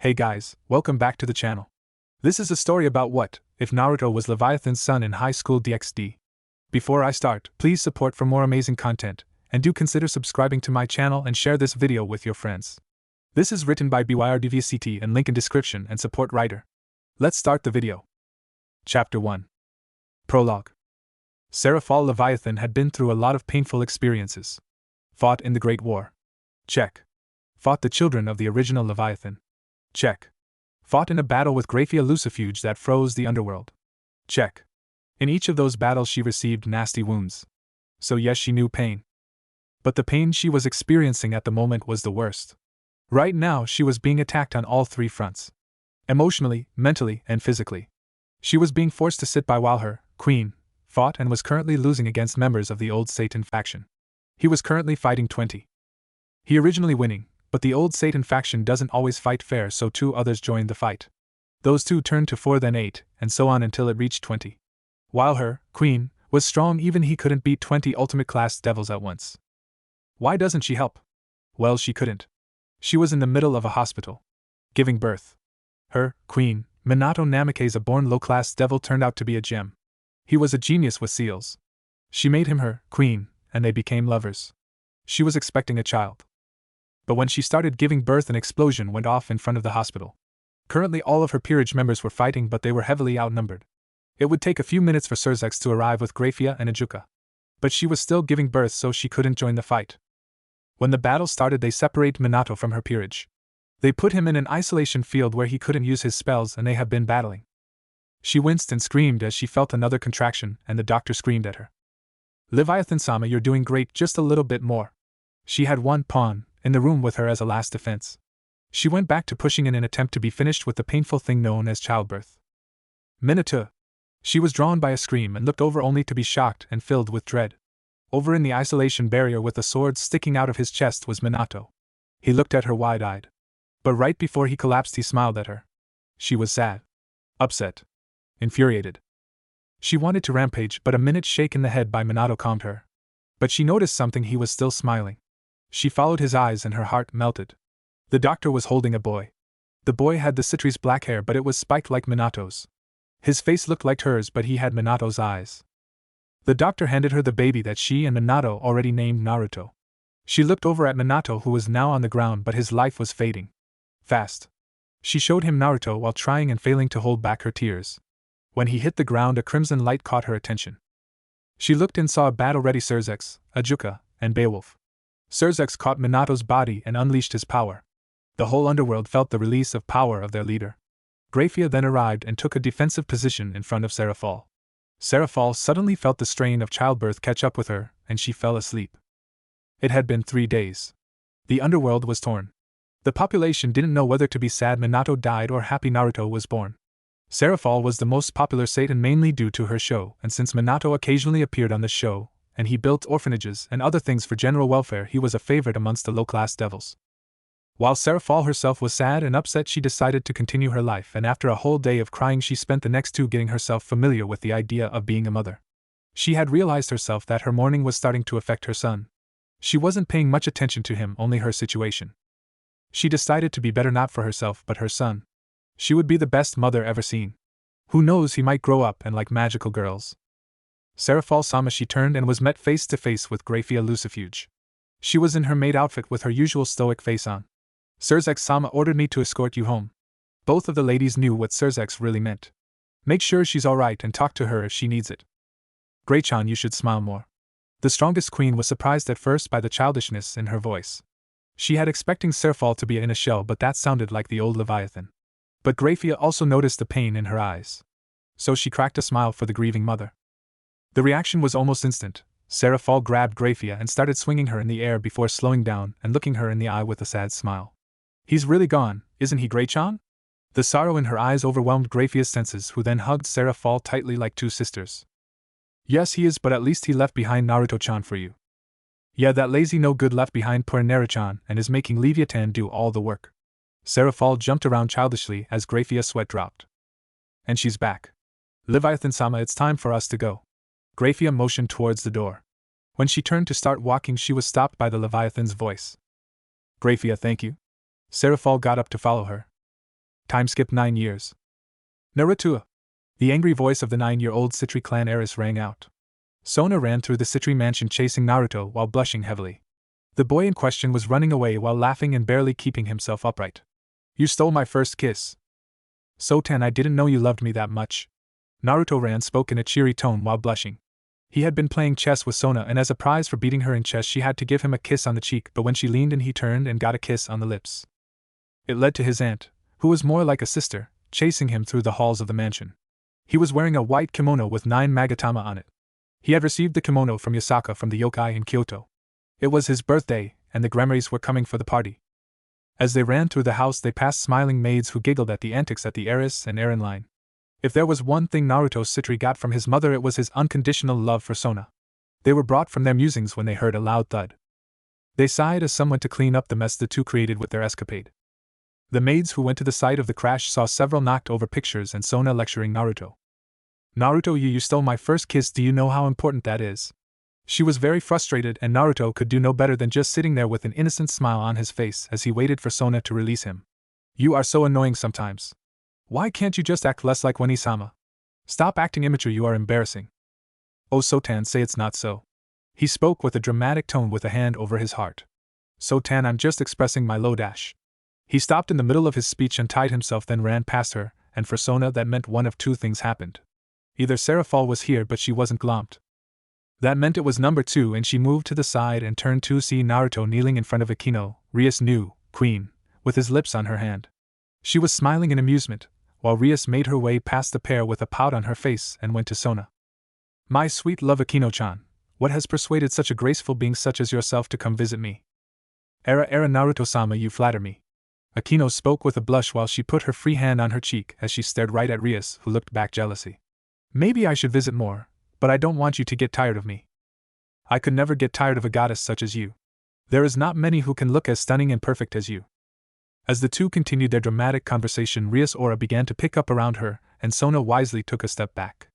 Hey guys, welcome back to the channel. This is a story about what if Naruto was Leviathan's son in high school DxD. Before I start, please support for more amazing content, and do consider subscribing to my channel and share this video with your friends. This is written by ByrdvsET and link in description and support writer. Let's start the video. Chapter 1. Prologue. Seraphol Leviathan had been through a lot of painful experiences. Fought in the Great War. Check. Fought the children of the original Leviathan. Check. Fought in a battle with Grafia Lucifuge that froze the underworld. Check. In each of those battles she received nasty wounds. So yes, she knew pain. But the pain she was experiencing at the moment was the worst. Right now she was being attacked on all three fronts. Emotionally, mentally, and physically. She was being forced to sit by while her queen fought and was currently losing against members of the old Satan faction. He was currently fighting 20. He originally winning, but the old Satan faction doesn't always fight fair, so 2 others joined the fight. Those 2 turned to 4, then 8, and so on until it reached 20. While her queen was strong, even he couldn't beat 20 ultimate class devils at once. Why doesn't she help? Well, she couldn't. She was in the middle of a hospital. Giving birth. Her queen, Minato Namikaze, a born low-class devil, turned out to be a gem. He was a genius with seals. She made him her queen, and they became lovers. She was expecting a child. But when she started giving birth, an explosion went off in front of the hospital. Currently all of her Peerage members were fighting, but they were heavily outnumbered. It would take a few minutes for Surzex to arrive with Grafia and Ajuka. But she was still giving birth, so she couldn't join the fight. When the battle started, they separated Minato from her Peerage. They put him in an isolation field where he couldn't use his spells, and they have been battling. She winced and screamed as she felt another contraction, and the doctor screamed at her. Leviathan-sama, you're doing great, just a little bit more. She had one pawn in the room with her as a last defense. She went back to pushing in an attempt to be finished with the painful thing known as childbirth. Minato. She was drawn by a scream and looked over, only to be shocked and filled with dread. Over in the isolation barrier with a sword sticking out of his chest was Minato. He looked at her wide-eyed. But right before he collapsed, he smiled at her. She was sad. Upset. Infuriated. She wanted to rampage, but a minute shake in the head by Minato calmed her. But she noticed something: he was still smiling. She followed his eyes and her heart melted. The doctor was holding a boy. The boy had the citrus black hair, but it was spiked like Minato's. His face looked like hers, but he had Minato's eyes. The doctor handed her the baby that she and Minato already named Naruto. She looked over at Minato, who was now on the ground, but his life was fading fast. She showed him Naruto while trying and failing to hold back her tears. When he hit the ground, a crimson light caught her attention. She looked and saw a battle-ready Surzex, Ajuka, and Beowulf. Surzex caught Minato's body and unleashed his power. The whole underworld felt the release of power of their leader. Grafia then arrived and took a defensive position in front of Seraphol. Seraphol suddenly felt the strain of childbirth catch up with her, and she fell asleep. It had been 3 days. The underworld was torn. The population didn't know whether to be sad Minato died or happy Naruto was born. Seraphol was the most popular Satan mainly due to her show, and since Minato occasionally appeared on the show, and he built orphanages and other things for general welfare, he was a favorite amongst the low-class devils. While Seraphol herself was sad and upset, she decided to continue her life, and after a whole day of crying, she spent the next 2 getting herself familiar with the idea of being a mother. She had realized herself that her mourning was starting to affect her son. She wasn't paying much attention to him, only her situation. She decided to be better, not for herself but her son. She would be the best mother ever seen. Who knows, he might grow up and like magical girls. Seraphol-sama, she turned and was met face to face with Grafia Lucifuge. She was in her maid outfit with her usual stoic face on. Surzex-sama ordered me to escort you home. Both of the ladies knew what Surzex really meant. Make sure she's alright and talk to her if she needs it. Gray-chan, you should smile more. The strongest queen was surprised at first by the childishness in her voice. She had expecting Seraphol to be in a shell, but that sounded like the old Leviathan. But Grafia also noticed the pain in her eyes. So she cracked a smile for the grieving mother. The reaction was almost instant. Seraphol grabbed Grafia and started swinging her in the air before slowing down and looking her in the eye with a sad smile. He's really gone, isn't he, Gray-chan? The sorrow in her eyes overwhelmed Grafia's senses, who then hugged Seraphol tightly like 2 sisters. Yes, he is, but at least he left behind Naruto-chan for you. Yeah, that lazy no-good left behind poor Naruto-chan and is making Leviathan do all the work. Seraphol jumped around childishly as Grafia's sweat dropped. And she's back. Leviathan-sama, it's time for us to go. Grafia motioned towards the door. When she turned to start walking, she was stopped by the Leviathan's voice. Grafia, thank you. Seraphol got up to follow her. Time skip 9 years. Naruto! The angry voice of the 9-year-old Citri clan heiress rang out. Sona ran through the Citri mansion chasing Naruto while blushing heavily. The boy in question was running away while laughing and barely keeping himself upright. You stole my first kiss. Sotan, I didn't know you loved me that much. Naruto spoke in a cheery tone while blushing. He had been playing chess with Sona, and as a prize for beating her in chess she had to give him a kiss on the cheek, but when she leaned in he turned and got a kiss on the lips. It led to his aunt, who was more like a sister, chasing him through the halls of the mansion. He was wearing a white kimono with 9 magatama on it. He had received the kimono from Yasaka from the yokai in Kyoto. It was his birthday, and the Gremmaries were coming for the party. As they ran through the house they passed smiling maids who giggled at the antics at the heiress and heir in line. If there was one thing Naruto Citri got from his mother, it was his unconditional love for Sona. They were brought from their musings when they heard a loud thud. They sighed as someone to clean up the mess the two created with their escapade. The maids who went to the site of the crash saw several knocked over pictures and Sona lecturing Naruto. Naruto, you stole my first kiss, do you know how important that is? She was very frustrated, and Naruto could do no better than just sitting there with an innocent smile on his face as he waited for Sona to release him. You are so annoying sometimes. Why can't you just act less like Wani-sama? Stop acting immature, you are embarrassing. Oh Sotan, say it's not so. He spoke with a dramatic tone with a hand over his heart. Sotan, I'm just expressing my low dash. He stopped in the middle of his speech and tied himself, then ran past her, and for Sona that meant one of two things happened. Either Serafal was here but she wasn't glomped. That meant it was number 2, and she moved to the side and turned to see Naruto kneeling in front of Akino, Rias' new queen, with his lips on her hand. She was smiling in amusement, while Rias made her way past the pair with a pout on her face and went to Sona. My sweet love Akino-chan, what has persuaded such a graceful being such as yourself to come visit me? Era Naruto-sama, you flatter me. Akino spoke with a blush while she put her free hand on her cheek as she stared right at Rias, who looked back jealously. Maybe I should visit more, but I don't want you to get tired of me. I could never get tired of a goddess such as you. There is not many who can look as stunning and perfect as you. As the two continued their dramatic conversation, Rias' aura began to pick up around her, and Sona wisely took a step back.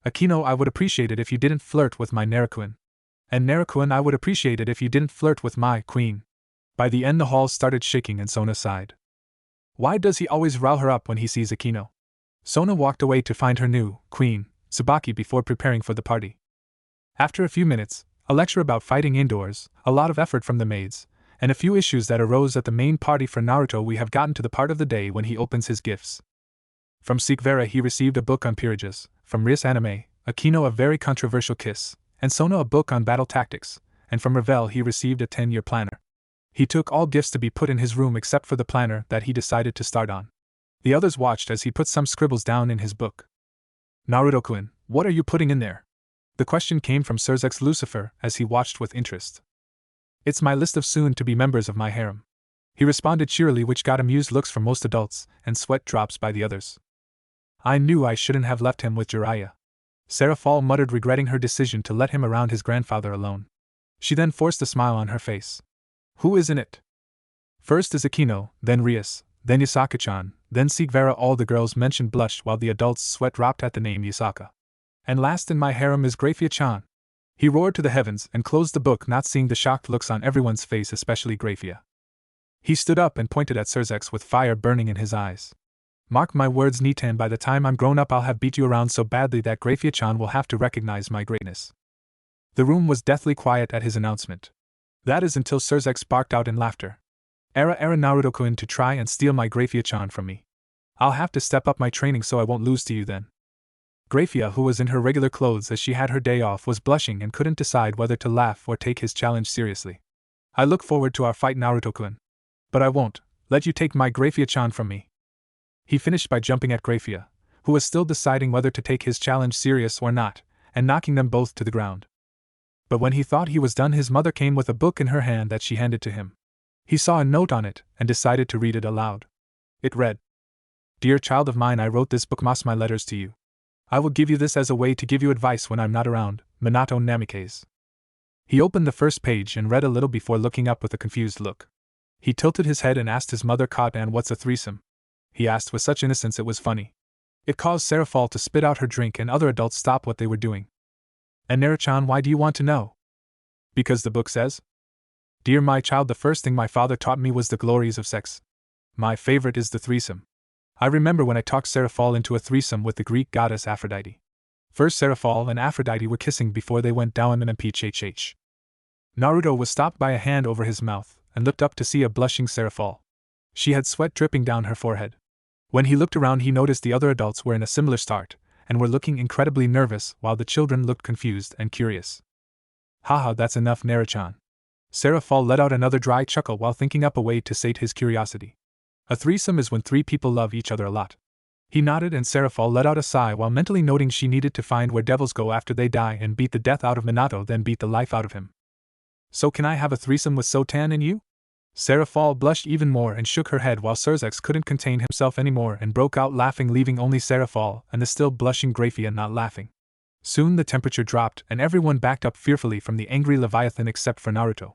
Akino, I would appreciate it if you didn't flirt with my Narukuin. And Narukuin, I would appreciate it if you didn't flirt with my queen. By the end the hall started shaking and Sona sighed. Why does he always rile her up when he sees Akino? Sona walked away to find her new queen, Tsubaki, before preparing for the party. After a few minutes, a lecture about fighting indoors, a lot of effort from the maids, and a few issues that arose at the main party for Naruto, we have gotten to the part of the day when he opens his gifts. From Sikvera he received a book on peerages, from Rias anime, Akino a very controversial kiss, and Sona a book on battle tactics, and from Ravel he received a 10-year planner. He took all gifts to be put in his room except for the planner that he decided to start on. The others watched as he put some scribbles down in his book. Naruto-kun, what are you putting in there? The question came from Surzex Lucifer as he watched with interest. It's my list of soon-to-be members of my harem. He responded cheerily, which got amused looks from most adults, and sweat drops by the others. I knew I shouldn't have left him with Jiraiya. Serafal muttered, regretting her decision to let him around his grandfather alone. She then forced a smile on her face. Who is in it? First is Akino, then Rias, then Yasaka-chan, then Sikvera. All the girls mentioned blushed while the adults' sweat dropped at the name Yasaka. And last in my harem is Grafia-chan. He roared to the heavens and closed the book, not seeing the shocked looks on everyone's face, especially Grafia. He stood up and pointed at Surzex with fire burning in his eyes. Mark my words, Nitan, by the time I'm grown up I'll have beat you around so badly that Grafia-chan will have to recognize my greatness. The room was deathly quiet at his announcement. That is until Surzex barked out in laughter. Era Naruto-kun to try and steal my Grafia-chan from me. I'll have to step up my training so I won't lose to you then. Grafia, who was in her regular clothes as she had her day off, was blushing and couldn't decide whether to laugh or take his challenge seriously. I look forward to our fight, Naruto-kun. But I won't let you take my Grafia-chan from me. He finished by jumping at Grafia, who was still deciding whether to take his challenge serious or not, and knocking them both to the ground. But when he thought he was done, his mother came with a book in her hand that she handed to him. He saw a note on it and decided to read it aloud. It read, Dear child of mine, I wrote this book, my letters to you. I will give you this as a way to give you advice when I'm not around, Minato Namikaze. He opened the first page and read a little before looking up with a confused look. He tilted his head and asked his mother, and what's a threesome? He asked with such innocence it was funny. It caused Serafal to spit out her drink and other adults stop what they were doing. And Naruto-chan, why do you want to know? Because the book says? Dear my child, the first thing my father taught me was the glories of sex. My favorite is the threesome. I remember when I talked Seraphol into a threesome with the Greek goddess Aphrodite. First Seraphol and Aphrodite were kissing before they went down MMPHH. Naruto was stopped by a hand over his mouth and looked up to see a blushing Seraphol. She had sweat dripping down her forehead. When he looked around he noticed the other adults were in a similar start and were looking incredibly nervous while the children looked confused and curious. Haha, that's enough, Naruto-chan. Seraphol let out another dry chuckle while thinking up a way to sate his curiosity. A threesome is when 3 people love each other a lot. He nodded and Seraphol let out a sigh while mentally noting she needed to find where devils go after they die and beat the death out of Minato, then beat the life out of him. So can I have a threesome with Sotan and you? Seraphol blushed even more and shook her head while Surzex couldn't contain himself anymore and broke out laughing, leaving only Seraphol and the still blushing Graphia not laughing. Soon the temperature dropped and everyone backed up fearfully from the angry Leviathan except for Naruto.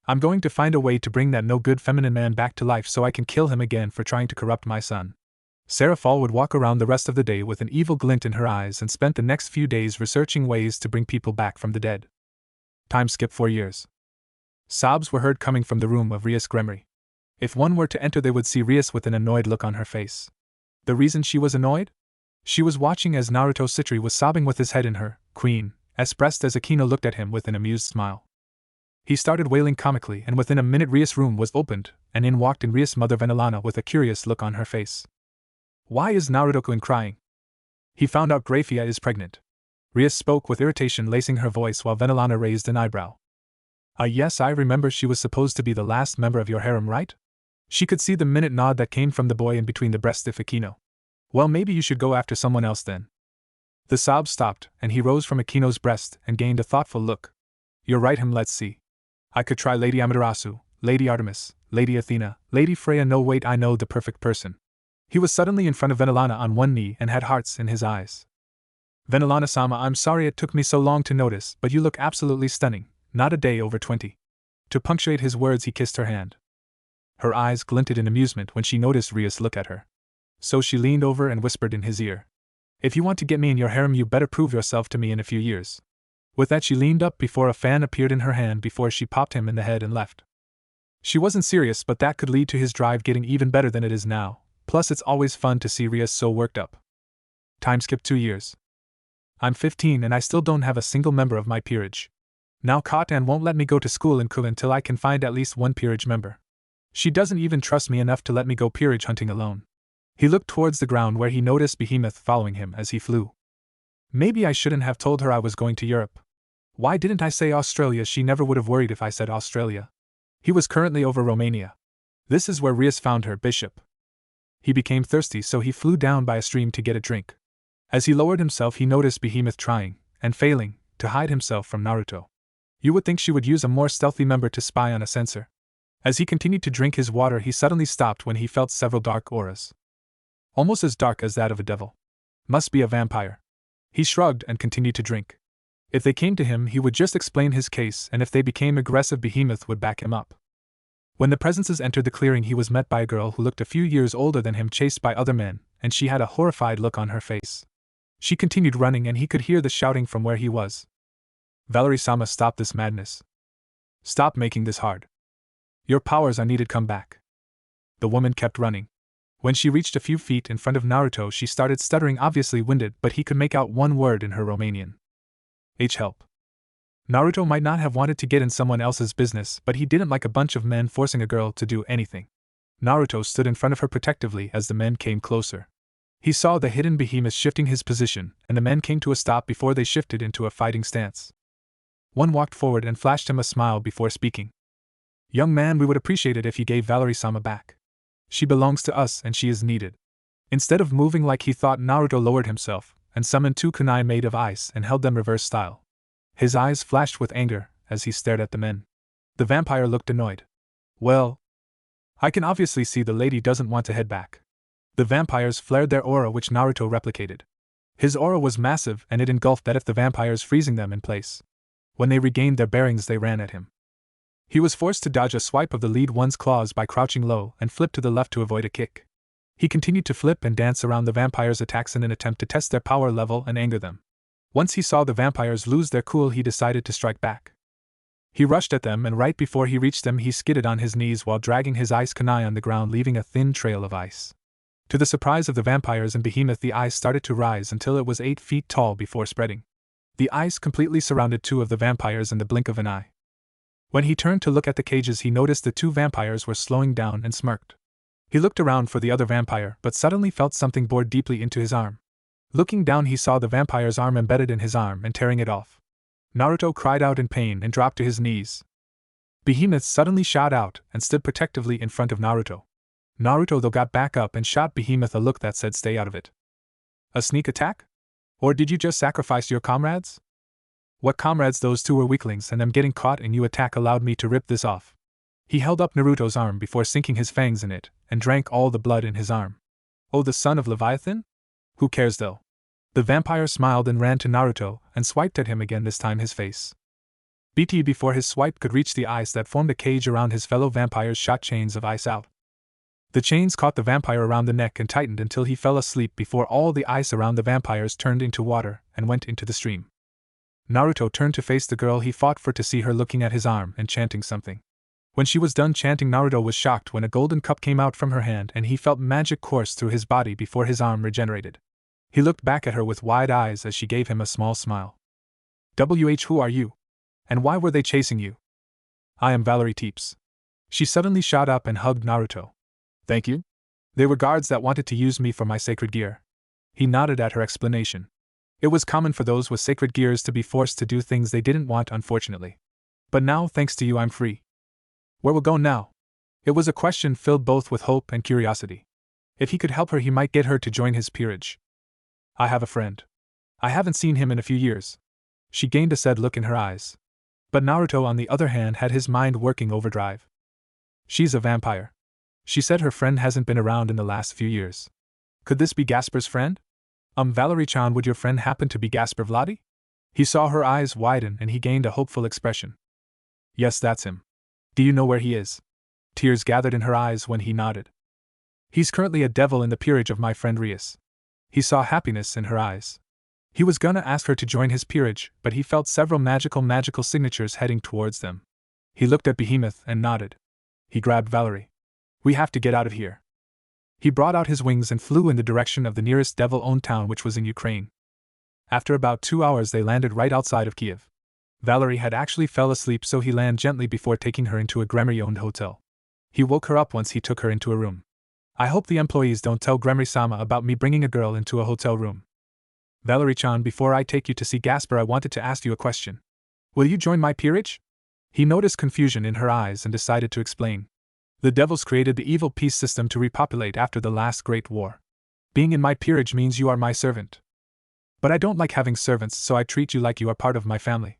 I'm going to find a way to bring that no-good feminine man back to life so I can kill him again for trying to corrupt my son. Seraphol would walk around the rest of the day with an evil glint in her eyes and spent the next few days researching ways to bring people back from the dead. Time skip 4 years. Sobs were heard coming from the room of Rias Gremory. If one were to enter they would see Rias with an annoyed look on her face. The reason she was annoyed? She was watching as Naruto Citri was sobbing with his head in her queen's breast as Akino looked at him with an amused smile. He started wailing comically and within a minute Rias' room was opened and in walked in Rias' mother Venelana with a curious look on her face. Why is Naruto-kun crying? He found out Graphia is pregnant. Rias spoke with irritation lacing her voice while Venelana raised an eyebrow. Yes, I remember she was supposed to be the last member of your harem, right? She could see the minute nod that came from the boy in between the breasts of Akino. Well, maybe you should go after someone else then. The sobs stopped, and he rose from Akino's breast and gained a thoughtful look. You're right, let's see. I could try Lady Amaterasu, Lady Artemis, Lady Athena, Lady Freya. No wait, I know the perfect person. He was suddenly in front of Venelana on one knee and had hearts in his eyes. Venelana-sama, I'm sorry it took me so long to notice, but you look absolutely stunning, not a day over 20. To punctuate his words he kissed her hand. Her eyes glinted in amusement when she noticed Rias look at her. So she leaned over and whispered in his ear. If you want to get me in your harem you better prove yourself to me in a few years. With that she leaned up before a fan appeared in her hand before she popped him in the head and left. She wasn't serious, but that could lead to his drive getting even better than it is now, plus it's always fun to see Rias so worked up. Time skip 2 years. I'm 15 and I still don't have a single member of my peerage. Now Katan won't let me go to school in Kula until I can find at least one peerage member. She doesn't even trust me enough to let me go peerage hunting alone. He looked towards the ground where he noticed Behemoth following him as he flew. Maybe I shouldn't have told her I was going to Europe. Why didn't I say Australia? She never would have worried if I said Australia. He was currently over Romania. This is where Rias found her bishop. He became thirsty so he flew down by a stream to get a drink. As he lowered himself he noticed Behemoth trying, and failing, to hide himself from Naruto. You would think she would use a more stealthy member to spy on a censor. As he continued to drink his water he suddenly stopped when he felt several dark auras. Almost as dark as that of a devil. Must be a vampire. He shrugged and continued to drink. If they came to him he would just explain his case, and if they became aggressive Behemoth would back him up. When the presences entered the clearing he was met by a girl who looked a few years older than him, chased by other men, and she had a horrified look on her face. She continued running and he could hear the shouting from where he was. Valerie-sama, stop this madness. Stop making this hard. Your powers are needed, come back. The woman kept running. When she reached a few feet in front of Naruto she started stuttering, obviously winded, but he could make out one word in her Romanian. Help. Naruto might not have wanted to get in someone else's business, but he didn't like a bunch of men forcing a girl to do anything. Naruto stood in front of her protectively as the men came closer. He saw the hidden Behemoth shifting his position, and the men came to a stop before they shifted into a fighting stance. One walked forward and flashed him a smile before speaking. Young man, we would appreciate it if you gave Valerie-sama back. She belongs to us and she is needed. Instead of moving like he thought, Naruto lowered himself and summoned 2 kunai made of ice and held them reverse style. His eyes flashed with anger as he stared at the men. The vampire looked annoyed. Well, I can obviously see the lady doesn't want to head back. The vampires flared their aura, which Naruto replicated. His aura was massive and it engulfed that of the vampires, freezing them in place. When they regained their bearings they ran at him. He was forced to dodge a swipe of the lead one's claws by crouching low and flip to the left to avoid a kick. He continued to flip and dance around the vampires' attacks in an attempt to test their power level and anger them. Once he saw the vampires lose their cool he decided to strike back. He rushed at them and right before he reached them he skidded on his knees while dragging his ice kunai on the ground, leaving a thin trail of ice. To the surprise of the vampires and behemoth, the ice started to rise until it was 8 feet tall before spreading. The ice completely surrounded 2 of the vampires in the blink of an eye. When he turned to look at the cages, he noticed the 2 vampires were slowing down and smirked. He looked around for the other vampire, but suddenly felt something bore deeply into his arm. Looking down, he saw the vampire's arm embedded in his arm and tearing it off. Naruto cried out in pain and dropped to his knees. Behemoth suddenly shot out and stood protectively in front of Naruto. Naruto though got back up and shot Behemoth a look that said, "Stay out of it." "A sneak attack? Or did you just sacrifice your comrades?" "What comrades? Those 2 were weaklings, and them getting caught in your attack allowed me to rip this off." He held up Naruto's arm before sinking his fangs in it, and drank all the blood in his arm. "Oh, the son of Leviathan? Who cares though?" The vampire smiled and ran to Naruto, and swiped at him again, this time his face. Before his swipe could reach the ice that formed a cage around his fellow vampires, shot chains of ice out. The chains caught the vampire around the neck and tightened until he fell asleep before all the ice around the vampires turned into water and went into the stream. Naruto turned to face the girl he fought for to see her looking at his arm and chanting something. When she was done chanting, Naruto was shocked when a golden cup came out from her hand and he felt magic course through his body before his arm regenerated. He looked back at her with wide eyes as she gave him a small smile. "Who are you? And why were they chasing you?" "I am Valerie Teeps." She suddenly shot up and hugged Naruto. "Thank you? They were guards that wanted to use me for my sacred gear." He nodded at her explanation. It was common for those with sacred gears to be forced to do things they didn't want, unfortunately. "But now, thanks to you, I'm free." "Where we'll go now?" It was a question filled both with hope and curiosity. If he could help her, he might get her to join his peerage. "I have a friend. I haven't seen him in a few years." She gained a sad look in her eyes. But Naruto, on the other hand, had his mind working overdrive. "She's a vampire. She said her friend hasn't been around in the last few years. Could this be Gasper's friend?" Valerie-chan, would your friend happen to be Gasper Vladi?" He saw her eyes widen and he gained a hopeful expression. "Yes, that's him." "Do you know where he is?" Tears gathered in her eyes when he nodded. "He's currently a devil in the peerage of my friend Rias." He saw happiness in her eyes. He was gonna ask her to join his peerage, but he felt several magical signatures heading towards them. He looked at Behemoth and nodded. He grabbed Valerie. "We have to get out of here." He brought out his wings and flew in the direction of the nearest devil-owned town, which was in Ukraine. After about 2 hours they landed right outside of Kiev. Valerie had actually fell asleep, so he landed gently before taking her into a Gremory-owned hotel. He woke her up once he took her into a room. "I hope the employees don't tell Gremory-sama about me bringing a girl into a hotel room." "Valerie-chan, before I take you to see Gasper, I wanted to ask you a question. Will you join my peerage?" He noticed confusion in her eyes and decided to explain. "The devils created the evil peace system to repopulate after the last great war. Being in my peerage means you are my servant. But I don't like having servants, so I treat you like you are part of my family.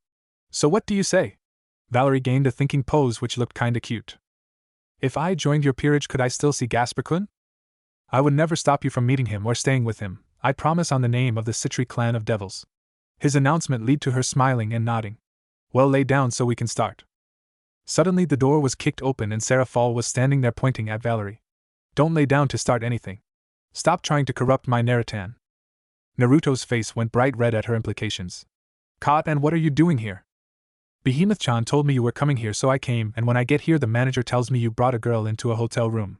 So what do you say?" Valerie gained a thinking pose which looked kinda cute. "If I joined your peerage, could I still see Gasper-kun?" "I would never stop you from meeting him or staying with him, I promise, on the name of the Citri clan of devils." His announcement led to her smiling and nodding. "Well, lay down so we can start." Suddenly the door was kicked open and Sarah Fall was standing there pointing at Valerie. "Don't lay down to start anything. Stop trying to corrupt my Narutan." Naruto's face went bright red at her implications. "Caught, and what are you doing here?" "Behemoth-chan told me you were coming here, so I came, and when I get here the manager tells me you brought a girl into a hotel room.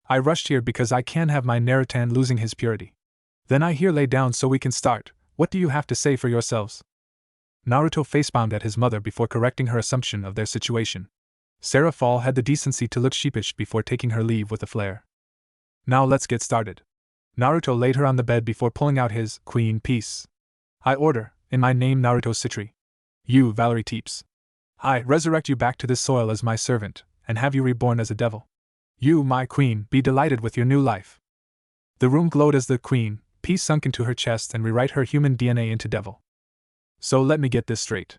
I rushed here because I can't have my Narutan losing his purity. Then I hear lay down so we can start. What do you have to say for yourselves?" Naruto facepalmed at his mother before correcting her assumption of their situation. Sarah Fall had the decency to look sheepish before taking her leave with a flair. "Now let's get started." Naruto laid her on the bed before pulling out his queen piece. "I order, in my name Naruto Citri. You, Valerie Teeps. I resurrect you back to this soil as my servant, and have you reborn as a devil. You, my queen, be delighted with your new life." The room glowed as the queen piece sunk into her chest and rewrite her human DNA into devil. "So let me get this straight.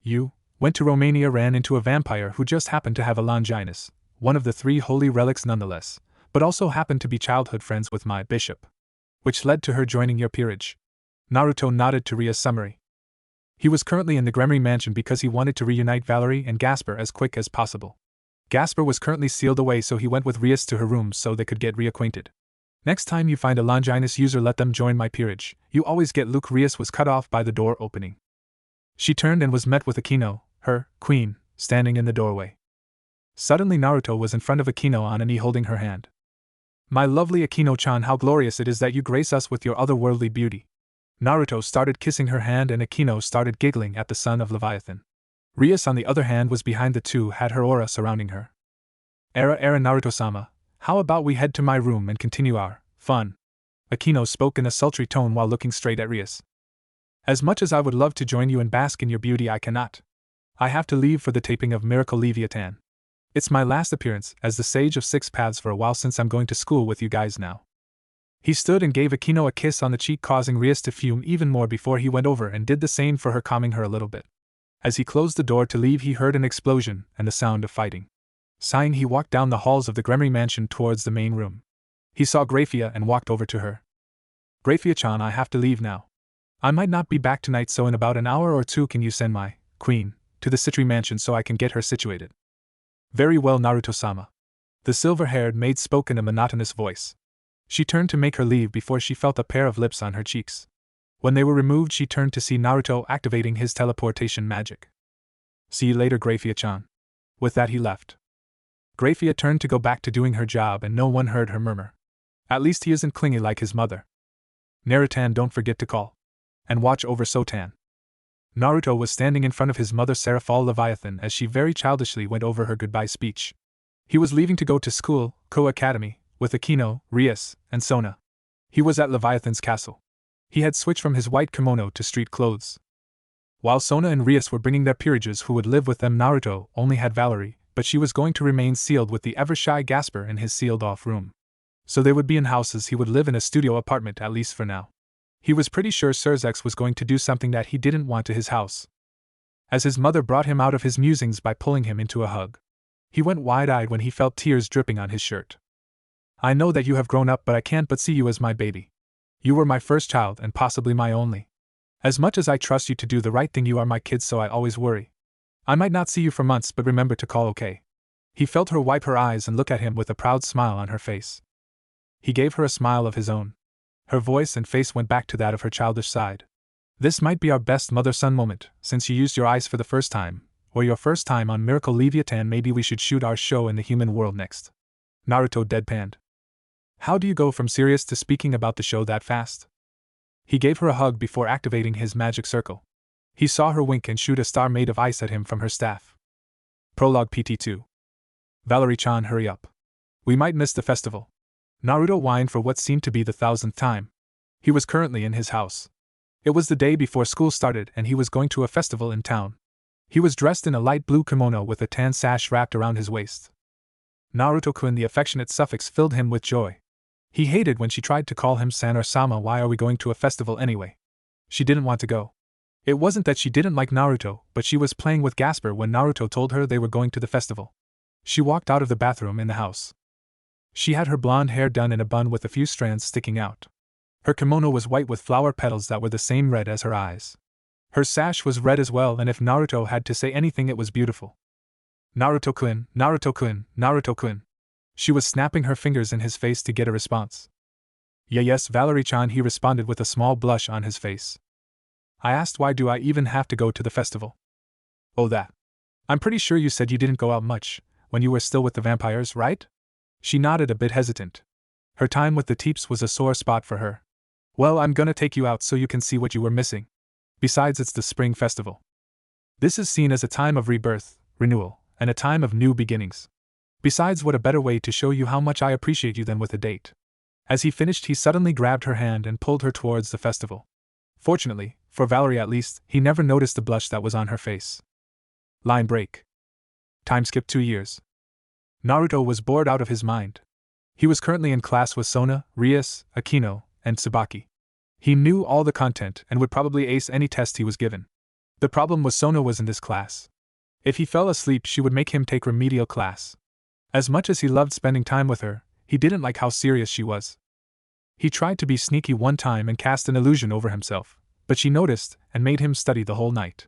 You went to Romania, ran into a vampire who just happened to have a Longinus, one of the 3 holy relics nonetheless, but also happened to be childhood friends with my bishop, which led to her joining your peerage." Naruto nodded to Ria's summary. He was currently in the Gremory mansion because he wanted to reunite Valerie and Gasper as quick as possible. Gasper was currently sealed away, so he went with Rias to her room so they could get reacquainted. "Next time you find a Longinus user, let them join my peerage. You always get Luke." Rias was cut off by the door opening. She turned and was met with Akino, her queen, standing in the doorway. Suddenly Naruto was in front of Akino on a knee holding her hand. My lovely Akino-chan, how glorious it is that you grace us with your otherworldly beauty. Naruto started kissing her hand and Akino started giggling at the son of Leviathan. Rias, on the other hand, was behind the two, had her aura surrounding her. Era Naruto-sama, how about we head to my room and continue our fun? Akino spoke in a sultry tone while looking straight at Rias. As much as I would love to join you and bask in your beauty, I cannot. I have to leave for the taping of Miracle Leviathan. It's my last appearance as the Sage of Six Paths for a while since I'm going to school with you guys now. He stood and gave Akino a kiss on the cheek, causing Rias to fume even more before he went over and did the same for her, calming her a little bit. As he closed the door to leave, he heard an explosion and the sound of fighting. Sighing, he walked down the halls of the Gremory mansion towards the main room. He saw Grafia and walked over to her. Grafia-chan, I have to leave now. I might not be back tonight, so in about an hour or two can you send my queen to the Citri mansion so I can get her situated? Very well, Naruto-sama. The silver-haired maid spoke in a monotonous voice. She turned to make her leave before she felt a pair of lips on her cheeks. When they were removed, she turned to see Naruto activating his teleportation magic. See you later, Grafia-chan. With that, he left. Grafia turned to go back to doing her job and no one heard her murmur. At least he isn't clingy like his mother. Narutan, don't forget to call and watch over Sotan. Naruto was standing in front of his mother Seraphal Leviathan as she very childishly went over her goodbye speech. He was leaving to go to school, Ko Academy, with Akino, Rias, and Sona. He was at Leviathan's castle. He had switched from his white kimono to street clothes. While Sona and Rias were bringing their peerages who would live with them, Naruto only had Valerie, but she was going to remain sealed with the ever-shy Gasper in his sealed-off room. So they would be in houses, he would live in a studio apartment at least for now. He was pretty sure Surzex was going to do something that he didn't want to his house. As his mother brought him out of his musings by pulling him into a hug, he went wide-eyed when he felt tears dripping on his shirt. I know that you have grown up, but I can't but see you as my baby. You were my first child and possibly my only. As much as I trust you to do the right thing, you are my kid, so I always worry. I might not see you for months, but remember to call, okay? He felt her wipe her eyes and look at him with a proud smile on her face. He gave her a smile of his own. Her voice and face went back to that of her childish side. This might be our best mother-son moment, since you used your eyes for the first time, or your first time on Miracle Leviathan. Maybe we should shoot our show in the human world next. Naruto deadpanned. How do you go from serious to speaking about the show that fast? He gave her a hug before activating his magic circle. He saw her wink and shoot a star made of ice at him from her staff. Prologue PT2. Valerie-chan, hurry up. We might miss the festival. Naruto whined for what seemed to be the 1000th time. He was currently in his house. It was the day before school started and he was going to a festival in town. He was dressed in a light blue kimono with a tan sash wrapped around his waist. Naruto-kun, the affectionate suffix filled him with joy. He hated when she tried to call him san or sama. Why are we going to a festival anyway? She didn't want to go. It wasn't that she didn't like Naruto, but she was playing with Gasper when Naruto told her they were going to the festival. She walked out of the bathroom in the house. She had her blonde hair done in a bun with a few strands sticking out. Her kimono was white with flower petals that were the same red as her eyes. Her sash was red as well, and if Naruto had to say anything, it was beautiful. Naruto-kun, Naruto-kun, Naruto-kun. She was snapping her fingers in his face to get a response. Yes, Valerie-chan, he responded with a small blush on his face. I asked, why do I even have to go to the festival? Oh, that. I'm pretty sure you said you didn't go out much when you were still with the vampires, right? She nodded, a bit hesitant. Her time with the Teeps was a sore spot for her. Well, I'm gonna take you out so you can see what you were missing. Besides, it's the spring festival. This is seen as a time of rebirth, renewal, and a time of new beginnings. Besides, what a better way to show you how much I appreciate you than with a date. As he finished, he suddenly grabbed her hand and pulled her towards the festival. Fortunately, for Valerie at least, he never noticed the blush that was on her face. Line break. Time skip 2 years. Naruto was bored out of his mind. He was currently in class with Sona, Rias, Akino, and Tsubaki. He knew all the content and would probably ace any test he was given. The problem was Sona was in this class. If he fell asleep, she would make him take remedial class. As much as he loved spending time with her, he didn't like how serious she was. He tried to be sneaky one time and cast an illusion over himself, but she noticed and made him study the whole night.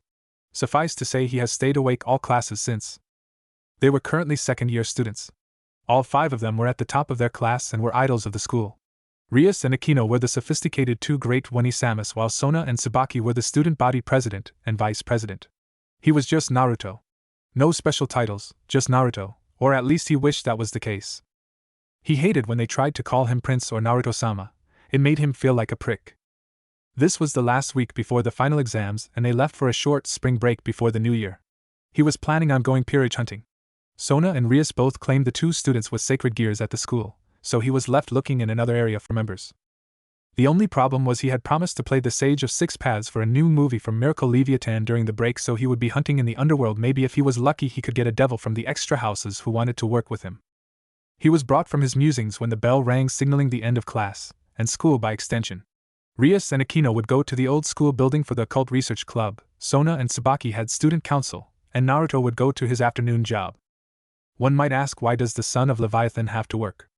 Suffice to say, he has stayed awake all classes since. They were currently second-year students. All 5 of them were at the top of their class and were idols of the school. Rias and Akino were the sophisticated 2 great Wani-samas, while Sona and Tsubaki were the student body president and vice president. He was just Naruto. No special titles, just Naruto, or at least he wished that was the case. He hated when they tried to call him Prince or Naruto-sama. It made him feel like a prick. This was the last week before the final exams, and they left for a short spring break before the new year. He was planning on going peerage hunting. Sona and Rias both claimed the two students with sacred gears at the school, so he was left looking in another area for members. The only problem was he had promised to play the Sage of Six Paths for a new movie from Miracle Leviathan during the break, so he would be hunting in the underworld. Maybe if he was lucky he could get a devil from the extra houses who wanted to work with him. He was brought from his musings when the bell rang signaling the end of class, and school by extension. Rias and Akino would go to the old school building for the occult research club, Sona and Tsubaki had student council, and Naruto would go to his afternoon job. One might ask, why does the son of Leviathan have to work?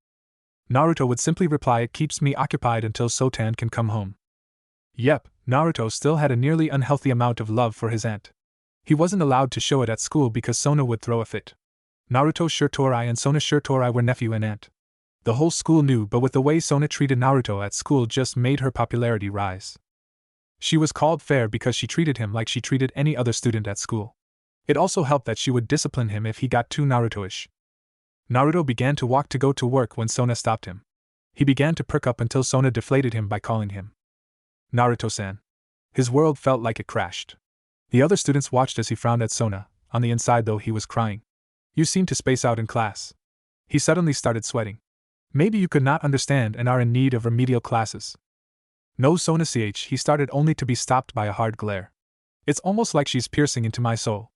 Naruto would simply reply, it keeps me occupied until Sotan can come home. Yep, Naruto still had a nearly unhealthy amount of love for his aunt. He wasn't allowed to show it at school because Sona would throw a fit. Naruto Shirtorai and Sona Shirtorai were nephew and aunt. The whole school knew, but with the way Sona treated Naruto at school just made her popularity rise. She was called fair because she treated him like she treated any other student at school. It also helped that she would discipline him if he got too Naruto-ish. Naruto began to walk to go to work when Sona stopped him. He began to perk up until Sona deflated him by calling him Naruto-san. His world felt like it crashed. The other students watched as he frowned at Sona. On the inside though, he was crying. You seem to space out in class. He suddenly started sweating. Maybe you could not understand and are in need of remedial classes. No, Sona ch, he started only to be stopped by a hard glare. It's almost like she's piercing into my soul.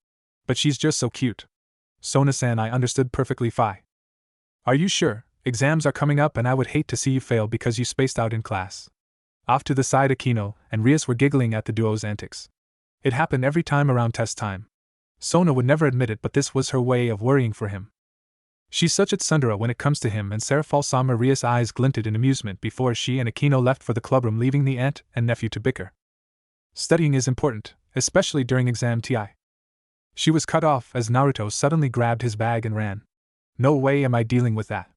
But she's just so cute. Sona-san, I understood perfectly fine. Are you sure? Exams are coming up and I would hate to see you fail because you spaced out in class. Off to the side, Akino and Rias were giggling at the duo's antics. It happened every time around test time. Sona would never admit it, but this was her way of worrying for him. She's such a tsundere when it comes to him, and Serafal-sama. Rias' eyes glinted in amusement before she and Akino left for the clubroom, leaving the aunt and nephew to bicker. Studying is important, especially during exam time. She was cut off as Naruto suddenly grabbed his bag and ran. No way am I dealing with that.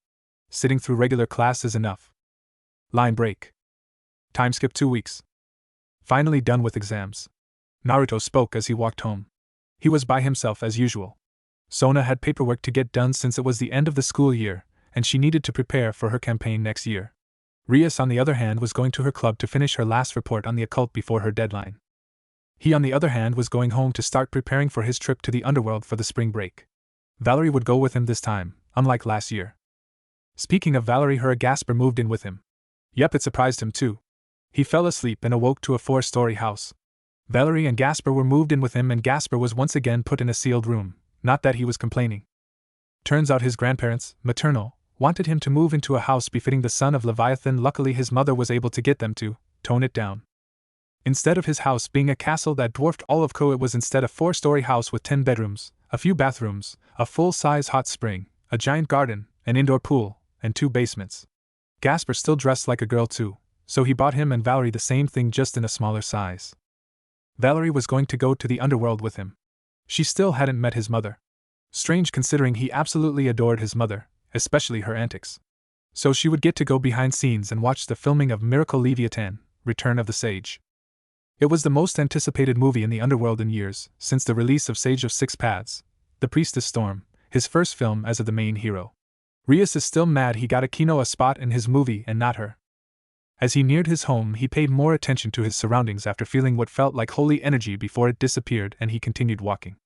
Sitting through regular class is enough. Line break. Time skip 2 weeks. Finally done with exams. Naruto spoke as he walked home. He was by himself as usual. Sona had paperwork to get done since it was the end of the school year, and she needed to prepare for her campaign next year. Rias, on the other hand, was going to her club to finish her last report on the occult before her deadline. He, on the other hand, was going home to start preparing for his trip to the underworld for the spring break. Valerie would go with him this time, unlike last year. Speaking of Valerie, her Gasper moved in with him. Yep, it surprised him too. He fell asleep and awoke to a 4-story house. Valerie and Gasper were moved in with him, and Gasper was once again put in a sealed room. Not that he was complaining. Turns out his grandparents, maternal, wanted him to move into a house befitting the son of Leviathan. Luckily his mother was able to get them to tone it down. Instead of his house being a castle that dwarfed all of Ko, it was instead a 4-story house with 10 bedrooms, a few bathrooms, a full-size hot spring, a giant garden, an indoor pool, and 2 basements. Gasper still dressed like a girl too, so he bought him and Valerie the same thing, just in a smaller size. Valerie was going to go to the underworld with him. She still hadn't met his mother. Strange considering he absolutely adored his mother, especially her antics. So she would get to go behind scenes and watch the filming of Miracle Leviathan, Return of the Sage. It was the most anticipated movie in the underworld in years, since the release of Sage of Six Paths, The Priestess Storm, his first film as the main hero. Rias is still mad he got Akino a spot in his movie and not her. As he neared his home, he paid more attention to his surroundings after feeling what felt like holy energy before it disappeared, and he continued walking.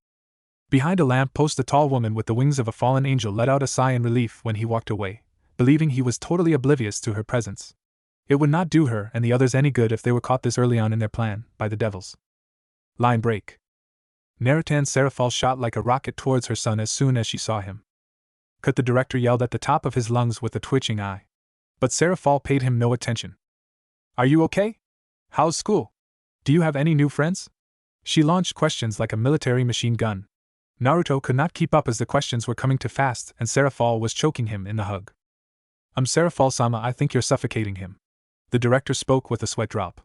Behind a lamp post, a tall woman with the wings of a fallen angel let out a sigh in relief when he walked away, believing he was totally oblivious to her presence. It would not do her and the others any good if they were caught this early on in their plan by the devils. Line break. Narutan Serafal shot like a rocket towards her son as soon as she saw him. Cut, the director yelled at the top of his lungs with a twitching eye. But Serafal paid him no attention. Are you okay? How's school? Do you have any new friends? She launched questions like a military machine gun. Naruto could not keep up as the questions were coming too fast, and Serafal was choking him in the hug. Serafal-sama, I think you're suffocating him. The director spoke with a sweat drop.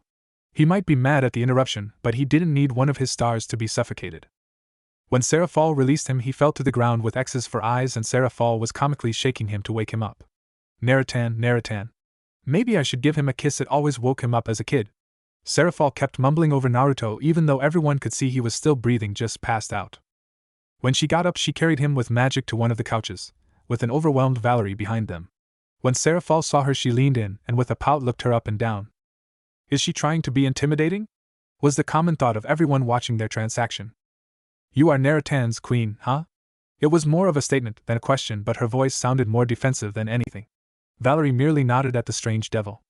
He might be mad at the interruption, but he didn't need one of his stars to be suffocated. When Serafal released him, he fell to the ground with X's for eyes, and Serafal was comically shaking him to wake him up. Narutan. Maybe I should give him a kiss, it always woke him up as a kid. Serafal kept mumbling over Naruto even though everyone could see he was still breathing, just passed out. When she got up, she carried him with magic to one of the couches, with an overwhelmed Valerie behind them. When Serafal saw her, she leaned in and with a pout looked her up and down. Is she trying to be intimidating? Was the common thought of everyone watching their transaction. You are Narutan's queen, huh? It was more of a statement than a question, but her voice sounded more defensive than anything. Valerie merely nodded at the strange devil.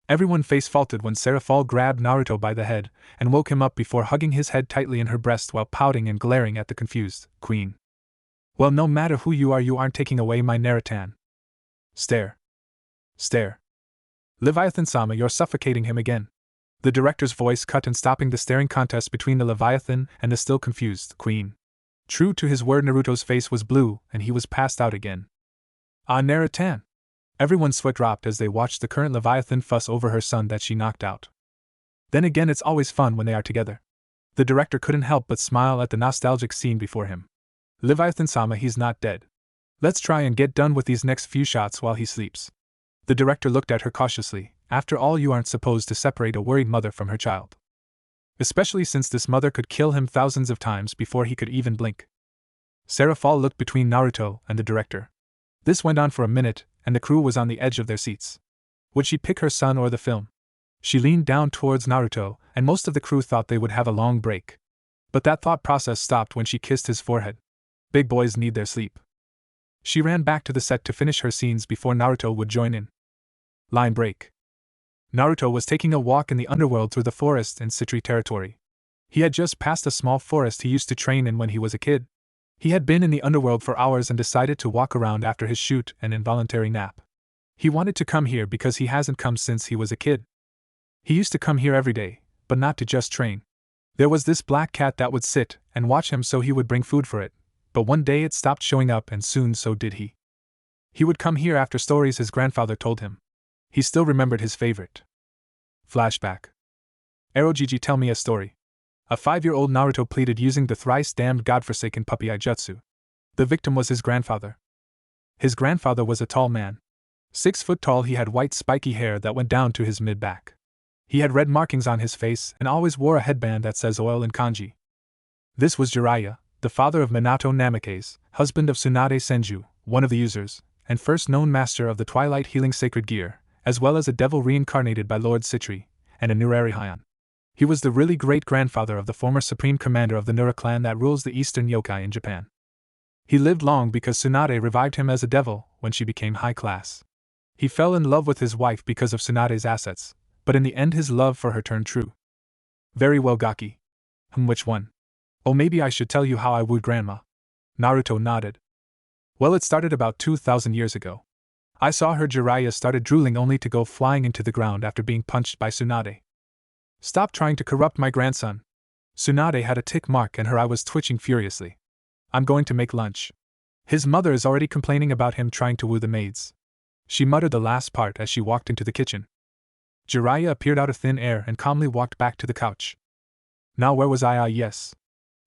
Everyone face-faulted when Serafal grabbed Naruto by the head and woke him up before hugging his head tightly in her breast while pouting and glaring at the confused queen. Well, no matter who you aren't taking away my Narutan. Stare. Stare. Leviathan-sama, you're suffocating him again. The director's voice cut in, stopping the staring contest between the Leviathan and the still confused queen. True to his word, Naruto's face was blue and he was passed out again. Ah, Narutan! Everyone's sweat dropped as they watched the current Leviathan fuss over her son that she knocked out. Then again, it's always fun when they are together. The director couldn't help but smile at the nostalgic scene before him. Leviathan-sama, he's not dead. Let's try and get done with these next few shots while he sleeps. The director looked at her cautiously. After all, you aren't supposed to separate a worried mother from her child. Especially since this mother could kill him thousands of times before he could even blink. Serafal looked between Naruto and the director. This went on for a minute, and the crew was on the edge of their seats. Would she pick her son or the film? She leaned down towards Naruto, and most of the crew thought they would have a long break. But that thought process stopped when she kissed his forehead. Big boys need their sleep. She ran back to the set to finish her scenes before Naruto would join in. Line break. Naruto was taking a walk in the underworld through the forest in Citri territory. He had just passed a small forest he used to train in when he was a kid. He had been in the underworld for hours and decided to walk around after his shoot and involuntary nap. He wanted to come here because he hasn't come since he was a kid. He used to come here every day, but not to just train. There was this black cat that would sit and watch him, so he would bring food for it, but one day it stopped showing up and soon so did he. He would come here after stories his grandfather told him. He still remembered his favorite. Flashback. Erogigi, tell me a story. A 5-year-old Naruto pleaded, using the thrice-damned godforsaken puppy eye jutsu. The victim was his grandfather. His grandfather was a tall man. 6 foot tall, he had white spiky hair that went down to his mid-back. He had red markings on his face and always wore a headband that says oil in kanji. This was Jiraiya, the father of Minato Namikaze, husband of Tsunade Senju, one of the users, and first known master of the Twilight Healing Sacred Gear, as well as a devil reincarnated by Lord Citri, and a Nurari Heian. He was the really great-grandfather of the former supreme commander of the Nura clan that rules the eastern yokai in Japan. He lived long because Tsunade revived him as a devil when she became high class. He fell in love with his wife because of Tsunade's assets, but in the end his love for her turned true. Very well, Gaki. Which one? Oh, maybe I should tell you how I wooed Grandma. Naruto nodded. Well, it started about 2,000 years ago. I saw her. Jiraiya started drooling only to go flying into the ground after being punched by Tsunade. Stop trying to corrupt my grandson. Tsunade had a tick mark and her eye was twitching furiously. I'm going to make lunch. His mother is already complaining about him trying to woo the maids. She muttered the last part as she walked into the kitchen. Jiraiya appeared out of thin air and calmly walked back to the couch. Now where was I? Yes.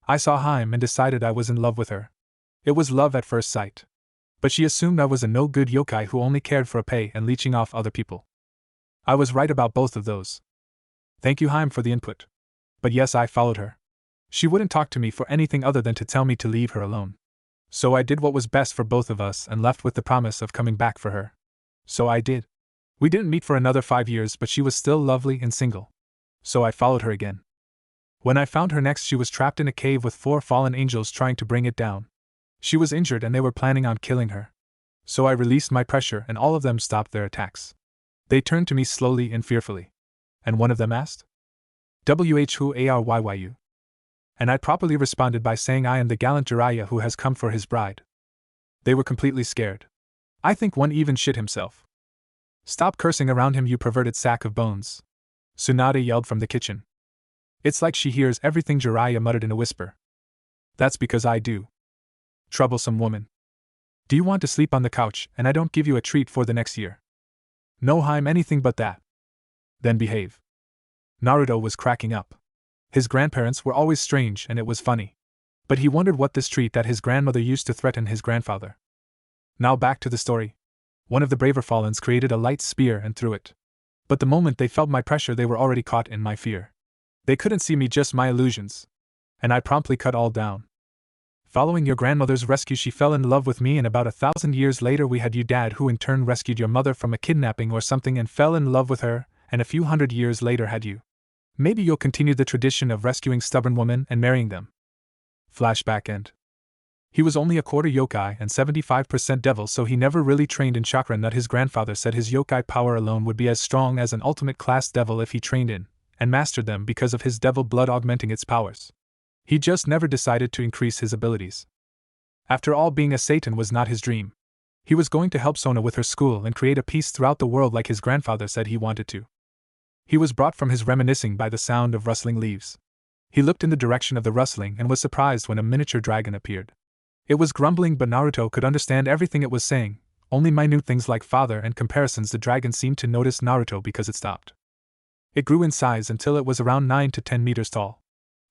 I saw Haim and decided I was in love with her. It was love at first sight. But she assumed I was a no-good yokai who only cared for a pay and leeching off other people. I was right about both of those. Thank you, Haim, for the input. But yes, I followed her. She wouldn't talk to me for anything other than to tell me to leave her alone. So I did what was best for both of us and left with the promise of coming back for her. So I did. We didn't meet for another 5 years, but she was still lovely and single. So I followed her again. When I found her next, she was trapped in a cave with 4 fallen angels trying to bring it down. She was injured and they were planning on killing her. So I released my pressure and all of them stopped their attacks. They turned to me slowly and fearfully. And one of them asked, "Who are you?" And I properly responded by saying I am the gallant Jiraiya who has come for his bride. They were completely scared. I think one even shit himself. Stop cursing around him, you perverted sack of bones. Tsunade yelled from the kitchen. It's like she hears everything, Jiraiya muttered in a whisper. That's because I do. Troublesome woman. Do you want to sleep on the couch and I don't give you a treat for the next year? No, Haim, anything but that. Then behave. Naruto was cracking up. His grandparents were always strange and it was funny. But he wondered what this treat that his grandmother used to threaten his grandfather. Now back to the story. One of the braver Fallens created a light spear and threw it. But the moment they felt my pressure, they were already caught in my fear. They couldn't see me, just my illusions. And I promptly cut all down. Following your grandmother's rescue, she fell in love with me, and about 1,000 years later we had you, Dad, who in turn rescued your mother from a kidnapping or something and fell in love with her, and a few hundred years later had you. Maybe you'll continue the tradition of rescuing stubborn women and marrying them. Flashback end. He was only a quarter yokai and 75% devil, so he never really trained in chakra nut. His grandfather said his yokai power alone would be as strong as an ultimate class devil if he trained in and mastered them because of his devil blood augmenting its powers. He just never decided to increase his abilities. After all, being a Satan was not his dream. He was going to help Sona with her school and create a peace throughout the world like his grandfather said he wanted to. He was brought from his reminiscing by the sound of rustling leaves. He looked in the direction of the rustling and was surprised when a miniature dragon appeared. It was grumbling, but Naruto could understand everything it was saying, only minute things like father and comparisons. The dragon seemed to notice Naruto because it stopped. It grew in size until it was around 9 to 10 meters tall.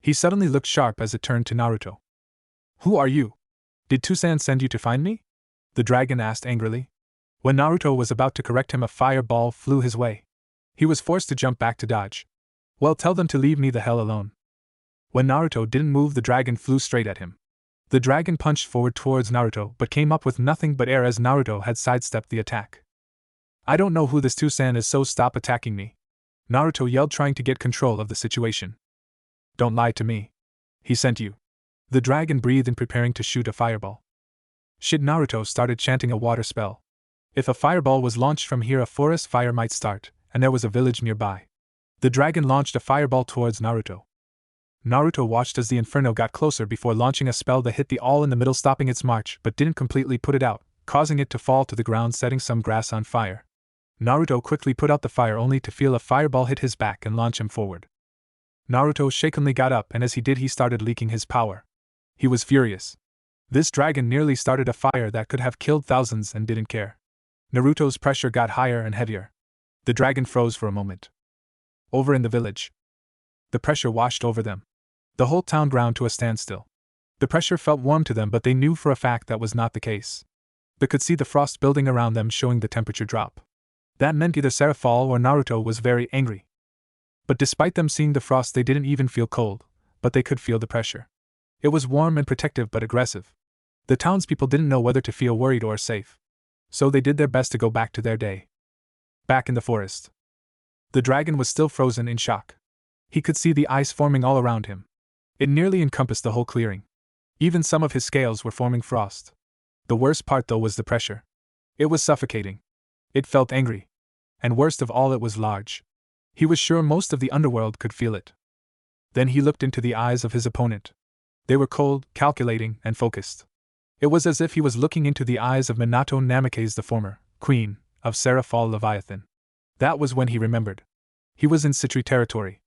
He suddenly looked sharp as it turned to Naruto. "Who are you? Did Toussaint send you to find me?" the dragon asked angrily. When Naruto was about to correct him, a fireball flew his way. He was forced to jump back to dodge. "Well, tell them to leave me the hell alone." When Naruto didn't move, the dragon flew straight at him. The dragon punched forward towards Naruto but came up with nothing but air as Naruto had sidestepped the attack. "I don't know who this Toussaint is, so stop attacking me," Naruto yelled, trying to get control of the situation. "Don't lie to me. He sent you." The dragon breathed in, preparing to shoot a fireball. Shit, Naruto started chanting a water spell. If a fireball was launched from here, a forest fire might start, and there was a village nearby. The dragon launched a fireball towards Naruto. Naruto watched as the inferno got closer before launching a spell that hit the all in the middle, stopping its march but didn't completely put it out, causing it to fall to the ground, setting some grass on fire. Naruto quickly put out the fire only to feel a fireball hit his back and launch him forward. Naruto shakenly got up, and as he did, he started leaking his power. He was furious. This dragon nearly started a fire that could have killed thousands and didn't care. Naruto's pressure got higher and heavier. The dragon froze for a moment. Over in the village, the pressure washed over them. The whole town ground to a standstill. The pressure felt warm to them, but they knew for a fact that was not the case. They could see the frost building around them, showing the temperature drop. That meant either Sarah fall or Naruto was very angry. But despite them seeing the frost, they didn't even feel cold, but they could feel the pressure. It was warm and protective but aggressive. The townspeople didn't know whether to feel worried or safe. So they did their best to go back to their day. Back in the forest, the dragon was still frozen in shock. He could see the ice forming all around him. It nearly encompassed the whole clearing. Even some of his scales were forming frost. The worst part, though, was the pressure. It was suffocating. It felt angry. And worst of all, it was large. He was sure most of the underworld could feel it. Then he looked into the eyes of his opponent. They were cold, calculating, and focused. It was as if he was looking into the eyes of Minato Namikaze, the former queen of Sarah Fall Leviathan. That was when he remembered. He was in Citri territory.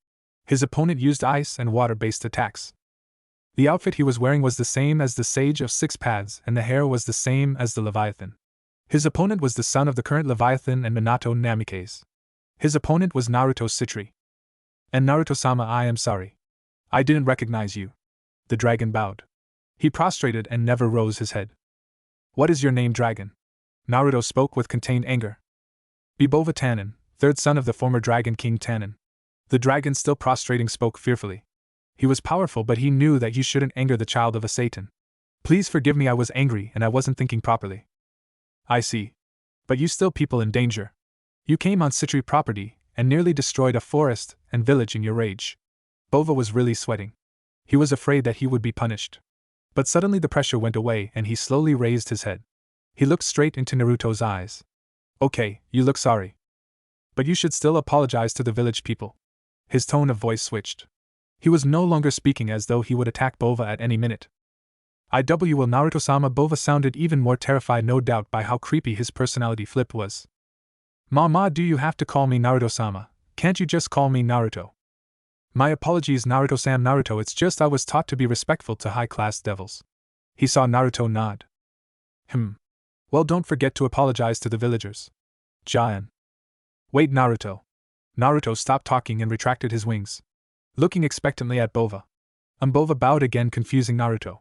His opponent used ice and water-based attacks. The outfit he was wearing was the same as the Sage of Six Paths, and the hair was the same as the Leviathan. His opponent was the son of the current Leviathan and Minato Namikaze. His opponent was Naruto Citri. "And Naruto-sama, I am sorry. I didn't recognize you." The dragon bowed. He prostrated and never rose his head. "What is your name, dragon?" Naruto spoke with contained anger. "Bybova Tannen, third son of the former dragon king Tannen." The dragon, still prostrating, spoke fearfully. He was powerful, but he knew that you shouldn't anger the child of a Satan. "Please forgive me, I was angry and I wasn't thinking properly." "I see. But you still people in danger. You came on Citri property and nearly destroyed a forest and village in your rage." Bova was really sweating. He was afraid that he would be punished. But suddenly the pressure went away and he slowly raised his head. He looked straight into Naruto's eyes. "Okay, you look sorry. But you should still apologize to the village people." His tone of voice switched. He was no longer speaking as though he would attack Bova at any minute. "IW will Naruto-sama." Bova sounded even more terrified, no doubt by how creepy his personality flip was. "Mama, do you have to call me Naruto-sama? Can't you just call me Naruto?" "My apologies, Naruto-san." "Naruto, it's just I was taught to be respectful to high-class devils." He saw Naruto nod. Well, don't forget to apologize to the villagers." Giant. "Wait, Naruto." Naruto stopped talking and retracted his wings, looking expectantly at Bova. Bova bowed again, confusing Naruto.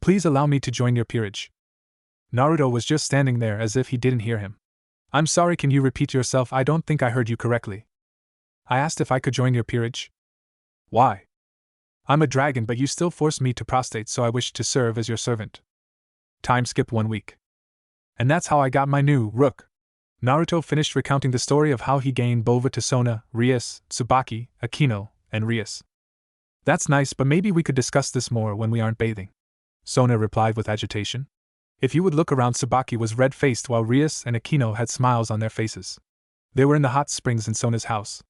"Please allow me to join your peerage." Naruto was just standing there as if he didn't hear him. "I'm sorry, can you repeat yourself? I don't think I heard you correctly." "I asked if I could join your peerage." "Why?" I'm a dragon, but you still force me to prostrate, so I wish to serve as your servant. Time skip 1 week. And that's how I got my new rook. Naruto finished recounting the story of how he gained Bova to Sona, Rias, Tsubaki, Akino, and Rias. That's nice, but maybe we could discuss this more when we aren't bathing. Sona replied with agitation. If you would look around, Tsubaki was red-faced while Rias and Akino had smiles on their faces. They were in the hot springs in Sona's house.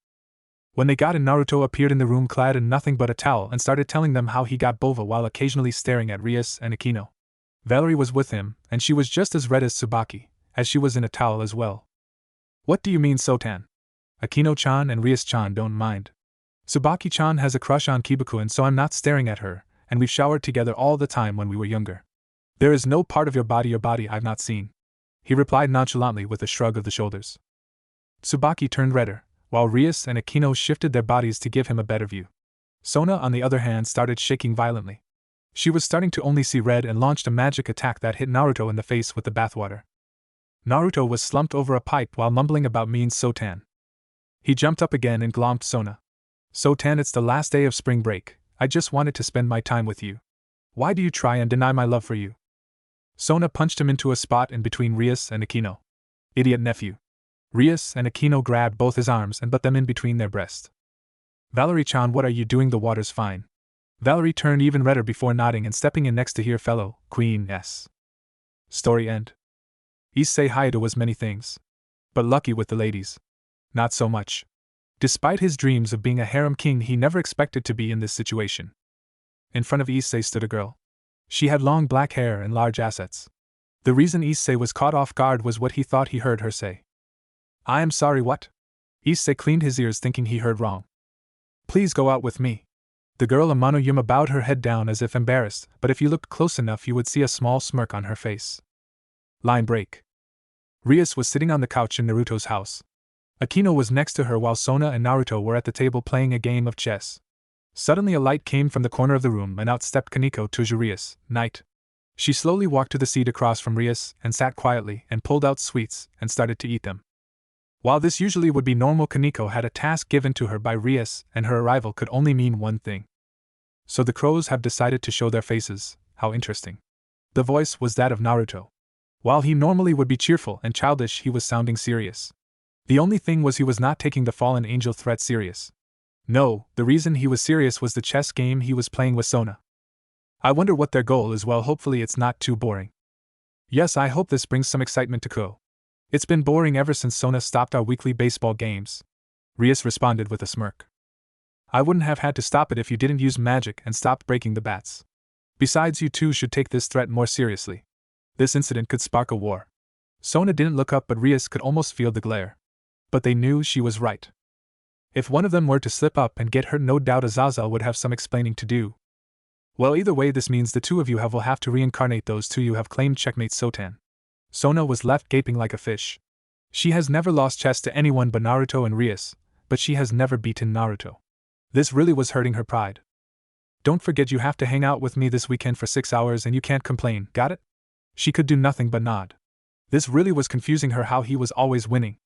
When they got in, Naruto appeared in the room clad in nothing but a towel and started telling them how he got Bova while occasionally staring at Rias and Akino. Valerie was with him, and she was just as red as Tsubaki, as she was in a towel as well. What do you mean, Sotan? Akino-chan and Rias-chan don't mind. Tsubaki-chan has a crush on Kibaku, and so I'm not staring at her, and we've showered together all the time when we were younger. There is no part of your body I've not seen, he replied nonchalantly with a shrug of the shoulders. Tsubaki turned redder, while Rias and Akino shifted their bodies to give him a better view. Sona, on the other hand, started shaking violently. She was starting to only see red and launched a magic attack that hit Naruto in the face with the bathwater. Naruto was slumped over a pipe while mumbling about mean Sotan. He jumped up again and glomped Sona. Sotan, it's the last day of spring break. I just wanted to spend my time with you. Why do you try and deny my love for you? Sona punched him into a spot in between Rias and Akino. Idiot nephew. Rias and Akino grabbed both his arms and put them in between their breasts. Valerie-chan, what are you doing? The water's fine. Valerie turned even redder before nodding and stepping in next to her fellow Queen S. Story end. Issei Hayato was many things, but lucky with the ladies. Not so much. Despite his dreams of being a harem king, he never expected to be in this situation. In front of Issei stood a girl. She had long black hair and large assets. The reason Issei was caught off guard was what he thought he heard her say. I am sorry, what? Issei cleaned his ears thinking he heard wrong. Please go out with me. The girl Amano Yuma bowed her head down as if embarrassed, but if you looked close enough you would see a small smirk on her face. Line break. Rias was sitting on the couch in Naruto's house. Akino was next to her while Sona and Naruto were at the table playing a game of chess. Suddenly a light came from the corner of the room and out stepped Kaneko to Rias, Knight. She slowly walked to the seat across from Rias and sat quietly and pulled out sweets and started to eat them. While this usually would be normal, Kaneko had a task given to her by Rias and her arrival could only mean one thing. So the crows have decided to show their faces, how interesting. The voice was that of Naruto. While he normally would be cheerful and childish, he was sounding serious. The only thing was he was not taking the fallen angel threat serious. No, the reason he was serious was the chess game he was playing with Sona. I wonder what their goal is. Well, hopefully it's not too boring. Yes, I hope this brings some excitement to Ko. It's been boring ever since Sona stopped our weekly baseball games. Rias responded with a smirk. I wouldn't have had to stop it if you didn't use magic and stopped breaking the bats. Besides, you two should take this threat more seriously. This incident could spark a war. Sona didn't look up, but Rias could almost feel the glare. But they knew she was right. If one of them were to slip up and get hurt, no doubt Azazel would have some explaining to do. Well, either way, this means the two of you will have to reincarnate those two you have claimed. Checkmate, Sotan. Sona was left gaping like a fish. She has never lost chess to anyone but Naruto and Rias, but she has never beaten Naruto. This really was hurting her pride. Don't forget you have to hang out with me this weekend for 6 hours and you can't complain, got it? She could do nothing but nod. This really was confusing her how he was always winning.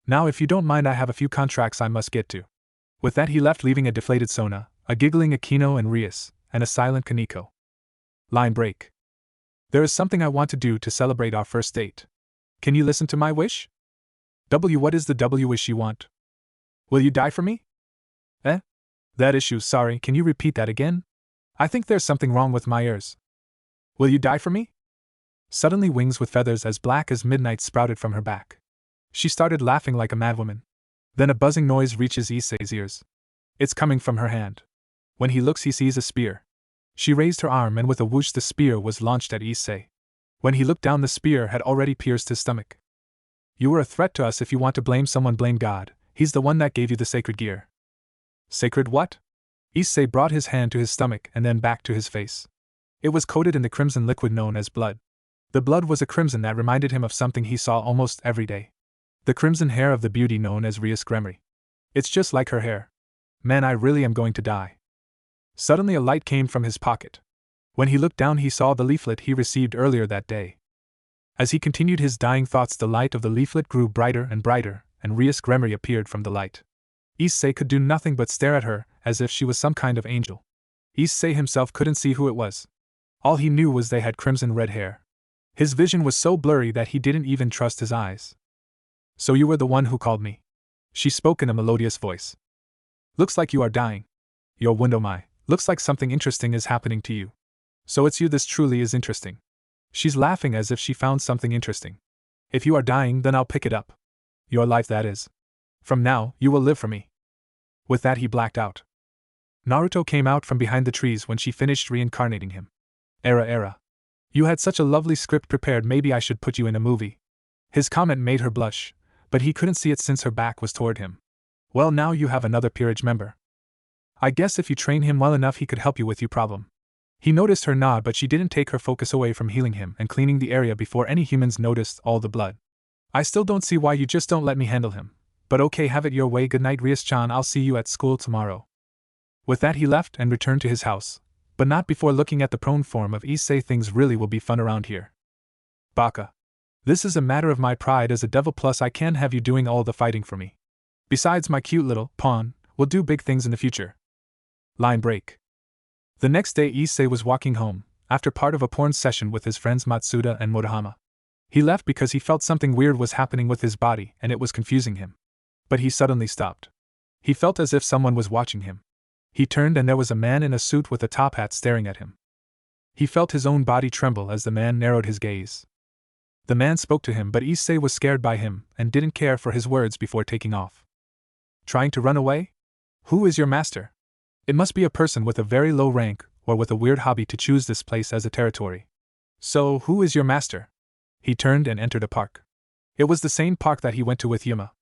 Now if you don't mind, I have a few contracts I must get to. With that he left, leaving a deflated Sona, a giggling Akino and Rias, and a silent Kaneko. Line break. There is something I want to do to celebrate our first date. Can you listen to my wish? What is the wish you want? Will you die for me? That issue, sorry, can you repeat that again? I think there's something wrong with my ears. Will you die for me? Suddenly wings with feathers as black as midnight sprouted from her back. She started laughing like a madwoman. Then a buzzing noise reaches Issei's ears. It's coming from her hand. When he looks, he sees a spear. She raised her arm and with a whoosh the spear was launched at Issei. When he looked down, the spear had already pierced his stomach. You were a threat to us. If you want to blame someone, blame God. He's the one that gave you the sacred gear. Sacred what? Issei brought his hand to his stomach and then back to his face. It was coated in the crimson liquid known as blood. The blood was a crimson that reminded him of something he saw almost every day. The crimson hair of the beauty known as Rias Gremory. It's just like her hair. Man, I really am going to die. Suddenly a light came from his pocket. When he looked down, he saw the leaflet he received earlier that day. As he continued his dying thoughts, the light of the leaflet grew brighter, and Rias Gremory appeared from the light. Issei could do nothing but stare at her, as if she was some kind of angel. Issei himself couldn't see who it was. All he knew was they had crimson red hair. His vision was so blurry that he didn't even trust his eyes. So you were the one who called me. She spoke in a melodious voice. Looks like you are dying. Your window my, looks like something interesting is happening to you. So it's you, this truly is interesting. She's laughing as if she found something interesting. If you are dying, then I'll pick it up. Your life, that is. From now, you will live for me. With that he blacked out. Naruto came out from behind the trees when she finished reincarnating him. Era. You had such a lovely script prepared, maybe I should put you in a movie. His comment made her blush, but he couldn't see it since her back was toward him. Well, now you have another Peerage member. I guess if you train him well enough he could help you with your problem. He noticed her nod, but she didn't take her focus away from healing him and cleaning the area before any humans noticed all the blood. I still don't see why you just don't let me handle him. But okay, have it your way. Good night, Rias-chan, I'll see you at school tomorrow. With that he left and returned to his house, but not before looking at the prone form of Issei. Things really will be fun around here. Baka. This is a matter of my pride as a devil, plus I can't have you doing all the fighting for me. Besides, my cute little pawn will do big things in the future. Line break. The next day Issei was walking home, after part of a porn session with his friends Matsuda and Motohama. He left because he felt something weird was happening with his body and it was confusing him. But he suddenly stopped. He felt as if someone was watching him. He turned and there was a man in a suit with a top hat staring at him. He felt his own body tremble as the man narrowed his gaze. The man spoke to him, but Issei was scared by him and didn't care for his words before taking off. Trying to run away? Who is your master? It must be a person with a very low rank or with a weird hobby to choose this place as a territory. So, who is your master? He turned and entered a park. It was the same park that he went to with Yuma.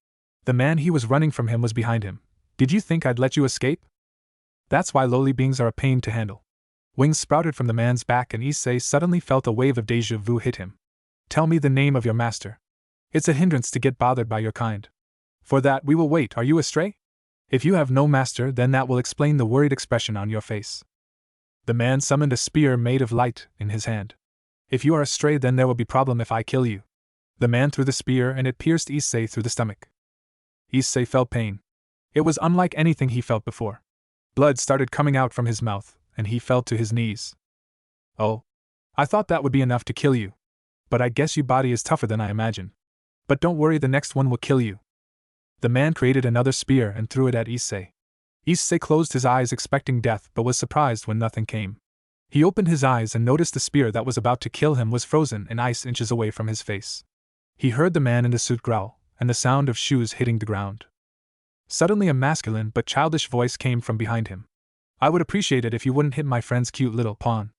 The man he was running from him was behind him. Did you think I'd let you escape? That's why lowly beings are a pain to handle. Wings sprouted from the man's back and Issei suddenly felt a wave of déjà vu hit him. Tell me the name of your master. It's a hindrance to get bothered by your kind. For that we will wait. Are you a stray? If you have no master, then that will explain the worried expression on your face. The man summoned a spear made of light in his hand. If you are a stray, then there will be problem if I kill you. The man threw the spear and it pierced Issei through the stomach. Issei felt pain. It was unlike anything he felt before. Blood started coming out from his mouth, and he fell to his knees. Oh. I thought that would be enough to kill you. But I guess your body is tougher than I imagined. But don't worry, the next one will kill you. The man created another spear and threw it at Issei. Issei closed his eyes expecting death but was surprised when nothing came. He opened his eyes and noticed the spear that was about to kill him was frozen in ice inches away from his face. He heard the man in the suit growl, and the sound of shoes hitting the ground. Suddenly a masculine but childish voice came from behind him. I would appreciate it if you wouldn't hit my friend's cute little pawn.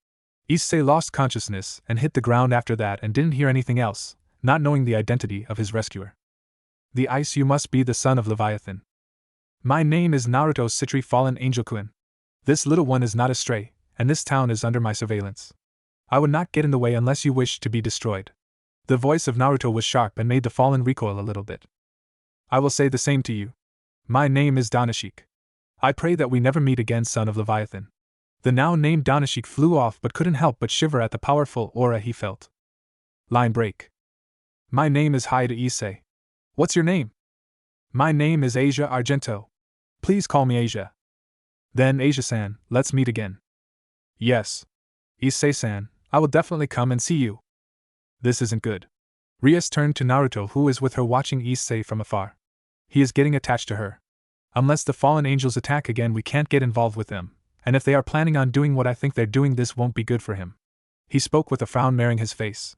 Issei lost consciousness and hit the ground after that and didn't hear anything else, not knowing the identity of his rescuer. The ice, you must be the son of Leviathan. My name is Naruto Citri Fallen Angel-kun. This little one is not a stray, and this town is under my surveillance. I would not get in the way unless you wish to be destroyed. The voice of Naruto was sharp and made the Fallen recoil a little bit. I will say the same to you. My name is Danashik. I pray that we never meet again, son of Leviathan. The now named Danashik flew off but couldn't help but shiver at the powerful aura he felt. Line break. My name is Haida Issei. What's your name? My name is Asia Argento. Please call me Asia. Then Asia-san, let's meet again. Yes. Issei-san, I will definitely come and see you. This isn't good. Rias turned to Naruto, who is with her watching Issei from afar. He is getting attached to her. Unless the fallen angels attack again, we can't get involved with them, and if they are planning on doing what I think they're doing, this won't be good for him. He spoke with a frown marring his face.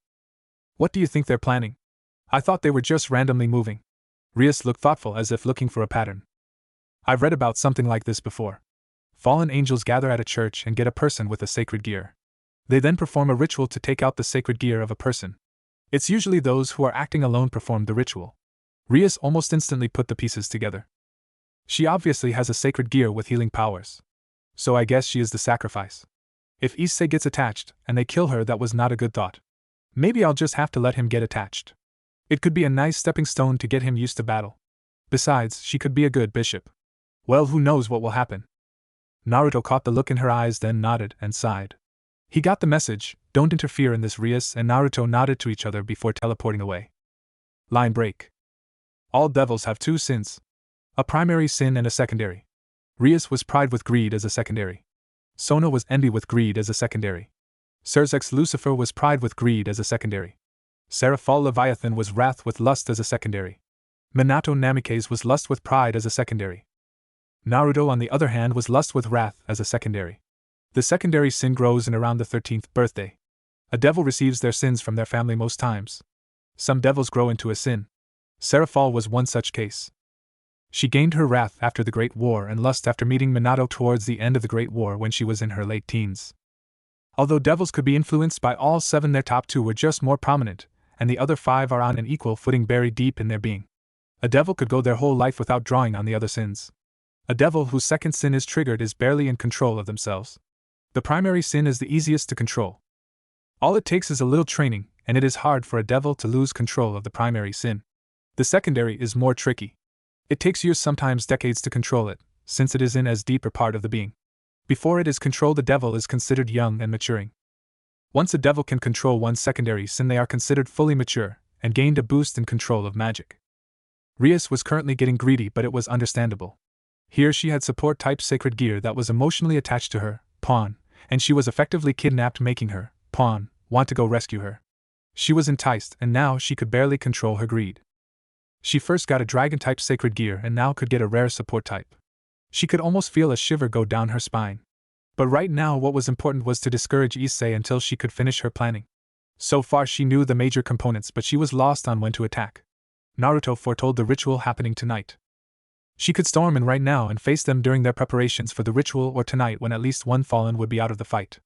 What do you think they're planning? I thought they were just randomly moving. Rias looked thoughtful as if looking for a pattern. I've read about something like this before. Fallen angels gather at a church and get a person with a sacred gear. They then perform a ritual to take out the sacred gear of a person. It's usually those who are acting alone perform the ritual. Rias almost instantly put the pieces together. She obviously has a sacred gear with healing powers. So I guess she is the sacrifice. If Issei gets attached and they kill her, that was not a good thought. Maybe I'll just have to let him get attached. It could be a nice stepping stone to get him used to battle. Besides, she could be a good bishop. Well, who knows what will happen. Naruto caught the look in her eyes, then nodded and sighed. He got the message, don't interfere in this. Rias and Naruto nodded to each other before teleporting away. Line break. All devils have two sins. A primary sin and a secondary. Rias was pride with greed as a secondary. Sona was envy with greed as a secondary. Serzex Lucifer was pride with greed as a secondary. Seraphal Leviathan was wrath with lust as a secondary. Minato Namikaze was lust with pride as a secondary. Naruto, on the other hand, was lust with wrath as a secondary. The secondary sin grows in around the 13th birthday. A devil receives their sins from their family most times. Some devils grow into a sin. Seraphal was one such case. She gained her wrath after the Great War and lust after meeting Minato towards the end of the Great War when she was in her late teens. Although devils could be influenced by all 7, their top 2 were just more prominent, and the other 5 are on an equal footing buried deep in their being. A devil could go their whole life without drawing on the other sins. A devil whose second sin is triggered is barely in control of themselves. The primary sin is the easiest to control. All it takes is a little training, and it is hard for a devil to lose control of the primary sin. The secondary is more tricky. It takes years, sometimes decades, to control it, since it is in as deeper part of the being. Before it is controlled, the devil is considered young and maturing. Once a devil can control one's secondary sin, they are considered fully mature, and gained a boost in control of magic. Rias was currently getting greedy, but it was understandable. Here she had support-type sacred gear that was emotionally attached to her, pawn, and she was effectively kidnapped, making her, pawn, want to go rescue her. She was enticed, and now she could barely control her greed. She first got a dragon-type sacred gear and now could get a rare support type. She could almost feel a shiver go down her spine. But right now what was important was to discourage Issei until she could finish her planning. So far she knew the major components, but she was lost on when to attack. Naruto foretold the ritual happening tonight. She could storm in right now and face them during their preparations for the ritual, or tonight when at least one fallen would be out of the fight.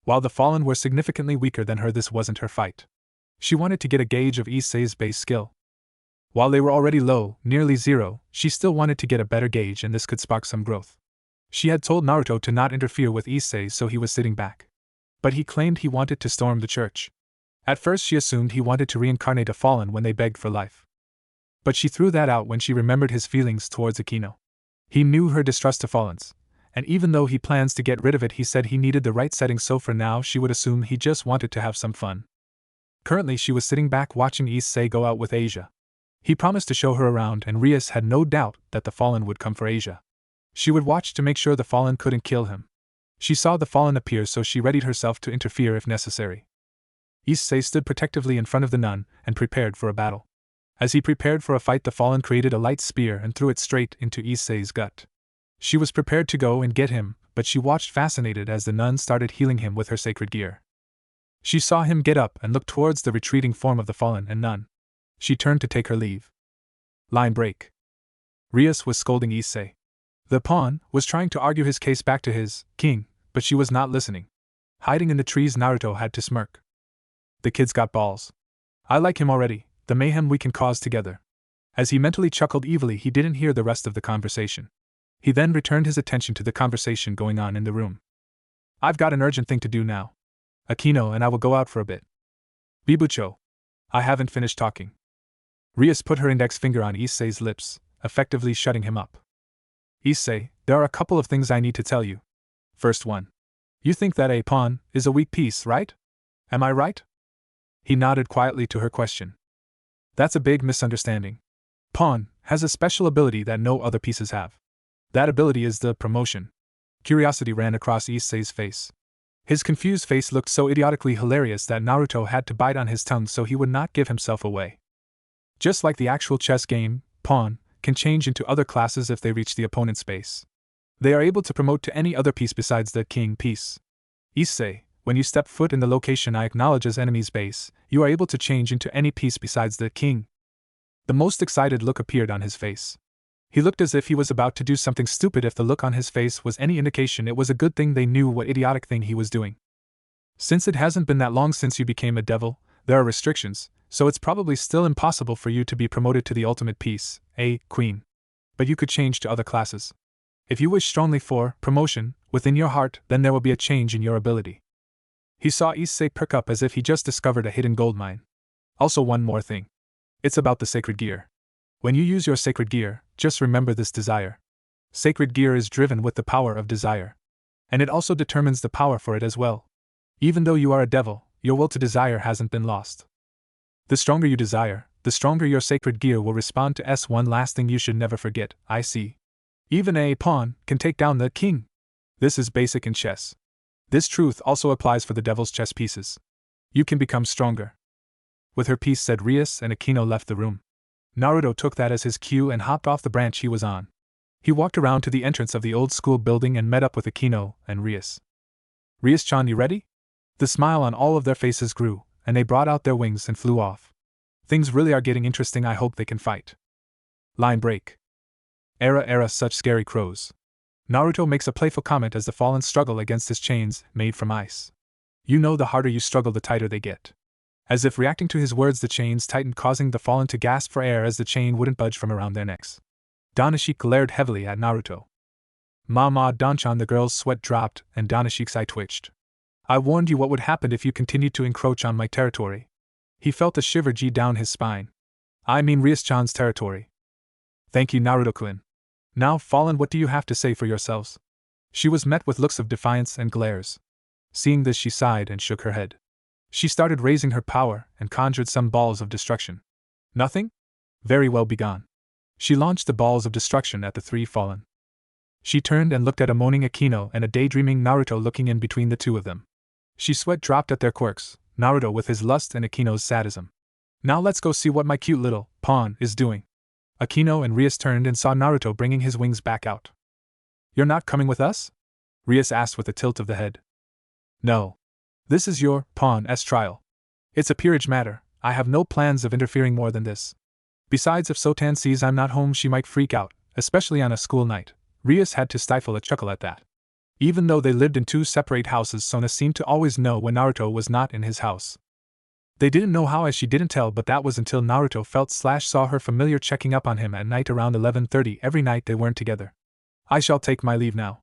While the fallen were significantly weaker than her, this wasn't her fight. She wanted to get a gauge of Issei's base skill. While they were already low, nearly zero, she still wanted to get a better gauge, and this could spark some growth. She had told Naruto to not interfere with Issei, so he was sitting back. But he claimed he wanted to storm the church. At first she assumed he wanted to reincarnate a fallen when they begged for life. But she threw that out when she remembered his feelings towards Akino. He knew her distrust of fallens, and even though he plans to get rid of it, he said he needed the right setting, so for now she would assume he just wanted to have some fun. Currently she was sitting back watching Issei go out with Asia. He promised to show her around, and Rias had no doubt that the fallen would come for Asia. She would watch to make sure the fallen couldn't kill him. She saw the fallen appear, so she readied herself to interfere if necessary. Issei stood protectively in front of the nun and prepared for a battle. As he prepared for a fight, the fallen created a light spear and threw it straight into Issei's gut. She was prepared to go and get him, but she watched fascinated as the nun started healing him with her sacred gear. She saw him get up and look towards the retreating form of the fallen and nun. She turned to take her leave. Line break. Rias was scolding Issei. The pawn was trying to argue his case back to his king, but she was not listening. Hiding in the trees, Naruto had to smirk. The kid's got balls. I like him already, the mayhem we can cause together. As he mentally chuckled evilly, he didn't hear the rest of the conversation. He then returned his attention to the conversation going on in the room. I've got an urgent thing to do now. Akino and I will go out for a bit. Bibucho. I haven't finished talking. Rias put her index finger on Issei's lips, effectively shutting him up. Issei, there are a couple of things I need to tell you. First one. You think that a pawn is a weak piece, right? Am I right? He nodded quietly to her question. That's a big misunderstanding. Pawn has a special ability that no other pieces have. That ability is the promotion. Curiosity ran across Issei's face. His confused face looked so idiotically hilarious that Naruto had to bite on his tongue so he would not give himself away. Just like the actual chess game, pawn can change into other classes if they reach the opponent's base. They are able to promote to any other piece besides the king piece. Issei, when you step foot in the location I acknowledge as enemy's base, you are able to change into any piece besides the king. The most excited look appeared on his face. He looked as if he was about to do something stupid. If the look on his face was any indication, it was a good thing they knew what idiotic thing he was doing. Since it hasn't been that long since you became a devil, there are restrictions, so it's probably still impossible for you to be promoted to the ultimate piece, a queen. But you could change to other classes. If you wish strongly for promotion within your heart, then there will be a change in your ability. He saw Issei perk up as if he just discovered a hidden gold mine. Also, one more thing. It's about the sacred gear. When you use your sacred gear, just remember this desire. Sacred gear is driven with the power of desire. And it also determines the power for it as well. Even though you are a devil, your will to desire hasn't been lost. The stronger you desire, the stronger your sacred gear will respond to. One last thing you should never forget, I see. Even a pawn can take down the king. This is basic in chess. This truth also applies for the devil's chess pieces. You can become stronger. With her piece said, Rias and Akino left the room. Naruto took that as his cue and hopped off the branch he was on. He walked around to the entrance of the old school building and met up with Akino and Rias. Rias-chan, you ready? The smile on all of their faces grew, and they brought out their wings and flew off. Things really are getting interesting, I hope they can fight. Line break. Era, such scary crows. Naruto makes a playful comment as the fallen struggle against his chains, made from ice. You know, the harder you struggle, the tighter they get. As if reacting to his words, the chains tightened, causing the fallen to gasp for air as the chain wouldn't budge from around their necks. Danashik glared heavily at Naruto. Mama, Danchan, the girl's sweat dropped, and Danashik's eye twitched. I warned you what would happen if you continued to encroach on my territory. He felt a shiver g down his spine. I mean Rias-chan's territory. Thank you, Naruto-kun. Now, Fallen, what do you have to say for yourselves? She was met with looks of defiance and glares. Seeing this, she sighed and shook her head. She started raising her power and conjured some balls of destruction. Nothing? Very well, begone. She launched the balls of destruction at the three Fallen. She turned and looked at a moaning Akino and a daydreaming Naruto looking in between the two of them. She sweat dropped at their quirks, Naruto with his lust and Akino's sadism. Now let's go see what my cute little pawn is doing. Akino and Rias turned and saw Naruto bringing his wings back out. You're not coming with us? Rias asked with a tilt of the head. No. This is your pawn's trial. It's a peerage matter. I have no plans of interfering more than this. Besides, if Sotan sees I'm not home, she might freak out, especially on a school night. Rias had to stifle a chuckle at that. Even though they lived in two separate houses, Sona seemed to always know when Naruto was not in his house. They didn't know how, as she didn't tell, but that was until Naruto saw her familiar checking up on him at night around 11:30 every night they weren't together. I shall take my leave now.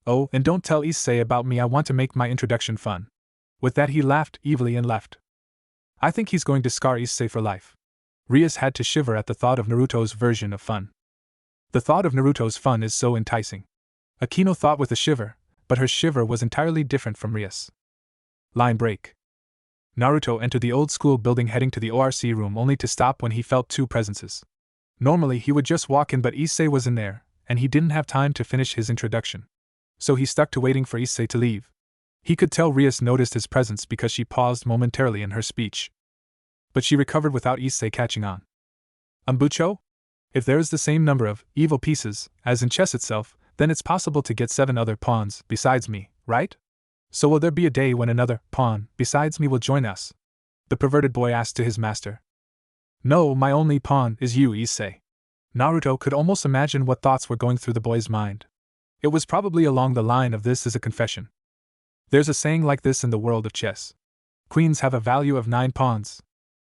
Oh, and don't tell Issei about me, I want to make my introduction fun. With that he laughed evilly and left. I think he's going to scar Issei for life. Rias had to shiver at the thought of Naruto's version of fun. The thought of Naruto's fun is so enticing. Akino thought with a shiver, but her shiver was entirely different from Rias. Line break. Naruto entered the old school building heading to the ORC room only to stop when he felt two presences. Normally he would just walk in, but Issei was in there, and he didn't have time to finish his introduction. So he stuck to waiting for Issei to leave. He could tell Rias noticed his presence because she paused momentarily in her speech. But she recovered without Issei catching on. Umbucho? If there is the same number of evil pieces as in chess itself, then it's possible to get 7 other pawns besides me, right? So will there be a day when another pawn besides me will join us? The perverted boy asked to his master. No, my only pawn is you, Issei. Naruto could almost imagine what thoughts were going through the boy's mind. It was probably along the line of, this is a confession. There's a saying like this in the world of chess. Queens have a value of 9 pawns.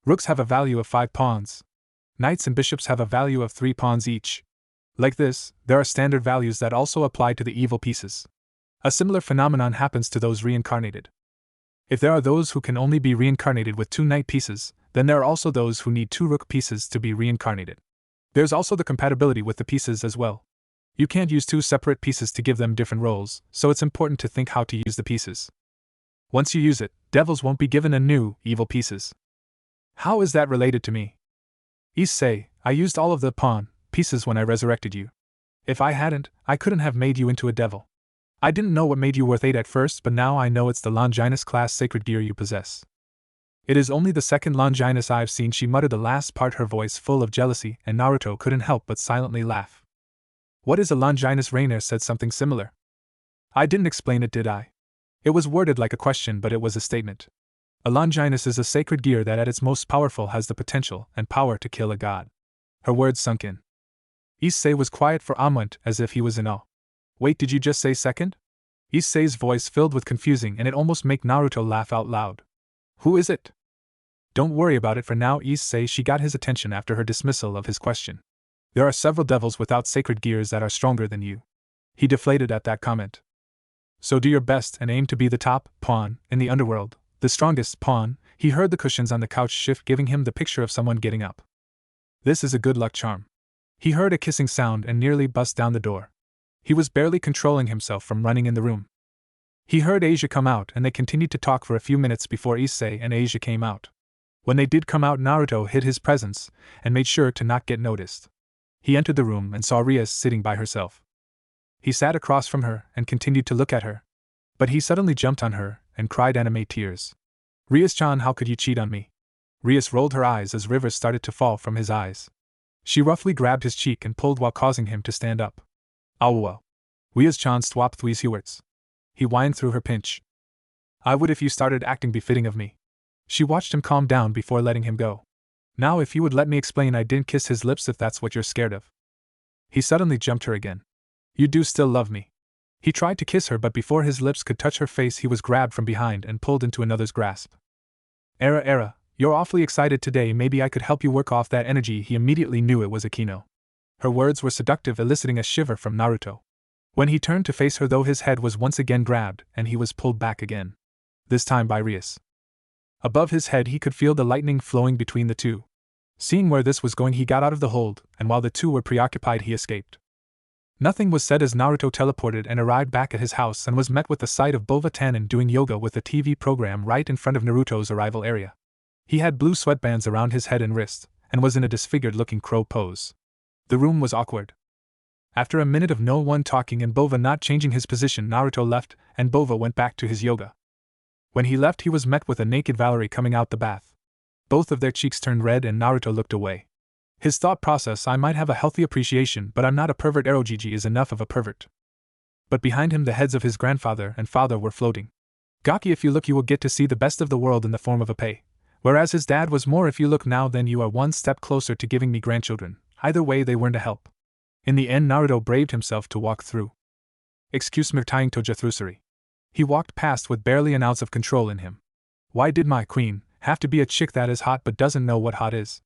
Rooks have a value of 5 pawns. Knights and bishops have a value of 3 pawns each. Like this, there are standard values that also apply to the evil pieces. A similar phenomenon happens to those reincarnated. If there are those who can only be reincarnated with 2 knight pieces, then there are also those who need 2 rook pieces to be reincarnated. There's also the compatibility with the pieces as well. You can't use 2 separate pieces to give them different roles, so it's important to think how to use the pieces. Once you use it, devils won't be given a new, evil pieces. How is that related to me? Issei, I used all of the pawn pieces when I resurrected you. If I hadn't, I couldn't have made you into a devil. I didn't know what made you worth 8 at first, but now I know it's the Longinus class sacred gear you possess. It is only the second Longinus I've seen, she muttered the last part, her voice full of jealousy, and Naruto couldn't help but silently laugh. What is a Longinus? Rainer said something similar. I didn't explain it, did I? It was worded like a question, but it was a statement. A Longinus is a sacred gear that at its most powerful has the potential and power to kill a god. Her words sunk in. Issei was quiet for a moment, as if he was in awe. Wait, did you just say second? Issei's voice filled with confusing, and it almost made Naruto laugh out loud. Who is it? Don't worry about it for now, Issei. She got his attention after her dismissal of his question. There are several devils without sacred gears that are stronger than you. He deflated at that comment. So do your best and aim to be the top pawn in the underworld, the strongest pawn. He heard the cushions on the couch shift, giving him the picture of someone getting up. This is a good luck charm. He heard a kissing sound and nearly bust down the door. He was barely controlling himself from running in the room. He heard Asia come out, and they continued to talk for a few minutes before Issei and Asia came out. When they did come out, Naruto hid his presence and made sure to not get noticed. He entered the room and saw Rias sitting by herself. He sat across from her and continued to look at her. But he suddenly jumped on her and cried anime tears. Rias-chan, how could you cheat on me? Rias rolled her eyes as rivers started to fall from his eyes. She roughly grabbed his cheek and pulled while causing him to stand up. Awwa. Rias-chan swap thwees Hewarts. He whined through her pinch. I would if you started acting befitting of me. She watched him calm down before letting him go. Now if you would let me explain, I didn't kiss his lips if that's what you're scared of. He suddenly jumped her again. You do still love me. He tried to kiss her, but before his lips could touch her face he was grabbed from behind and pulled into another's grasp. Era, you're awfully excited today, maybe I could help you work off that energy. He immediately knew it was Akino. Her words were seductive, eliciting a shiver from Naruto. When he turned to face her though, his head was once again grabbed and he was pulled back again. This time by Rias. Above his head he could feel the lightning flowing between the two. Seeing where this was going, he got out of the hold, and while the two were preoccupied he escaped. Nothing was said as Naruto teleported and arrived back at his house and was met with the sight of Bova Tannen doing yoga with a TV program right in front of Naruto's arrival area. He had blue sweatbands around his head and wrist, and was in a disfigured-looking crow pose. The room was awkward. After a minute of no one talking and Bova not changing his position, Naruto left, and Bova went back to his yoga. When he left, he was met with a naked Valerie coming out the bath. Both of their cheeks turned red and Naruto looked away. His thought process: I might have a healthy appreciation, but I'm not a pervert. Erogigi is enough of a pervert. But behind him the heads of his grandfather and father were floating. Gaki, if you look you will get to see the best of the world in the form of a pay. Whereas his dad was more, if you look now then you are one step closer to giving me grandchildren. Either way they weren't a help. In the end Naruto braved himself to walk through. Excuse me, tying Toja Thrusari. He walked past with barely an ounce of control in him. Why did my queen have to be a chick that is hot but doesn't know what hot is?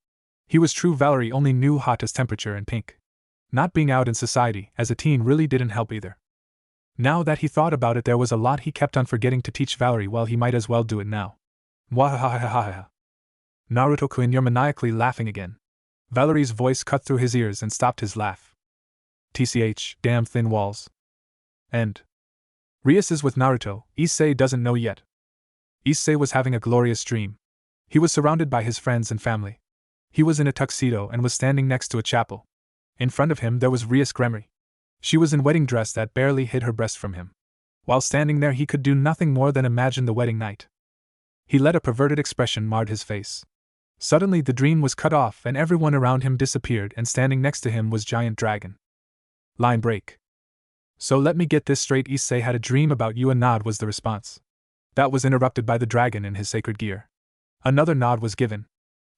He was true, Valerie only knew hot as temperature and pink. Not being out in society as a teen really didn't help either. Now that he thought about it, there was a lot he kept on forgetting to teach Valerie. Well, he might as well do it now. Mwahahahaha. Naruto-kun, you're maniacally laughing again. Valerie's voice cut through his ears and stopped his laugh. TCH, damn thin walls. And Rias is with Naruto. Issei doesn't know yet. Issei was having a glorious dream. He was surrounded by his friends and family. He was in a tuxedo and was standing next to a chapel. In front of him there was Rias Gremory. She was in wedding dress that barely hid her breast from him. While standing there he could do nothing more than imagine the wedding night. He let a perverted expression mar his face. Suddenly the dream was cut off and everyone around him disappeared, and standing next to him was Giant Dragon. Line break. So let me get this straight, Issei had a dream about you. A nod was the response. That was interrupted by the dragon in his sacred gear. Another nod was given.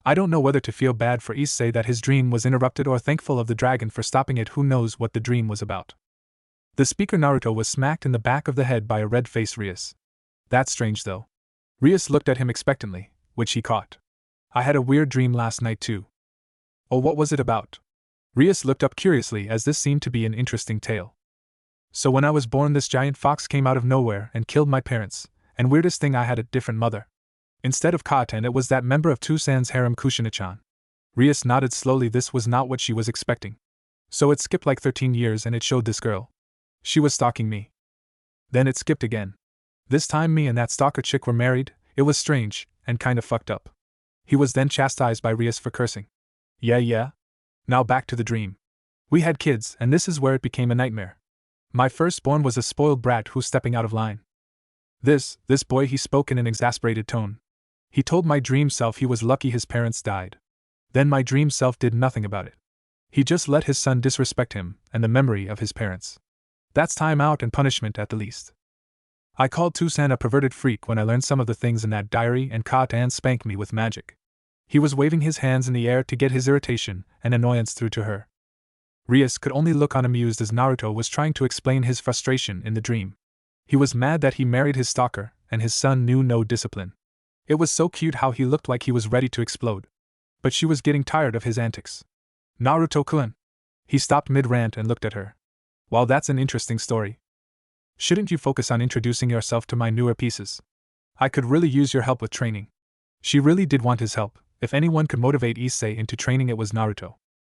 I don't know whether to feel bad for Issei that his dream was interrupted or thankful of the dragon for stopping it. Who knows what the dream was about. The speaker Naruto was smacked in the back of the head by a red-faced Rias. That's strange though. Rias looked at him expectantly, which he caught. I had a weird dream last night too. Oh, what was it about? Rias looked up curiously as this seemed to be an interesting tale. So when I was born this giant fox came out of nowhere and killed my parents, and weirdest thing I had a different mother. Instead of Katen it was that member of Tusan's harem Kushina-chan. Rias nodded slowly. This was not what she was expecting. So it skipped like 13 years and it showed this girl. She was stalking me. Then it skipped again. This time me and that stalker chick were married. It was strange, and kinda fucked up. He was then chastised by Rias for cursing. Yeah. Now back to the dream. We had kids, and this is where it became a nightmare. My firstborn was a spoiled brat who's stepping out of line. This boy, he spoke in an exasperated tone. He told my dream self he was lucky his parents died. Then my dream self did nothing about it. He just let his son disrespect him and the memory of his parents. That's time out and punishment at the least. I called Tusan a perverted freak when I learned some of the things in that diary, and Katen spanked me with magic. He was waving his hands in the air to get his irritation and annoyance through to her. Rias could only look on amused as Naruto was trying to explain his frustration in the dream. He was mad that he married his stalker, and his son knew no discipline. It was so cute how he looked like he was ready to explode. But she was getting tired of his antics. Naruto-kun. He stopped mid-rant and looked at her. Well, that's an interesting story. Shouldn't you focus on introducing yourself to my newer pieces? I could really use your help with training. She really did want his help. If anyone could motivate Issei into training, it was Naruto.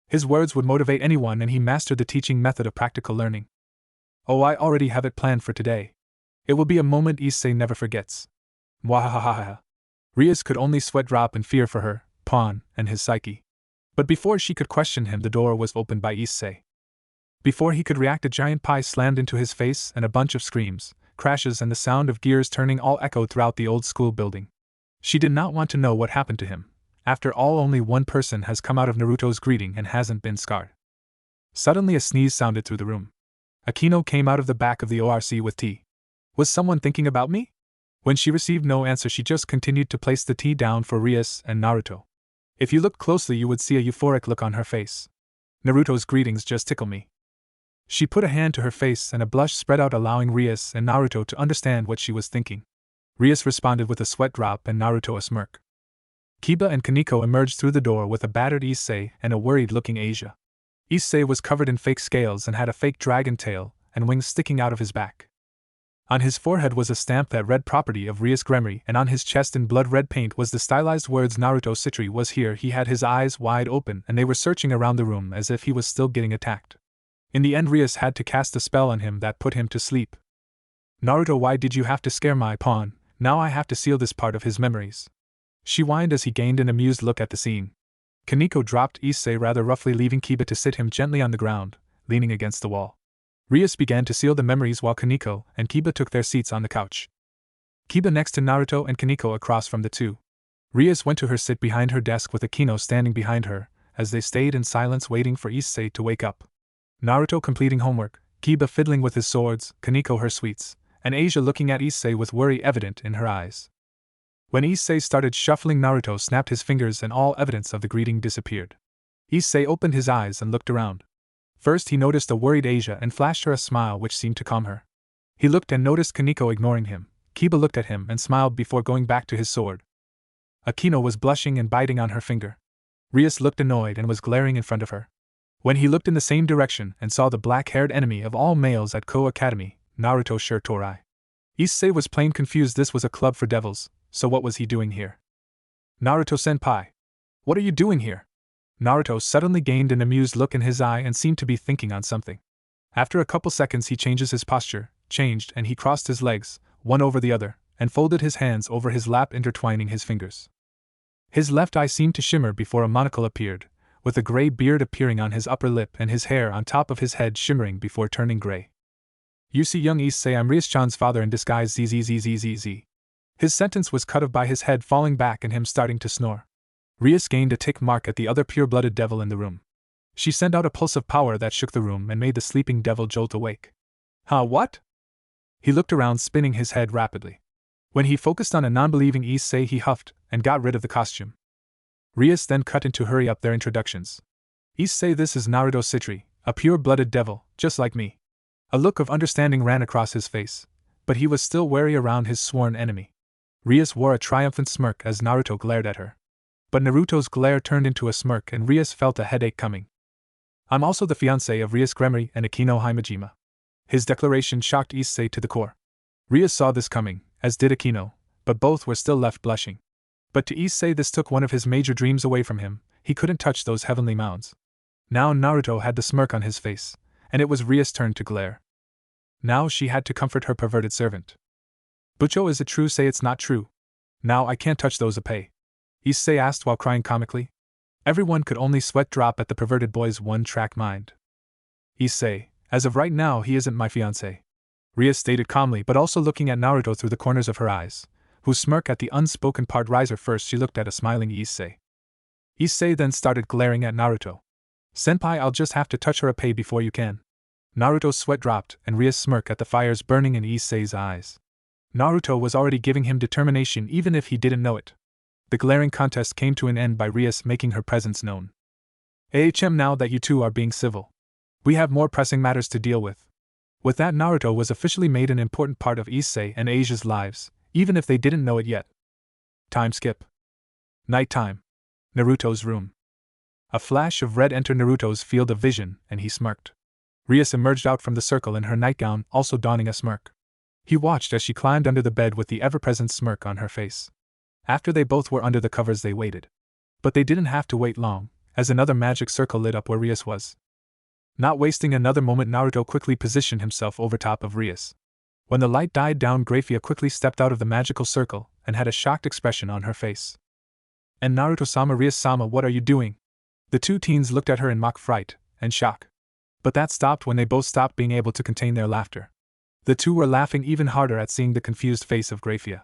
His words would motivate anyone, and he mastered the teaching method of practical learning. Oh, I already have it planned for today. It will be a moment Issei never forgets. Mwahahaha. Rias could only sweat drop in fear for her, Pawn, and his psyche. But before she could question him, the door was opened by Issei. Before he could react, a giant pie slammed into his face and a bunch of screams, crashes, and the sound of gears turning all echoed throughout the old school building. She did not want to know what happened to him. After all, only one person has come out of Naruto's greeting and hasn't been scarred. Suddenly a sneeze sounded through the room. Akino came out of the back of the ORC with tea. Was someone thinking about me? When she received no answer, she just continued to place the tea down for Rias and Naruto. If you looked closely, you would see a euphoric look on her face. Naruto's greetings just tickle me. She put a hand to her face and a blush spread out, allowing Rias and Naruto to understand what she was thinking. Rias responded with a sweat drop and Naruto a smirk. Kiba and Kaneko emerged through the door with a battered Issei and a worried-looking Asia. Issei was covered in fake scales and had a fake dragon tail and wings sticking out of his back. On his forehead was a stamp that read property of Rias Gremory, and on his chest in blood-red paint was the stylized words Naruto Citri was here. He had his eyes wide open and they were searching around the room as if he was still getting attacked. In the end, Rias had to cast a spell on him that put him to sleep. Naruto, why did you have to scare my pawn? Now I have to seal this part of his memories. She whined as he gained an amused look at the scene. Kaneko dropped Issei rather roughly, leaving Kiba to sit him gently on the ground, leaning against the wall. Rias began to seal the memories while Kaneko and Kiba took their seats on the couch. Kiba next to Naruto and Kaneko across from the two. Rias went to her sit behind her desk with Akino standing behind her, as they stayed in silence waiting for Issei to wake up. Naruto completing homework, Kiba fiddling with his swords, Kaneko her sweets, and Asia looking at Issei with worry evident in her eyes. When Issei started shuffling, Naruto snapped his fingers and all evidence of the greeting disappeared. Issei opened his eyes and looked around. First he noticed a worried Asia and flashed her a smile which seemed to calm her. He looked and noticed Kaneko ignoring him. Kiba looked at him and smiled before going back to his sword. Akino was blushing and biting on her finger. Rias looked annoyed and was glaring in front of her. When he looked in the same direction and saw the black-haired enemy of all males at Ko Academy, Naruto sure tore eye. Issei was plain confused. This was a club for devils, so what was he doing here? Naruto-senpai. What are you doing here? Naruto suddenly gained an amused look in his eye and seemed to be thinking on something. After a couple seconds he changes his posture, and he crossed his legs, one over the other, and folded his hands over his lap, intertwining his fingers. His left eye seemed to shimmer before a monocle appeared, with a gray beard appearing on his upper lip and his hair on top of his head shimmering before turning gray. You see, young Issei, I'm Rias-chan's father in disguise. Zzzzzzz. His sentence was cut off by his head falling back and him starting to snore. Rias gained a tick mark at the other pure-blooded devil in the room. She sent out a pulse of power that shook the room and made the sleeping devil jolt awake. Huh, what? He looked around, spinning his head rapidly. When he focused on a non-believing Issei, he huffed and got rid of the costume. Rias then cut in to hurry up their introductions. Issei, this is Naruto Citri, a pure-blooded devil, just like me. A look of understanding ran across his face, but he was still wary around his sworn enemy. Rias wore a triumphant smirk as Naruto glared at her. But Naruto's glare turned into a smirk and Rias felt a headache coming. I'm also the fiancé of Rias Gremory and Akino Himejima. His declaration shocked Issei to the core. Rias saw this coming, as did Akino, but both were still left blushing. But to Issei this took one of his major dreams away from him. He couldn't touch those heavenly mounds. Now Naruto had the smirk on his face, and it was Rias' turn to glare. Now she had to comfort her perverted servant. Bucho, is it true? Say it's not true. Now I can't touch those Issei. Issei asked while crying comically. Everyone could only sweat drop at the perverted boy's one-track mind. Issei, as of right now he isn't my fiancé. Rias stated calmly, but also looking at Naruto through the corners of her eyes, whose smirk at the unspoken part riser. First she looked at a smiling Issei. Issei then started glaring at Naruto. Senpai, I'll just have to touch her Issei before you can. Naruto's sweat dropped and Rias smirked at the fires burning in Issei's eyes. Naruto was already giving him determination even if he didn't know it. The glaring contest came to an end by Rias making her presence known. Now that you two are being civil, we have more pressing matters to deal with. With that, Naruto was officially made an important part of Issei and Asia's lives, even if they didn't know it yet. Time skip. Night time. Naruto's room. A flash of red entered Naruto's field of vision, and he smirked. Rias emerged out from the circle in her nightgown, also donning a smirk. He watched as she climbed under the bed with the ever-present smirk on her face. After they both were under the covers, they waited. But they didn't have to wait long, as another magic circle lit up where Rias was. Not wasting another moment, Naruto quickly positioned himself over top of Rias. When the light died down, Graphia quickly stepped out of the magical circle and had a shocked expression on her face. And Naruto-sama, Rias-sama, what are you doing? The two teens looked at her in mock fright and shock. But that stopped when they both stopped being able to contain their laughter. The two were laughing even harder at seeing the confused face of Grafia.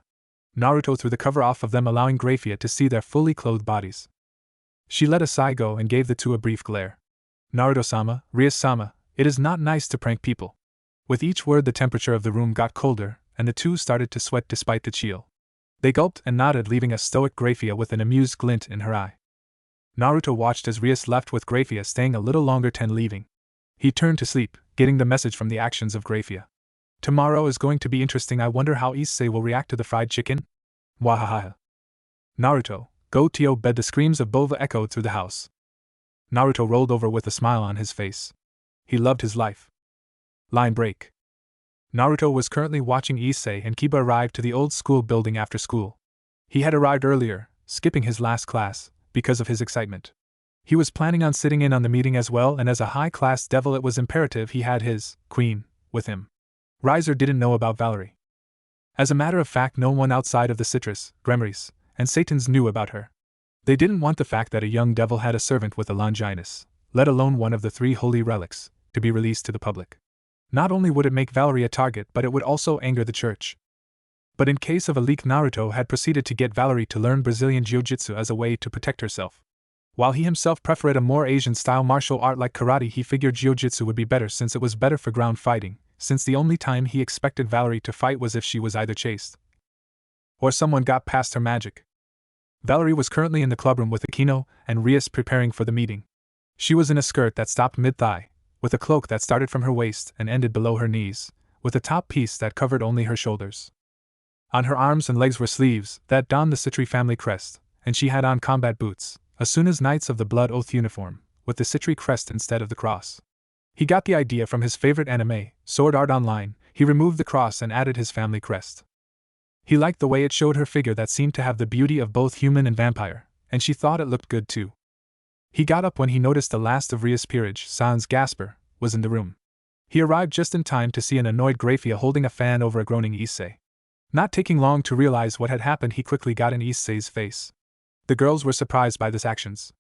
Naruto threw the cover off of them, allowing Grafia to see their fully clothed bodies. She let Issei go and gave the two a brief glare. Naruto-sama, Rias-sama, it is not nice to prank people. With each word the temperature of the room got colder, and the two started to sweat despite the chill. They gulped and nodded, leaving a stoic Grafia with an amused glint in her eye. Naruto watched as Rias left, with Grafia staying a little longer than leaving. He turned to sleep, getting the message from the actions of Grafia. Tomorrow is going to be interesting. I wonder how Issei will react to the fried chicken? Wahaha. Naruto, go to your bed. The screams of Bova echoed through the house. Naruto rolled over with a smile on his face. He loved his life. Line break. Naruto was currently watching Issei and Kiba arrive to the old school building after school. He had arrived earlier, skipping his last class, because of his excitement. He was planning on sitting in on the meeting as well, and as a high-class devil it was imperative he had his queen with him. Riser didn't know about Valerie. As a matter of fact, no one outside of the Citrus, Gremries, and Satans knew about her. They didn't want the fact that a young devil had a servant with a Longinus, let alone one of the 3 holy relics, to be released to the public. Not only would it make Valerie a target, but it would also anger the church. But in case of a leak, Naruto had proceeded to get Valerie to learn Brazilian Jiu-Jitsu as a way to protect herself. While he himself preferred a more Asian-style martial art like karate, he figured Jiu-Jitsu would be better since it was better for ground fighting, since the only time he expected Valerie to fight was if she was either chased or someone got past her magic. Valerie was currently in the clubroom with Akino and Rias preparing for the meeting. She was in a skirt that stopped mid-thigh, with a cloak that started from her waist and ended below her knees, with a top piece that covered only her shoulders. On her arms and legs were sleeves that donned the Citri family crest, and she had on combat boots, Asuna's Knights of the Blood Oath uniform, with the Citri crest instead of the cross. He got the idea from his favorite anime, Sword Art Online. He removed the cross and added his family crest. He liked the way it showed her figure that seemed to have the beauty of both human and vampire, and she thought it looked good too. He got up when he noticed the last of Rias' Peerage, sans Gasper, was in the room. He arrived just in time to see an annoyed Grafia holding a fan over a groaning Issei. Not taking long to realize what had happened, he quickly got in Issei's face. The girls were surprised by this actions.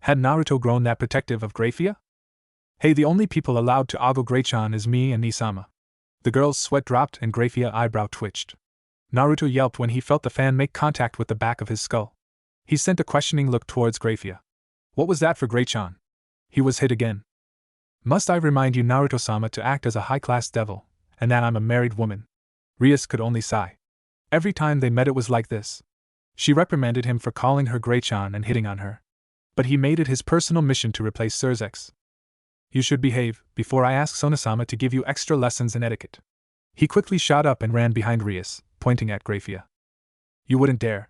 Had Naruto grown that protective of Grafia? Hey, the only people allowed to ogle Grachan is me and Nisama. The girl's sweat dropped and Grafia eyebrow twitched. Naruto yelped when he felt the fan make contact with the back of his skull. He sent a questioning look towards Grafia. What was that for Grachan? He was hit again. Must I remind you, Naruto-sama, to act as a high-class devil, and that I'm a married woman? Rias could only sigh. Every time they met it was like this. She reprimanded him for calling her Grachan and hitting on her. But he made it his personal mission to replace Surzex. You should behave, before I ask Sona-sama to give you extra lessons in etiquette. He quickly shot up and ran behind Rias, pointing at Grafia. You wouldn't dare.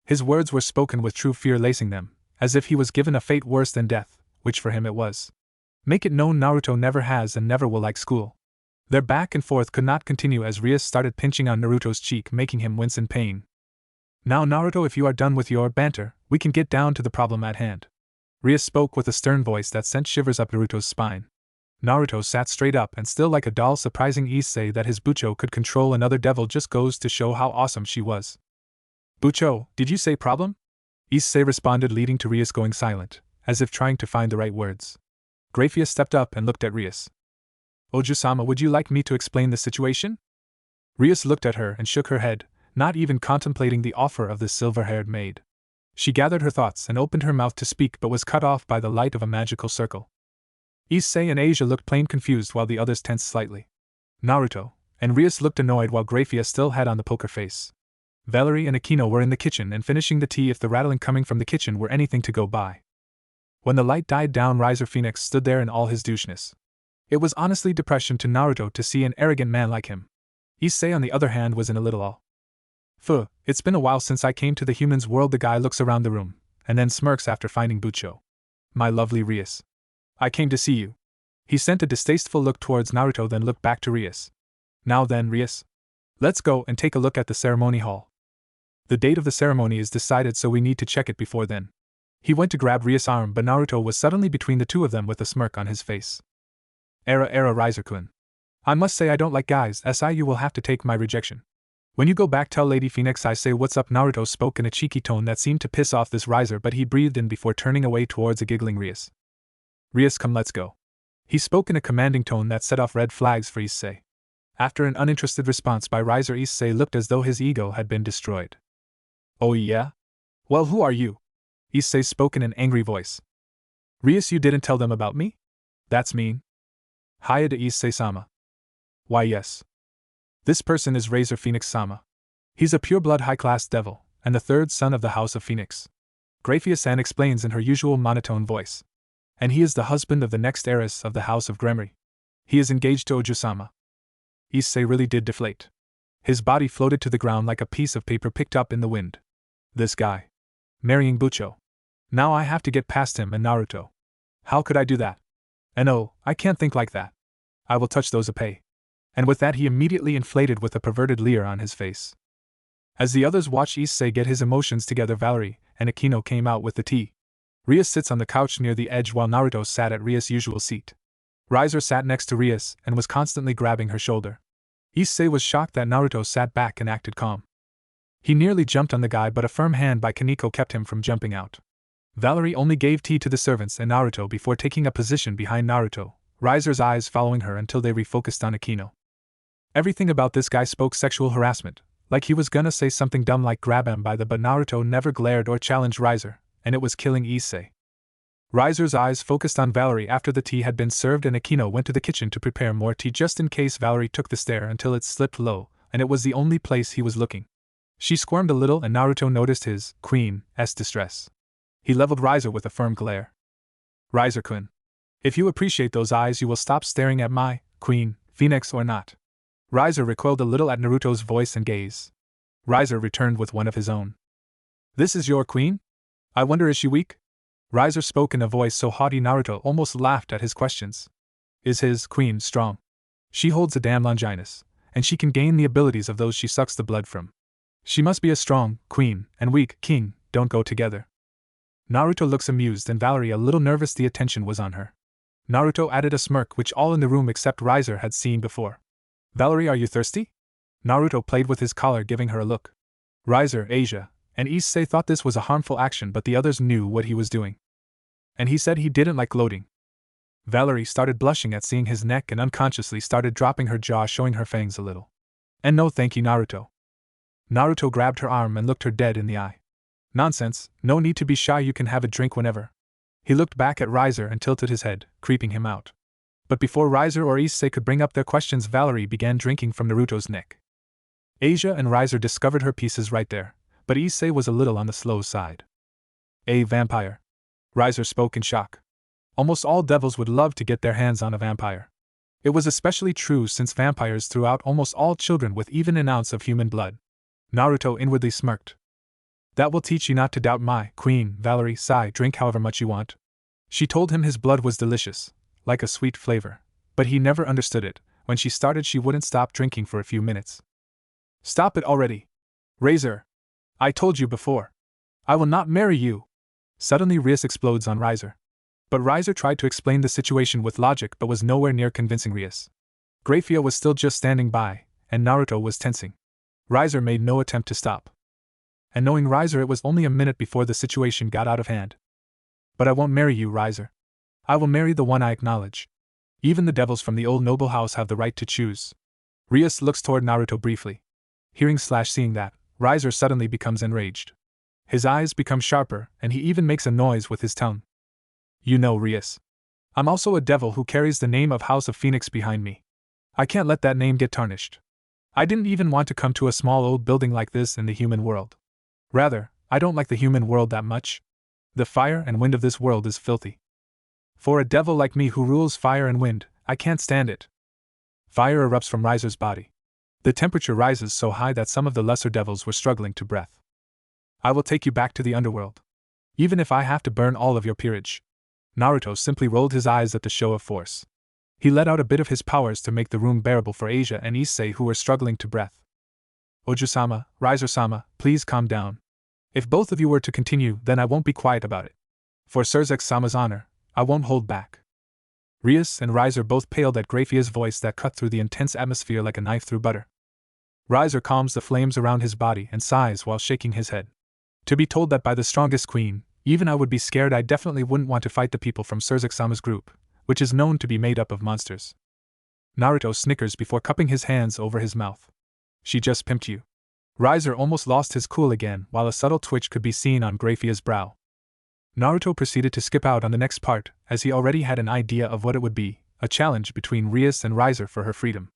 His words were spoken with true fear lacing them, as if he was given a fate worse than death, which for him it was. Make it known Naruto never has and never will like school. Their back and forth could not continue as Rias started pinching on Naruto's cheek, making him wince in pain. Now Naruto, if you are done with your banter, we can get down to the problem at hand. Rias spoke with a stern voice that sent shivers up Naruto's spine. Naruto sat straight up and still like a doll, surprising Issei that his Bucho could control another devil just goes to show how awesome she was. Bucho, did you say problem? Issei responded, leading to Rias going silent, as if trying to find the right words. Grafia stepped up and looked at Rias. Oju-sama, would you like me to explain the situation? Rias looked at her and shook her head, not even contemplating the offer of this silver-haired maid. She gathered her thoughts and opened her mouth to speak, but was cut off by the light of a magical circle. Issei and Asia looked plain confused while the others tensed slightly. Naruto and Rias looked annoyed while Grafia still had on the poker face. Valerie and Akino were in the kitchen and finishing the tea, if the rattling coming from the kitchen were anything to go by. When the light died down, Riser Phoenix stood there in all his doucheness. It was honestly depression to Naruto to see an arrogant man like him. Issei, on the other hand, was in a little awe. Phew, it's been a while since I came to the humans' world. The guy looks around the room, and then smirks after finding Bucho. My lovely Rias. I came to see you. He sent a distasteful look towards Naruto, then looked back to Rias. Now then, Rias. Let's go and take a look at the ceremony hall. The date of the ceremony is decided, so we need to check it before then. He went to grab Rias' arm, but Naruto was suddenly between the two of them with a smirk on his face. Era Riser-kun. I must say I don't like guys, you will have to take my rejection. When you go back, tell Lady Phoenix I say what's up. Naruto spoke in a cheeky tone that seemed to piss off this Riser, but he breathed in before turning away towards a giggling Rias. Rias, come, let's go. He spoke in a commanding tone that set off red flags for Issei. After an uninterested response by Riser, Issei looked as though his ego had been destroyed. Oh yeah? Well, who are you? Issei spoke in an angry voice. Rias, you didn't tell them about me? That's mean. Hiya to Issei-sama. Why yes. This person is Razor Phoenix-sama. He's a pure-blood high-class devil, and the third son of the House of Phoenix. Grafia-san explains in her usual monotone voice. And he is the husband of the next heiress of the House of Gremory. He is engaged to Oju-sama. Issei really did deflate. His body floated to the ground like a piece of paper picked up in the wind. This guy. Marrying Bucho. Now I have to get past him and Naruto. How could I do that? And oh, I can't think like that. I will touch those Issei. And with that he immediately inflated with a perverted leer on his face. As the others watched Issei get his emotions together, Valerie and Akino came out with the tea. Rias sits on the couch near the edge while Naruto sat at Rias' usual seat. Riser sat next to Rias and was constantly grabbing her shoulder. Issei was shocked that Naruto sat back and acted calm. He nearly jumped on the guy, but a firm hand by Kaneko kept him from jumping out. Valerie only gave tea to the servants and Naruto before taking a position behind Naruto, Riser's eyes following her until they refocused on Akino. Everything about this guy spoke sexual harassment, like he was gonna say something dumb like grab him by the butt. Naruto never glared or challenged Riser, and it was killing Issei. Riser's eyes focused on Valerie after the tea had been served, and Akino went to the kitchen to prepare more tea just in case Valerie took the stair until it slipped low, and it was the only place he was looking. She squirmed a little and Naruto noticed his queen's distress. He leveled Riser with a firm glare. Riser-kun. If you appreciate those eyes, you will stop staring at my queen, Phoenix, or not. Riser recoiled a little at Naruto's voice and gaze. Riser returned with one of his own. This is your queen? I wonder, is she weak? Riser spoke in a voice so haughty Naruto almost laughed at his questions. Is his queen strong? She holds a damn Longinus, and she can gain the abilities of those she sucks the blood from. She must be a strong queen, and weak king don't go together. Naruto looks amused and Valerie a little nervous. The attention was on her. Naruto added a smirk which all in the room except Riser had seen before. Valerie, are you thirsty? Naruto played with his collar, giving her a look. Riser, Asia, and Issei thought this was a harmful action, but the others knew what he was doing. And he said he didn't like gloating. Valerie started blushing at seeing his neck and unconsciously started dropping her jaw, showing her fangs a little. And no thank you, Naruto. Naruto grabbed her arm and looked her dead in the eye. Nonsense, no need to be shy, you can have a drink whenever. He looked back at Riser and tilted his head, creeping him out. But before Riser or Issei could bring up their questions, Valerie began drinking from Naruto's neck. Asia and Riser discovered her pieces right there, but Issei was a little on the slow side. A vampire. Riser spoke in shock. Almost all devils would love to get their hands on a vampire. It was especially true since vampires threw out almost all children with even an ounce of human blood. Naruto inwardly smirked. That will teach you not to doubt my queen, Valerie. Sigh, drink however much you want. She told him his blood was delicious, like a sweet flavor, but he never understood it. When she started, she wouldn't stop drinking for a few minutes. Stop it already. Razor. I told you before. I will not marry you. Suddenly Rias explodes on Riser. But Riser tried to explain the situation with logic but was nowhere near convincing Rias. Grafia was still just standing by, and Naruto was tensing. Riser made no attempt to stop. And knowing Riser, it was only a minute before the situation got out of hand. But I won't marry you, Riser. I will marry the one I acknowledge. Even the devils from the old noble house have the right to choose. Rias looks toward Naruto briefly. Hearing/seeing that, Riser suddenly becomes enraged. His eyes become sharper, and he even makes a noise with his tongue. You know, Rias. I'm also a devil who carries the name of House of Phoenix behind me. I can't let that name get tarnished. I didn't even want to come to a small old building like this in the human world. Rather, I don't like the human world that much. The fire and wind of this world is filthy. For a devil like me who rules fire and wind, I can't stand it. Fire erupts from Riser's body. The temperature rises so high that some of the lesser devils were struggling to breathe. I will take you back to the underworld. Even if I have to burn all of your peerage. Naruto simply rolled his eyes at the show of force. He let out a bit of his powers to make the room bearable for Asia and Issei, who were struggling to breathe. Oju-sama, Riser-sama, please calm down. If both of you were to continue, then I won't be quiet about it. For Surzek-sama's honor, I won't hold back. Rias and Riser both paled at Grafia's voice that cut through the intense atmosphere like a knife through butter. Riser calms the flames around his body and sighs while shaking his head. To be told that by the strongest queen, even I would be scared. I definitely wouldn't want to fight the people from Surzek-sama's group, which is known to be made up of monsters. Naruto snickers before cupping his hands over his mouth. She just pimped you. Riser almost lost his cool again while a subtle twitch could be seen on Graphia's brow. Naruto proceeded to skip out on the next part, as he already had an idea of what it would be, a challenge between Rias and Riser for her freedom.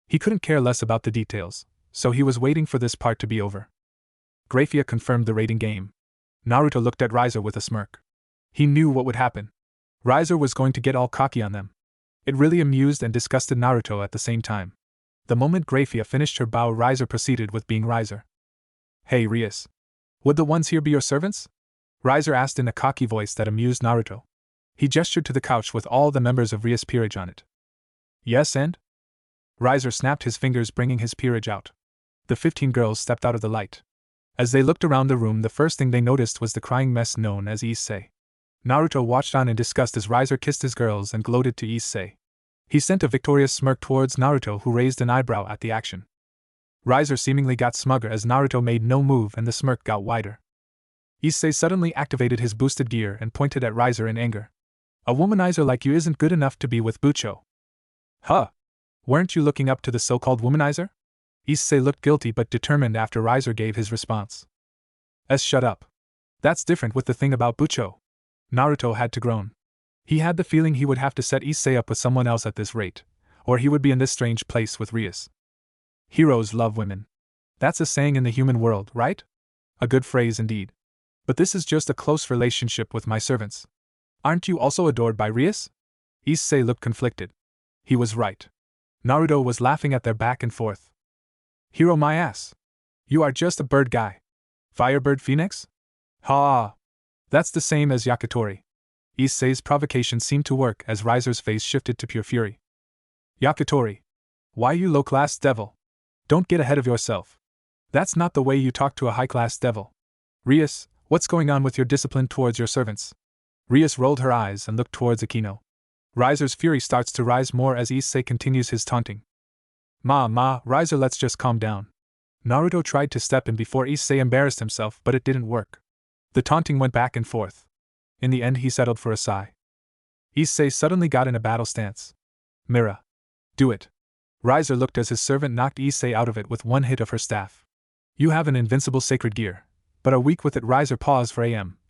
He couldn't care less about the details, so he was waiting for this part to be over. Graphia confirmed the rating game. Naruto looked at Riser with a smirk. He knew what would happen. Riser was going to get all cocky on them. It really amused and disgusted Naruto at the same time. The moment Graphia finished her bow, Riser proceeded with being Riser. Hey Rias. Would the ones here be your servants? Riser asked in a cocky voice that amused Naruto. He gestured to the couch with all the members of Rias' Peerage on it. Yes and? Riser snapped his fingers, bringing his Peerage out. The 15 girls stepped out of the light. As they looked around the room, the first thing they noticed was the crying mess known as Issei. Naruto watched on in disgust as Riser kissed his girls and gloated to Issei. He sent a victorious smirk towards Naruto, who raised an eyebrow at the action. Riser seemingly got smugger as Naruto made no move and the smirk got wider. Issei suddenly activated his boosted gear and pointed at Riser in anger. A womanizer like you isn't good enough to be with Bucho. Huh? Weren't you looking up to the so-called womanizer? Issei looked guilty but determined after Riser gave his response. Shut up. That's different with the thing about Bucho. Naruto had to groan. He had the feeling he would have to set Issei up with someone else at this rate, or he would be in this strange place with Rias. Heroes love women. That's a saying in the human world, right? A good phrase indeed. But this is just a close relationship with my servants. Aren't you also adored by Rias? Issei looked conflicted. He was right. Naruto was laughing at their back and forth. Hero my ass. You are just a bird guy. Firebird Phoenix? Ha! That's the same as Yakitori. Issei's provocation seemed to work as Riser's face shifted to pure fury. Yakitori. Why you low-class devil? Don't get ahead of yourself. That's not the way you talk to a high-class devil. Rias, what's going on with your discipline towards your servants? Rias rolled her eyes and looked towards Akino. Riser's fury starts to rise more as Issei continues his taunting. Riser, let's just calm down. Naruto tried to step in before Issei embarrassed himself, but it didn't work. The taunting went back and forth. In the end, he settled for a sigh. Issei suddenly got in a battle stance. Mira. Do it. Riser looked as his servant knocked Issei out of it with one hit of her staff. You have an invincible sacred gear, but are weak with it. Riser paused for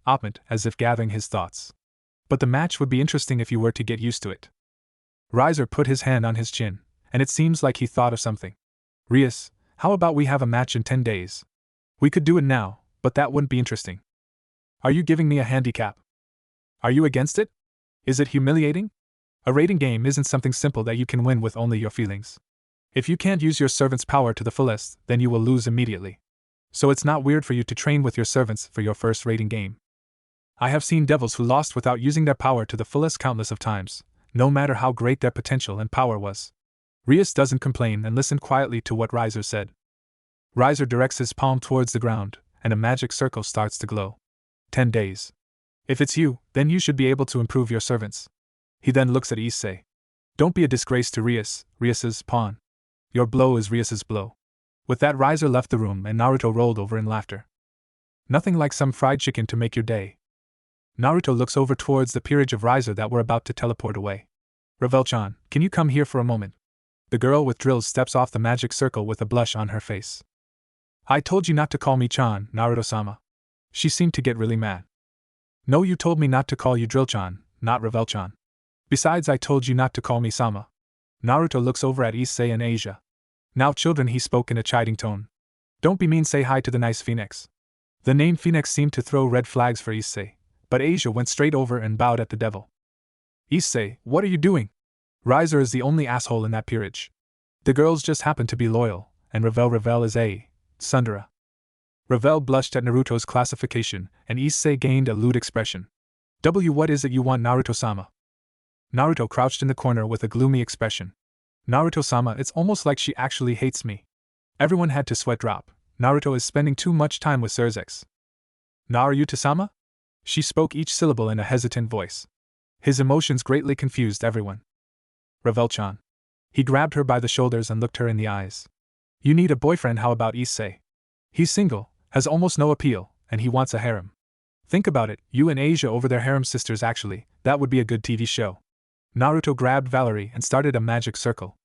opment, as if gathering his thoughts. But the match would be interesting if you were to get used to it. Riser put his hand on his chin, and it seems like he thought of something. Rias, how about we have a match in 10 days? We could do it now, but that wouldn't be interesting. Are you giving me a handicap? Are you against it? Is it humiliating? A rating game isn't something simple that you can win with only your feelings. If you can't use your servant's power to the fullest, then you will lose immediately. So it's not weird for you to train with your servants for your first rating game. I have seen devils who lost without using their power to the fullest countless of times, no matter how great their potential and power was. Rias doesn't complain and listened quietly to what Riser said. Riser directs his palm towards the ground, and a magic circle starts to glow. 10 days. If it's you, then you should be able to improve your servants. He then looks at Issei. Don't be a disgrace to Rias's pawn. Your blow is Rias's blow. With that, Riser left the room and Naruto rolled over in laughter. Nothing like some fried chicken to make your day. Naruto looks over towards the Peerage of Riser that were about to teleport away. Revel-chan, can you come here for a moment? The girl with drills steps off the magic circle with a blush on her face. I told you not to call me Chan, Naruto-sama. She seemed to get really mad. No, you told me not to call you Drill-chan, not Revel-chan. Besides, I told you not to call me Sama. Naruto looks over at Issei and Asia. Now children, he spoke in a chiding tone. Don't be mean, say hi to the nice Phoenix. The name Phoenix seemed to throw red flags for Issei, but Asia went straight over and bowed at the devil. Issei, what are you doing? Riser is the only asshole in that peerage. The girls just happen to be loyal, and Revel is a tsundere. Revel blushed at Naruto's classification, and Issei gained a lewd expression. What is it you want, Naruto-sama? Naruto crouched in the corner with a gloomy expression. Naruto-sama, it's almost like she actually hates me. Everyone had to sweat drop. Naruto is spending too much time with Surzex. Naruto-sama? She spoke each syllable in a hesitant voice. His emotions greatly confused everyone. Revel-chan. He grabbed her by the shoulders and looked her in the eyes. You need a boyfriend. How about Issei? He's single, has almost no appeal, and he wants a harem. Think about it, you and Asia over their harem sisters. Actually, that would be a good TV show. Naruto grabbed Valerie and started a magic circle.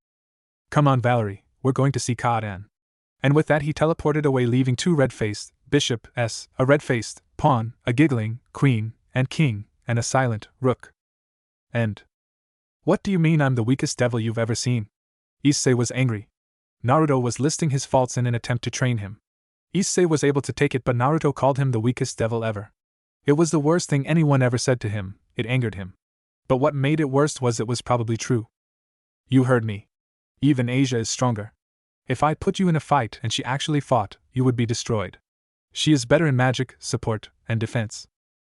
Come on, Valerie, we're going to see Kaden. And with that he teleported away, leaving two red-faced bishops, a red-faced pawn, a giggling queen and king, and a silent rook. And what do you mean I'm the weakest devil you've ever seen? Issei was angry. Naruto was listing his faults in an attempt to train him. Issei was able to take it, but Naruto called him the weakest devil ever. It was the worst thing anyone ever said to him. It angered him. But what made it worse was it was probably true. You heard me. Even Asia is stronger. If I put you in a fight and she actually fought, you would be destroyed. She is better in magic, support, and defense.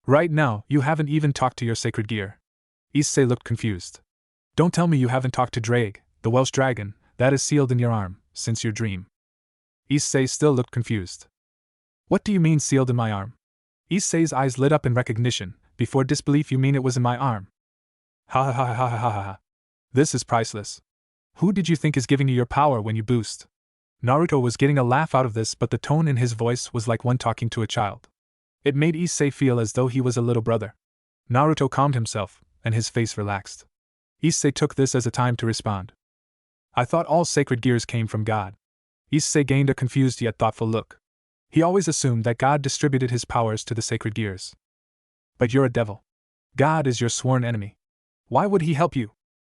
Right now, you haven't even talked to your sacred gear. Issei looked confused. Don't tell me you haven't talked to Drake, the Welsh dragon, that is sealed in your arm, since your dream. Issei still looked confused. What do you mean sealed in my arm? Issei's eyes lit up in recognition. Before disbelief, you mean it was in my arm? Ha ha ha ha ha ha ha. This is priceless. Who did you think is giving you your power when you boost? Naruto was getting a laugh out of this, but the tone in his voice was like one talking to a child. It made Issei feel as though he was a little brother. Naruto calmed himself, and his face relaxed. Issei took this as a time to respond. I thought all sacred gears came from God. Issei gained a confused yet thoughtful look. He always assumed that God distributed his powers to the sacred gears. But you're a devil. God is your sworn enemy. Why would he help you?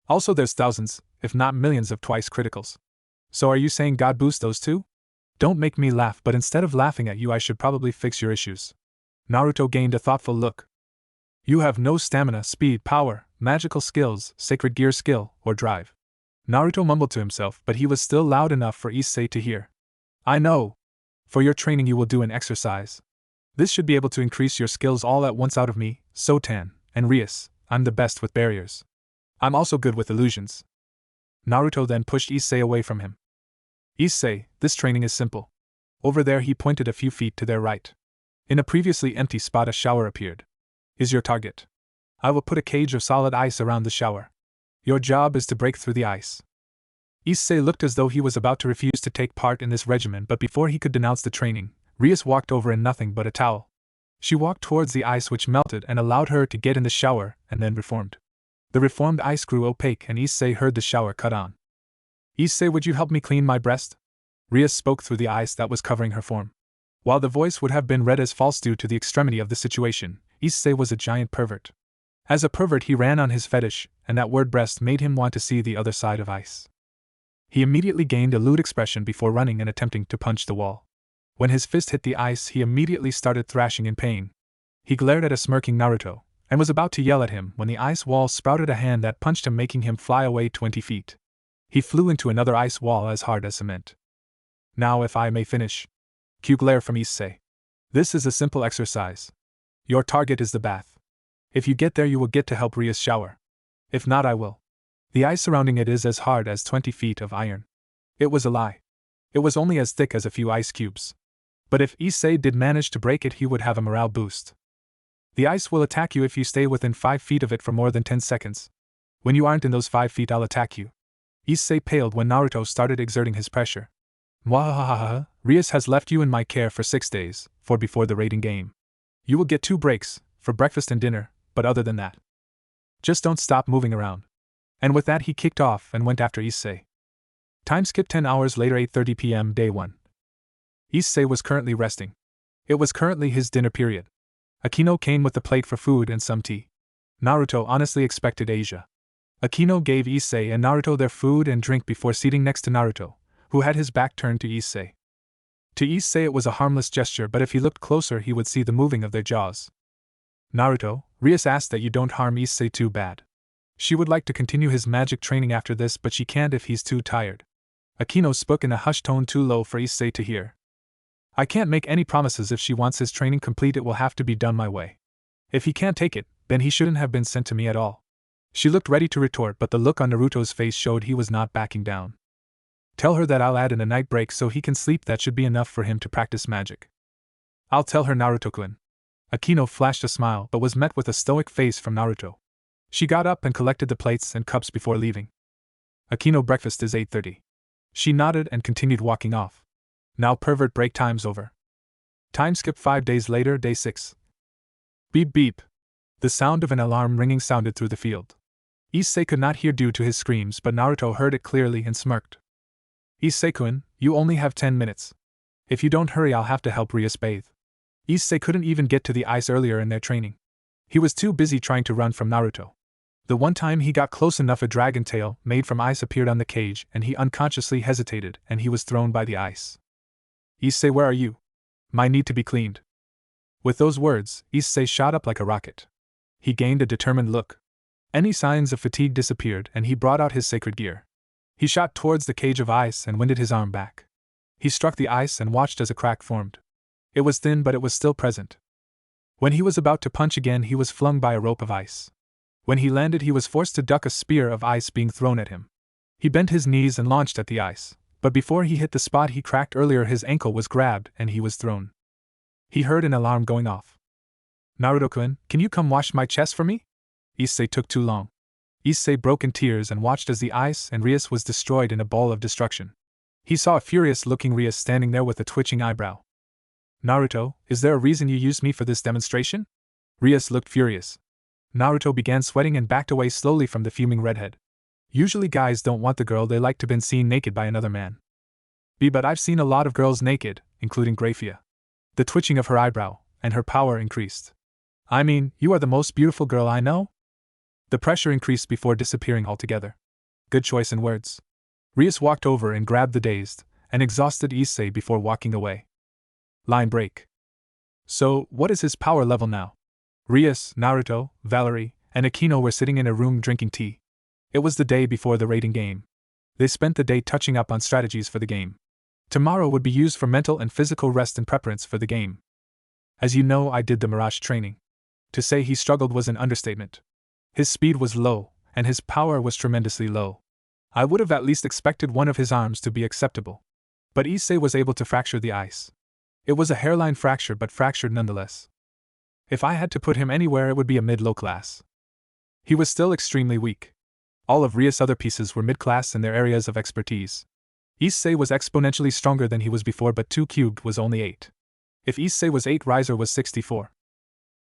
Also, there's thousands, if not millions of twice criticals. So are you saying God boosts those too? Don't make me laugh, but instead of laughing at you, I should probably fix your issues. Naruto gained a thoughtful look. You have no stamina, speed, power, magical skills, sacred gear skill, or drive. Naruto mumbled to himself, but he was still loud enough for Issei to hear. I know. For your training you will do an exercise. This should be able to increase your skills all at once. Out of me, Sotan, and Rias, I'm the best with barriers. I'm also good with illusions. Naruto then pushed Issei away from him. Issei, this training is simple. Over there, he pointed a few feet to their right. In a previously empty spot a shower appeared. Is your target. I will put a cage of solid ice around the shower. Your job is to break through the ice. Issei looked as though he was about to refuse to take part in this regimen, but before he could denounce the training, Rias walked over in nothing but a towel. She walked towards the ice, which melted and allowed her to get in the shower, and then reformed. The reformed ice grew opaque and Issei heard the shower cut on. Issei, would you help me clean my breast? Rias spoke through the ice that was covering her form. While the voice would have been read as false due to the extremity of the situation, Issei was a giant pervert. As a pervert he ran on his fetish, and that word breast made him want to see the other side of ice. He immediately gained a lewd expression before running and attempting to punch the wall. When his fist hit the ice, he immediately started thrashing in pain. He glared at a smirking Naruto, and was about to yell at him when the ice wall sprouted a hand that punched him, making him fly away 20 feet. He flew into another ice wall as hard as cement. Now if I may finish. Cue glare from Issei. This is a simple exercise. Your target is the bath. If you get there you will get to help Rias shower. If not I will. The ice surrounding it is as hard as 20 feet of iron. It was a lie. It was only as thick as a few ice cubes. But if Issei did manage to break it he would have a morale boost. The ice will attack you if you stay within 5 feet of it for more than 10 seconds. When you aren't in those 5 feet I'll attack you. Issei paled when Naruto started exerting his pressure. Mwahahaha, Rias has left you in my care for 6 days, for before the raiding game. You will get 2 breaks, for breakfast and dinner, but other than that, just don't stop moving around. And with that he kicked off and went after Issei. Time skip 10 hours later, 8:30 p.m. day 1. Issei was currently resting. It was currently his dinner period. Akino came with a plate for food and some tea. Naruto honestly expected Asia. Akino gave Issei and Naruto their food and drink before seating next to Naruto, who had his back turned to Issei. To Issei it was a harmless gesture, but if he looked closer he would see the moving of their jaws. Naruto, Rias asked that you don't harm Issei too bad. She would like to continue his magic training after this, but she can't if he's too tired. Akino spoke in a hushed tone too low for Issei to hear. I can't make any promises. If she wants his training complete it will have to be done my way. If he can't take it, then he shouldn't have been sent to me at all. She looked ready to retort, but the look on Naruto's face showed he was not backing down. Tell her that I'll add in a night break so he can sleep. That should be enough for him to practice magic. I'll tell her, Naruto-kun. Akino flashed a smile but was met with a stoic face from Naruto. She got up and collected the plates and cups before leaving. Akino, breakfast is 8:30. She nodded and continued walking off. Now pervert break time's over. Time skip 5 days later, day 6. Beep beep. The sound of an alarm ringing sounded through the field. Issei could not hear due to his screams, but Naruto heard it clearly and smirked. Issei-kun, you only have 10 minutes. If you don't hurry, I'll have to help Rias bathe. Issei couldn't even get to the ice earlier in their training. He was too busy trying to run from Naruto. The one time he got close enough, a dragon tail made from ice appeared on the cage, and he unconsciously hesitated, and he was thrown by the ice. Issei, where are you? Mine need to be cleaned. With those words, Issei shot up like a rocket. He gained a determined look. Any signs of fatigue disappeared, and he brought out his sacred gear. He shot towards the cage of ice and winded his arm back. He struck the ice and watched as a crack formed. It was thin, but it was still present. When he was about to punch again, he was flung by a rope of ice. When he landed, he was forced to duck a spear of ice being thrown at him. He bent his knees and launched at the ice, but before he hit the spot he cracked earlier, his ankle was grabbed and he was thrown. He heard an alarm going off. Naruto-kun, can you come wash my chest for me? Issei took too long. Issei broke in tears and watched as the ice and Rias was destroyed in a ball of destruction. He saw a furious-looking Rias standing there with a twitching eyebrow. Naruto, is there a reason you used me for this demonstration? Rias looked furious. Naruto began sweating and backed away slowly from the fuming redhead. Usually guys don't want the girl they like to be seen naked by another man. But I've seen a lot of girls naked, including Graphia. The twitching of her eyebrow, and her power increased. I mean, you are the most beautiful girl I know? The pressure increased before disappearing altogether. Good choice in words. Rias walked over and grabbed the dazed and exhausted Issei before walking away. Line break. So, what is his power level now? Rias, Naruto, Valerie, and Akino were sitting in a room drinking tea. It was the day before the raiding game. They spent the day touching up on strategies for the game. Tomorrow would be used for mental and physical rest and preparance for the game. As you know, I did the Mirage training. To say he struggled was an understatement. His speed was low, and his power was tremendously low. I would have at least expected one of his arms to be acceptable. But Issei was able to fracture the ice. It was a hairline fracture, but fractured nonetheless. If I had to put him anywhere, it would be a mid-low class. He was still extremely weak. All of Rias' other pieces were mid-class in their areas of expertise. Issei was exponentially stronger than he was before, but 2 cubed was only 8. If Issei was 8, Riser was 64.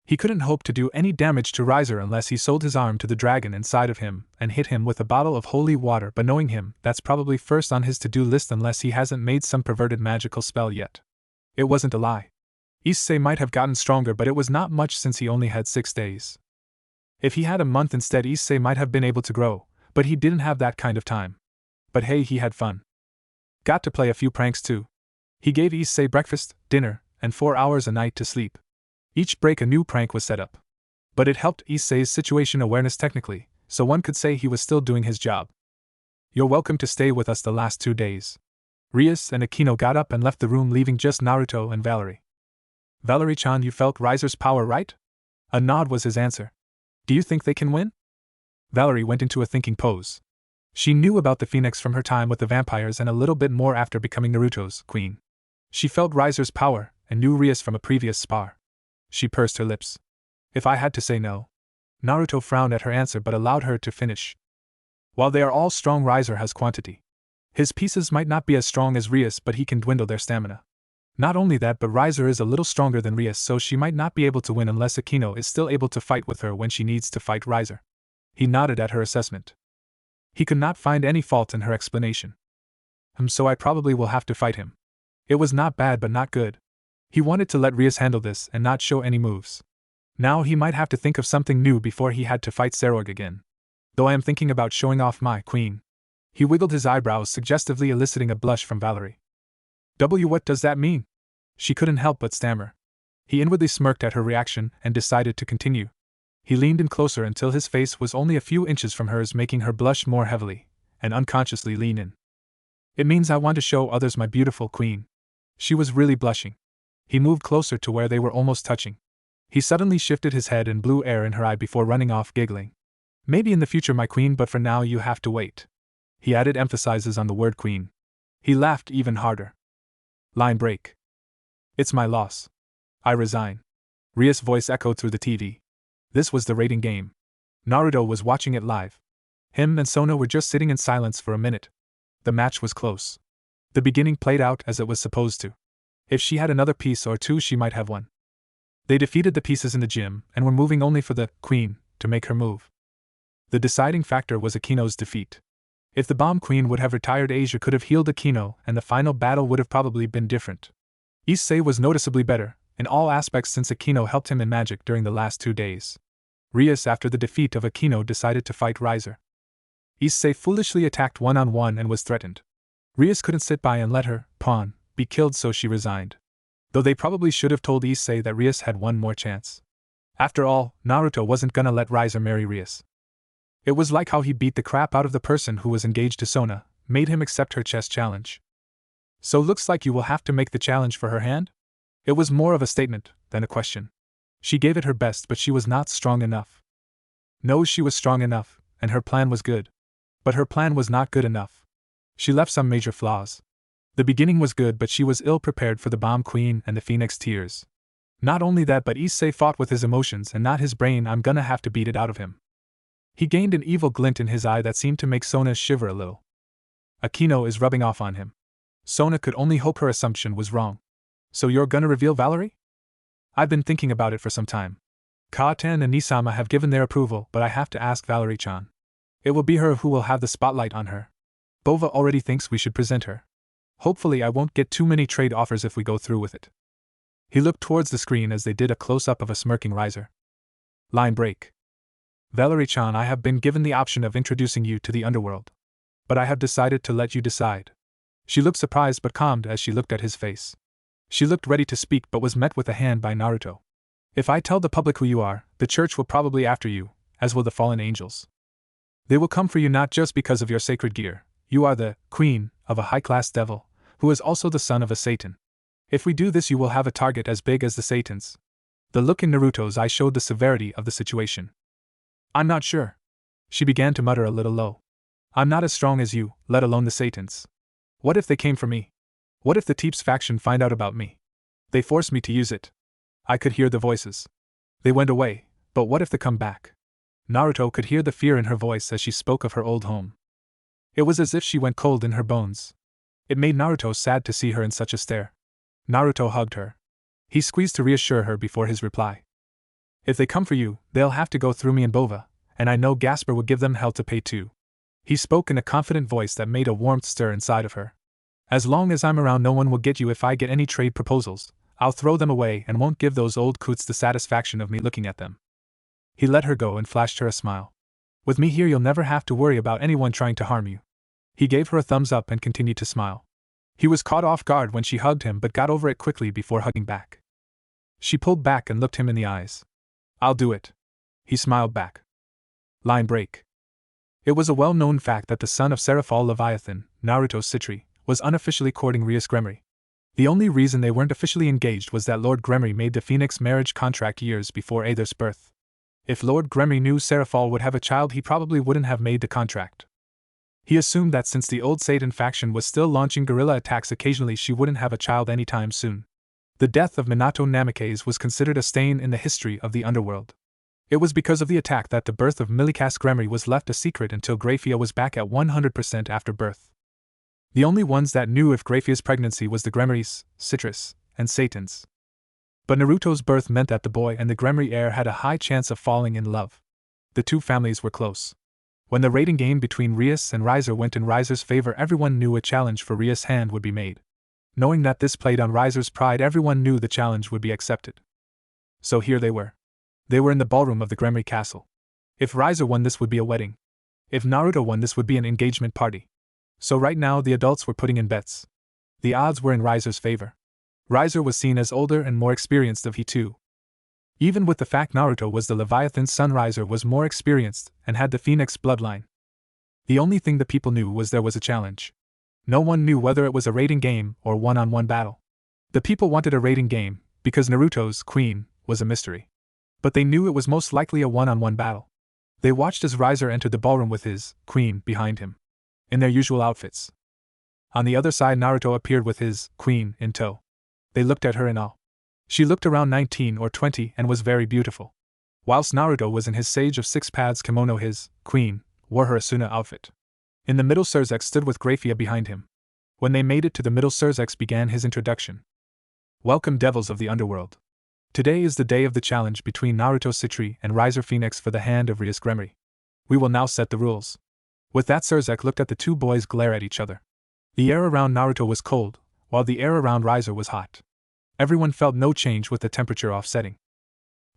He couldn't hope to do any damage to Riser unless he sold his arm to the dragon inside of him and hit him with a bottle of holy water, but knowing him, that's probably first on his to-do list unless he hasn't made some perverted magical spell yet. It wasn't a lie. Issei might have gotten stronger, but it was not much since he only had 6 days. If he had a month instead, Issei might have been able to grow, but he didn't have that kind of time. But hey, he had fun. Got to play a few pranks too. He gave Issei breakfast, dinner, and 4 hours a night to sleep. Each break a new prank was set up. But it helped Issei's situation awareness technically, so one could say he was still doing his job. You're welcome to stay with us the last 2 days. Rias and Akino got up and left the room, leaving just Naruto and Valerie. Valerie-chan, you felt Riser's power, right? A nod was his answer. Do you think they can win? Valerie went into a thinking pose. She knew about the Phoenix from her time with the vampires and a little bit more after becoming Naruto's queen. She felt Riser's power and knew Rias from a previous spar. She pursed her lips. If I had to say no. Naruto frowned at her answer but allowed her to finish. While they are all strong, Riser has quantity. His pieces might not be as strong as Rias, but he can dwindle their stamina. Not only that, but Riser is a little stronger than Rias, so she might not be able to win unless Akino is still able to fight with her when she needs to fight Riser. He nodded at her assessment. He could not find any fault in her explanation. So I probably will have to fight him. It was not bad but not good. He wanted to let Rias handle this and not show any moves. Now he might have to think of something new before he had to fight Serog again. Though I am thinking about showing off my queen. He wiggled his eyebrows, suggestively eliciting a blush from Valerie. What does that mean? She couldn't help but stammer. He inwardly smirked at her reaction and decided to continue. He leaned in closer until his face was only a few inches from hers, making her blush more heavily, and unconsciously lean in. It means I want to show others my beautiful queen. She was really blushing. He moved closer to where they were almost touching. He suddenly shifted his head and blew air in her eye before running off giggling. Maybe in the future, my queen, but for now you have to wait. He added emphases on the word queen. He laughed even harder. Line break. It's my loss. I resign. Rias' voice echoed through the TV. This was the raiding game. Naruto was watching it live. Him and Sona were just sitting in silence for a minute. The match was close. The beginning played out as it was supposed to. If she had another piece or two, she might have won. They defeated the pieces in the gym and were moving only for the queen to make her move. The deciding factor was Akino's defeat. If the Bomb Queen would have retired, Asia could have healed Akino, and the final battle would have probably been different. Issei was noticeably better, in all aspects, since Akino helped him in magic during the last 2 days. Rias, after the defeat of Akino, decided to fight Riser. Issei foolishly attacked one-on-one and was threatened. Rias couldn't sit by and let her pawn be killed, so she resigned. Though they probably should have told Issei that Rias had one more chance. After all, Naruto wasn't gonna let Riser marry Rias. It was like how he beat the crap out of the person who was engaged to Sona, made him accept her chess challenge. So looks like you will have to make the challenge for her hand? It was more of a statement than a question. She gave it her best, but she was not strong enough. No, she was strong enough, and her plan was good. But her plan was not good enough. She left some major flaws. The beginning was good, but she was ill-prepared for the Bomb Queen and the Phoenix Tears. Not only that, but Issei fought with his emotions and not his brain. I'm gonna have to beat it out of him. He gained an evil glint in his eye that seemed to make Sona shiver a little. Akino is rubbing off on him. Sona could only hope her assumption was wrong. So you're gonna reveal Valerie? I've been thinking about it for some time. Katen and Nisama have given their approval, but I have to ask Valerie-chan. It will be her who will have the spotlight on her. Bova already thinks we should present her. Hopefully I won't get too many trade offers if we go through with it. He looked towards the screen as they did a close-up of a smirking Riser. Line break. Valerie-chan, I have been given the option of introducing you to the underworld. But I have decided to let you decide. She looked surprised but calmed as she looked at his face. She looked ready to speak but was met with a hand by Naruto. If I tell the public who you are, the church will probably after you, as will the fallen angels. They will come for you not just because of your sacred gear. You are the queen of a high-class devil, who is also the son of a Satan. If we do this, you will have a target as big as the Satans. The look in Naruto's eye showed the severity of the situation. I'm not sure. She began to mutter a little low. I'm not as strong as you, let alone the Satans. What if they came for me? What if the Teeps faction find out about me? They force me to use it. I could hear the voices. They went away, but what if they come back? Naruto could hear the fear in her voice as she spoke of her old home. It was as if she went cold in her bones. It made Naruto sad to see her in such a stare. Naruto hugged her. He squeezed to reassure her before his reply. If they come for you, they'll have to go through me and Bova, and I know Gasper would give them hell to pay too. He spoke in a confident voice that made a warmth stir inside of her. As long as I'm around, no one will get you. If I get any trade proposals, I'll throw them away and won't give those old coots the satisfaction of me looking at them. He let her go and flashed her a smile. With me here, you'll never have to worry about anyone trying to harm you. He gave her a thumbs up and continued to smile. He was caught off guard when she hugged him but got over it quickly before hugging back. She pulled back and looked him in the eyes. I'll do it. He smiled back. Line break. It was a well-known fact that the son of Seraphal Leviathan, Naruto Citri, was unofficially courting Rias Gremory. The only reason they weren't officially engaged was that Lord Gremory made the Phoenix marriage contract years before Aether's birth. If Lord Gremory knew Seraphal would have a child, he probably wouldn't have made the contract. He assumed that since the old Satan faction was still launching guerrilla attacks occasionally, she wouldn't have a child anytime soon. The death of Minato Namikaze was considered a stain in the history of the underworld. It was because of the attack that the birth of Milikas Gremory was left a secret until Graphia was back at 100% after birth. The only ones that knew if Graphia's pregnancy was the Gremorys, Citrus, and Satans. But Naruto's birth meant that the boy and the Gremory heir had a high chance of falling in love. The two families were close. When the rating game between Rias and Riser went in Riser's favor, everyone knew a challenge for Rias' hand would be made. Knowing that this played on Riser's pride, everyone knew the challenge would be accepted. So here they were. They were in the ballroom of the Gremory castle. If Riser won, this would be a wedding. If Naruto won, this would be an engagement party. So right now the adults were putting in bets. The odds were in Riser's favor. Riser was seen as older and more experienced of he two. Even with the fact Naruto was the Leviathan's son, Riser was more experienced and had the Phoenix bloodline. The only thing the people knew was there was a challenge. No one knew whether it was a rating game or one-on-one battle. The people wanted a rating game because Naruto's queen was a mystery. But they knew it was most likely a one-on-one battle. They watched as Riser entered the ballroom with his queen behind him, in their usual outfits. On the other side, Naruto appeared with his queen in tow. They looked at her in awe. She looked around 19 or 20 and was very beautiful. Whilst Naruto was in his Sage of Six Paths kimono, his queen wore her Asuna outfit. In the middle, Surzex stood with Graphia behind him. When they made it to the middle, Surzex began his introduction. Welcome, devils of the underworld. Today is the day of the challenge between Naruto Citri and Riser Phoenix for the hand of Rias Gremory. We will now set the rules. With that, Surzek looked at the two boys glare at each other. The air around Naruto was cold, while the air around Riser was hot. Everyone felt no change with the temperature offsetting.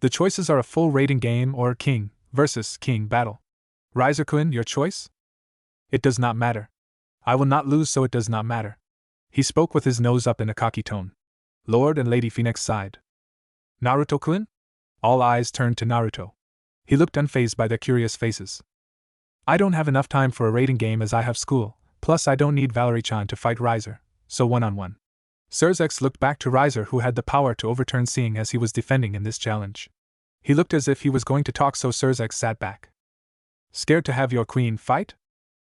The choices are a full rating game or king versus king battle. Riser-kun, your choice? It does not matter. I will not lose, so it does not matter. He spoke with his nose up in a cocky tone. Lord and Lady Phoenix sighed. Naruto-kun? All eyes turned to Naruto. He looked unfazed by their curious faces. I don't have enough time for a rating game as I have school, plus I don't need Valerie-chan to fight Riser, so one-on-one. Surzek looked back to Riser, who had the power to overturn, seeing as he was defending in this challenge. He looked as if he was going to talk, so Surzek sat back. Scared to have your queen fight?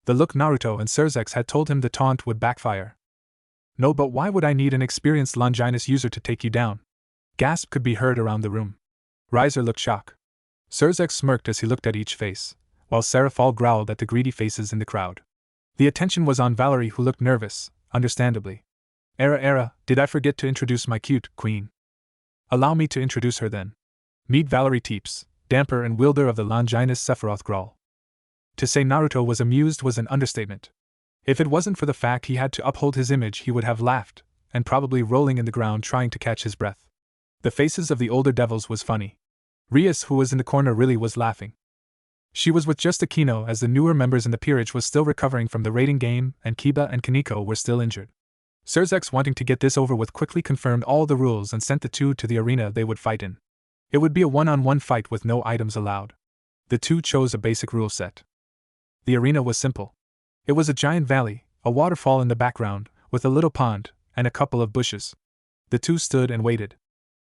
The look Naruto and Surzek had told him the taunt would backfire. No, but why would I need an experienced Longinus user to take you down? Gasp could be heard around the room. Riser looked shocked. Surzek smirked as he looked at each face, while Seraphol growled at the greedy faces in the crowd. The attention was on Valerie, who looked nervous, understandably. Era, did I forget to introduce my cute queen? Allow me to introduce her then. Meet Valerie Teeps, damper and wielder of the Longinus Sephiroth Grawl. To say Naruto was amused was an understatement. If it wasn't for the fact he had to uphold his image, he would have laughed, and probably rolling in the ground trying to catch his breath. The faces of the older devils was funny. Rias, who was in the corner, really was laughing. She was with just Akino, as the newer members in the Peerage was still recovering from the raiding game, and Kiba and Kaneko were still injured. Surzek, wanting to get this over with, quickly confirmed all the rules and sent the two to the arena they would fight in. It would be a one-on-one fight with no items allowed. The two chose a basic rule set. The arena was simple. It was a giant valley, a waterfall in the background, with a little pond, and a couple of bushes. The two stood and waited.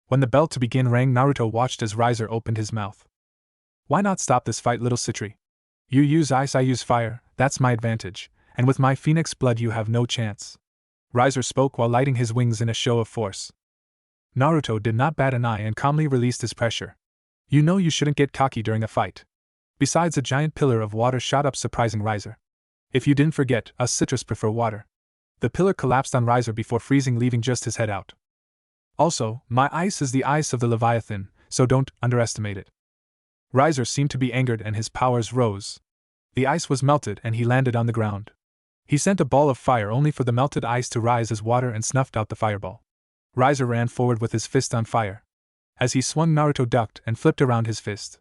When the bell to begin rang, Naruto watched as Riser opened his mouth. Why not stop this fight, little Citri? You use ice, I use fire, that's my advantage, and with my phoenix blood you have no chance. Riser spoke while lighting his wings in a show of force. Naruto did not bat an eye and calmly released his pressure. You know you shouldn't get cocky during a fight. Besides, a giant pillar of water shot up, surprising Riser. If you didn't forget, us citrus prefer water. The pillar collapsed on Riser before freezing, leaving just his head out. Also, my ice is the ice of the leviathan, so don't underestimate it. Riser seemed to be angered and his powers rose. The ice was melted and he landed on the ground. He sent a ball of fire only for the melted ice to rise as water and snuffed out the fireball. Riser ran forward with his fist on fire. As he swung, Naruto ducked and flipped around his fist.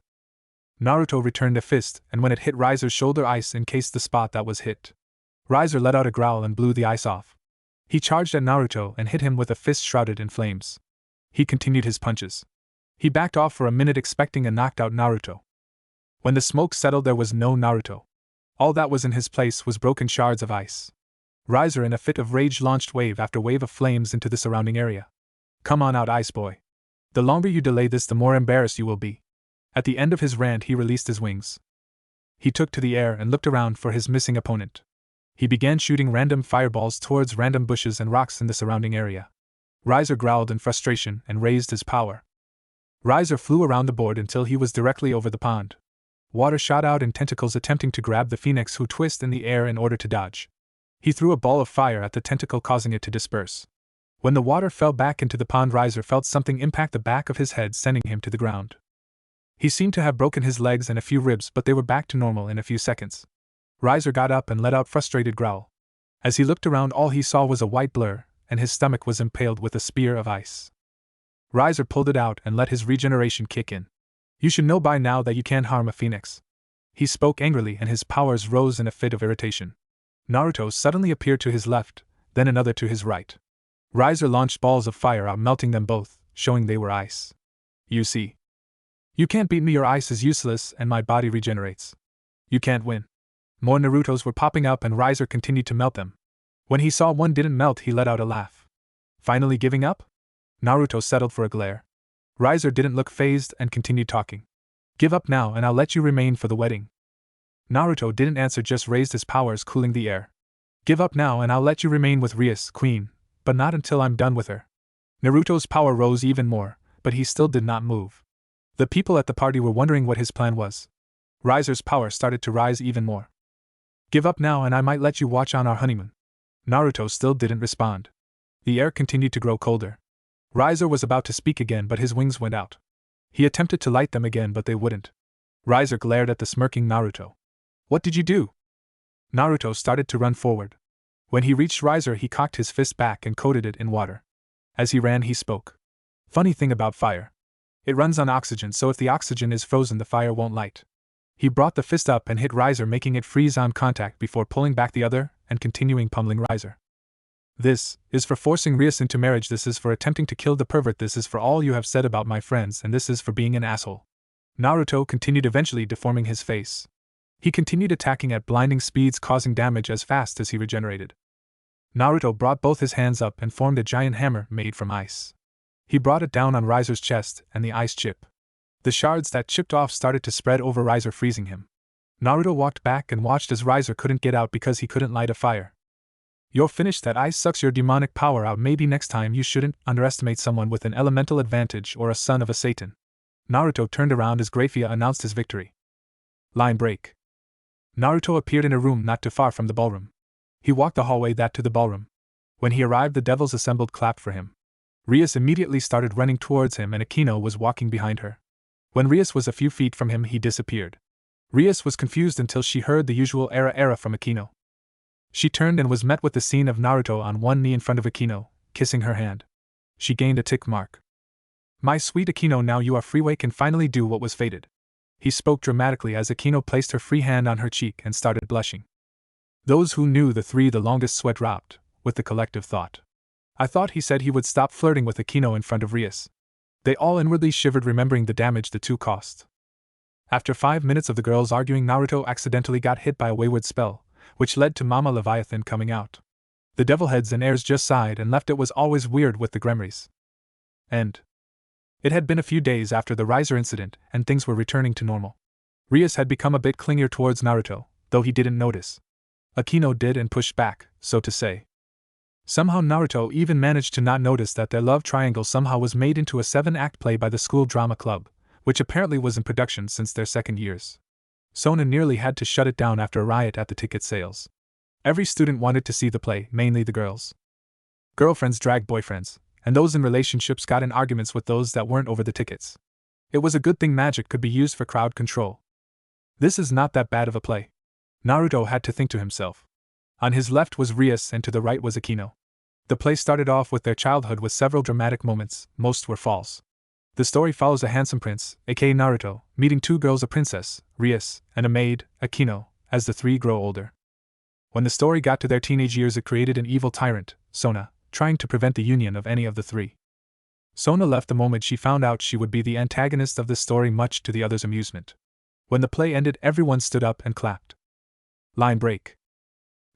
Naruto returned a fist, and when it hit Riser's shoulder, ice encased the spot that was hit. Riser let out a growl and blew the ice off. He charged at Naruto and hit him with a fist shrouded in flames. He continued his punches. He backed off for a minute, expecting a knocked out Naruto. When the smoke settled, there was no Naruto. All that was in his place was broken shards of ice. Riser, in a fit of rage, launched wave after wave of flames into the surrounding area. Come on out, Ice Boy. The longer you delay this, the more embarrassed you will be. At the end of his rant, he released his wings. He took to the air and looked around for his missing opponent. He began shooting random fireballs towards random bushes and rocks in the surrounding area. Riser growled in frustration and raised his power. Riser flew around the board until he was directly over the pond. Water shot out in tentacles attempting to grab the phoenix, who twisted in the air in order to dodge. He threw a ball of fire at the tentacle, causing it to disperse. When the water fell back into the pond, Riser felt something impact the back of his head, sending him to the ground. He seemed to have broken his legs and a few ribs, but they were back to normal in a few seconds. Riser got up and let out a frustrated growl. As he looked around, all he saw was a white blur, and his stomach was impaled with a spear of ice. Riser pulled it out and let his regeneration kick in. You should know by now that you can't harm a phoenix. He spoke angrily and his powers rose in a fit of irritation. Naruto suddenly appeared to his left, then another to his right. Riser launched balls of fire out, melting them both, showing they were ice. You see. You can't beat me, your ice is useless and my body regenerates. You can't win. More Narutos were popping up and Riser continued to melt them. When he saw one didn't melt, he let out a laugh. Finally giving up? Naruto settled for a glare. Riser didn't look fazed and continued talking. Give up now and I'll let you remain for the wedding. Naruto didn't answer, just raised his powers, cooling the air. Give up now and I'll let you remain with Rias, queen, but not until I'm done with her. Naruto's power rose even more, but he still did not move. The people at the party were wondering what his plan was. Riser's power started to rise even more. Give up now and I might let you watch on our honeymoon. Naruto still didn't respond. The air continued to grow colder. Riser was about to speak again, but his wings went out. He attempted to light them again, but they wouldn't. Riser glared at the smirking Naruto. What did you do? Naruto started to run forward. When he reached Riser, he cocked his fist back and coated it in water. As he ran, he spoke. Funny thing about fire. It runs on oxygen, so if the oxygen is frozen, the fire won't light. He brought the fist up and hit Riser, making it freeze on contact before pulling back the other and continuing pummeling Riser. This is for forcing Rias into marriage, this is for attempting to kill the pervert, this is for all you have said about my friends, and this is for being an asshole. Naruto continued, eventually deforming his face. He continued attacking at blinding speeds, causing damage as fast as he regenerated. Naruto brought both his hands up and formed a giant hammer made from ice. He brought it down on Riser's chest and the ice chip. The shards that chipped off started to spread over Riser, freezing him. Naruto walked back and watched as Riser couldn't get out because he couldn't light a fire. You're finished, that ice sucks your demonic power out, maybe next time you shouldn't underestimate someone with an elemental advantage or a son of a Satan. Naruto turned around as Grafia announced his victory. Line break. Naruto appeared in a room not too far from the ballroom. He walked the hallway that to the ballroom. When he arrived, the devils assembled clapped for him. Rias immediately started running towards him and Akino was walking behind her. When Rias was a few feet from him, he disappeared. Rias was confused until she heard the usual era from Akino. She turned and was met with the scene of Naruto on one knee in front of Akino, kissing her hand. She gained a tick mark. My sweet Akino, now you are free, we can finally do what was fated. He spoke dramatically as Akino placed her free hand on her cheek and started blushing. Those who knew the three the longest sweat dropped, with the collective thought. I thought he said he would stop flirting with Akino in front of Rias. They all inwardly shivered, remembering the damage the two caused. After 5 minutes of the girls arguing, Naruto accidentally got hit by a wayward spell, which led to Mama Leviathan coming out. The devilheads and heirs just sighed and left. It was always weird with the Gremries. And it had been a few days after the Riser incident, and things were returning to normal. Rias had become a bit clingier towards Naruto, though he didn't notice. Akino did and pushed back, so to say. Somehow Naruto even managed to not notice that their love triangle somehow was made into a 7-act play by the school drama club, which apparently was in production since their second years. Sona nearly had to shut it down after a riot at the ticket sales. Every student wanted to see the play, mainly the girls. Girlfriends dragged boyfriends, and those in relationships got in arguments with those that weren't over the tickets. It was a good thing magic could be used for crowd control. This is not that bad of a play. Naruto had to think to himself. On his left was Rias and to the right was Akino. The play started off with their childhood with several dramatic moments, most were false. The story follows a handsome prince, aka Naruto, meeting two girls, a princess, Rias, and a maid, Akino, as the three grow older. When the story got to their teenage years, it created an evil tyrant, Sona, trying to prevent the union of any of the three. Sona left the moment she found out she would be the antagonist of the story, much to the others' amusement. When the play ended, everyone stood up and clapped. Line break.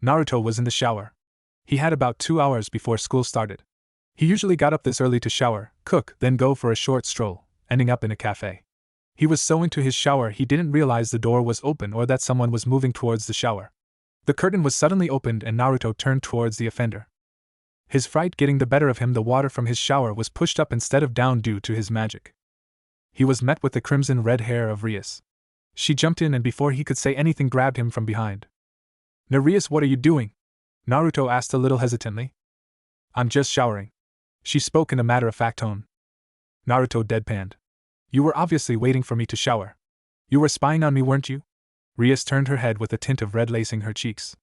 Naruto was in the shower. He had about 2 hours before school started. He usually got up this early to shower, cook, then go for a short stroll, ending up in a cafe. He was so into his shower he didn't realize the door was open or that someone was moving towards the shower. The curtain was suddenly opened and Naruto turned towards the offender. His fright getting the better of him, the water from his shower was pushed up instead of down due to his magic. He was met with the crimson red hair of Rias. She jumped in and before he could say anything grabbed him from behind. Rias, what are you doing? Naruto asked a little hesitantly. I'm just showering. She spoke in a matter-of-fact tone. Naruto deadpanned. You were obviously waiting for me to shower. You were spying on me, weren't you? Rias turned her head with a tint of red lacing her cheeks.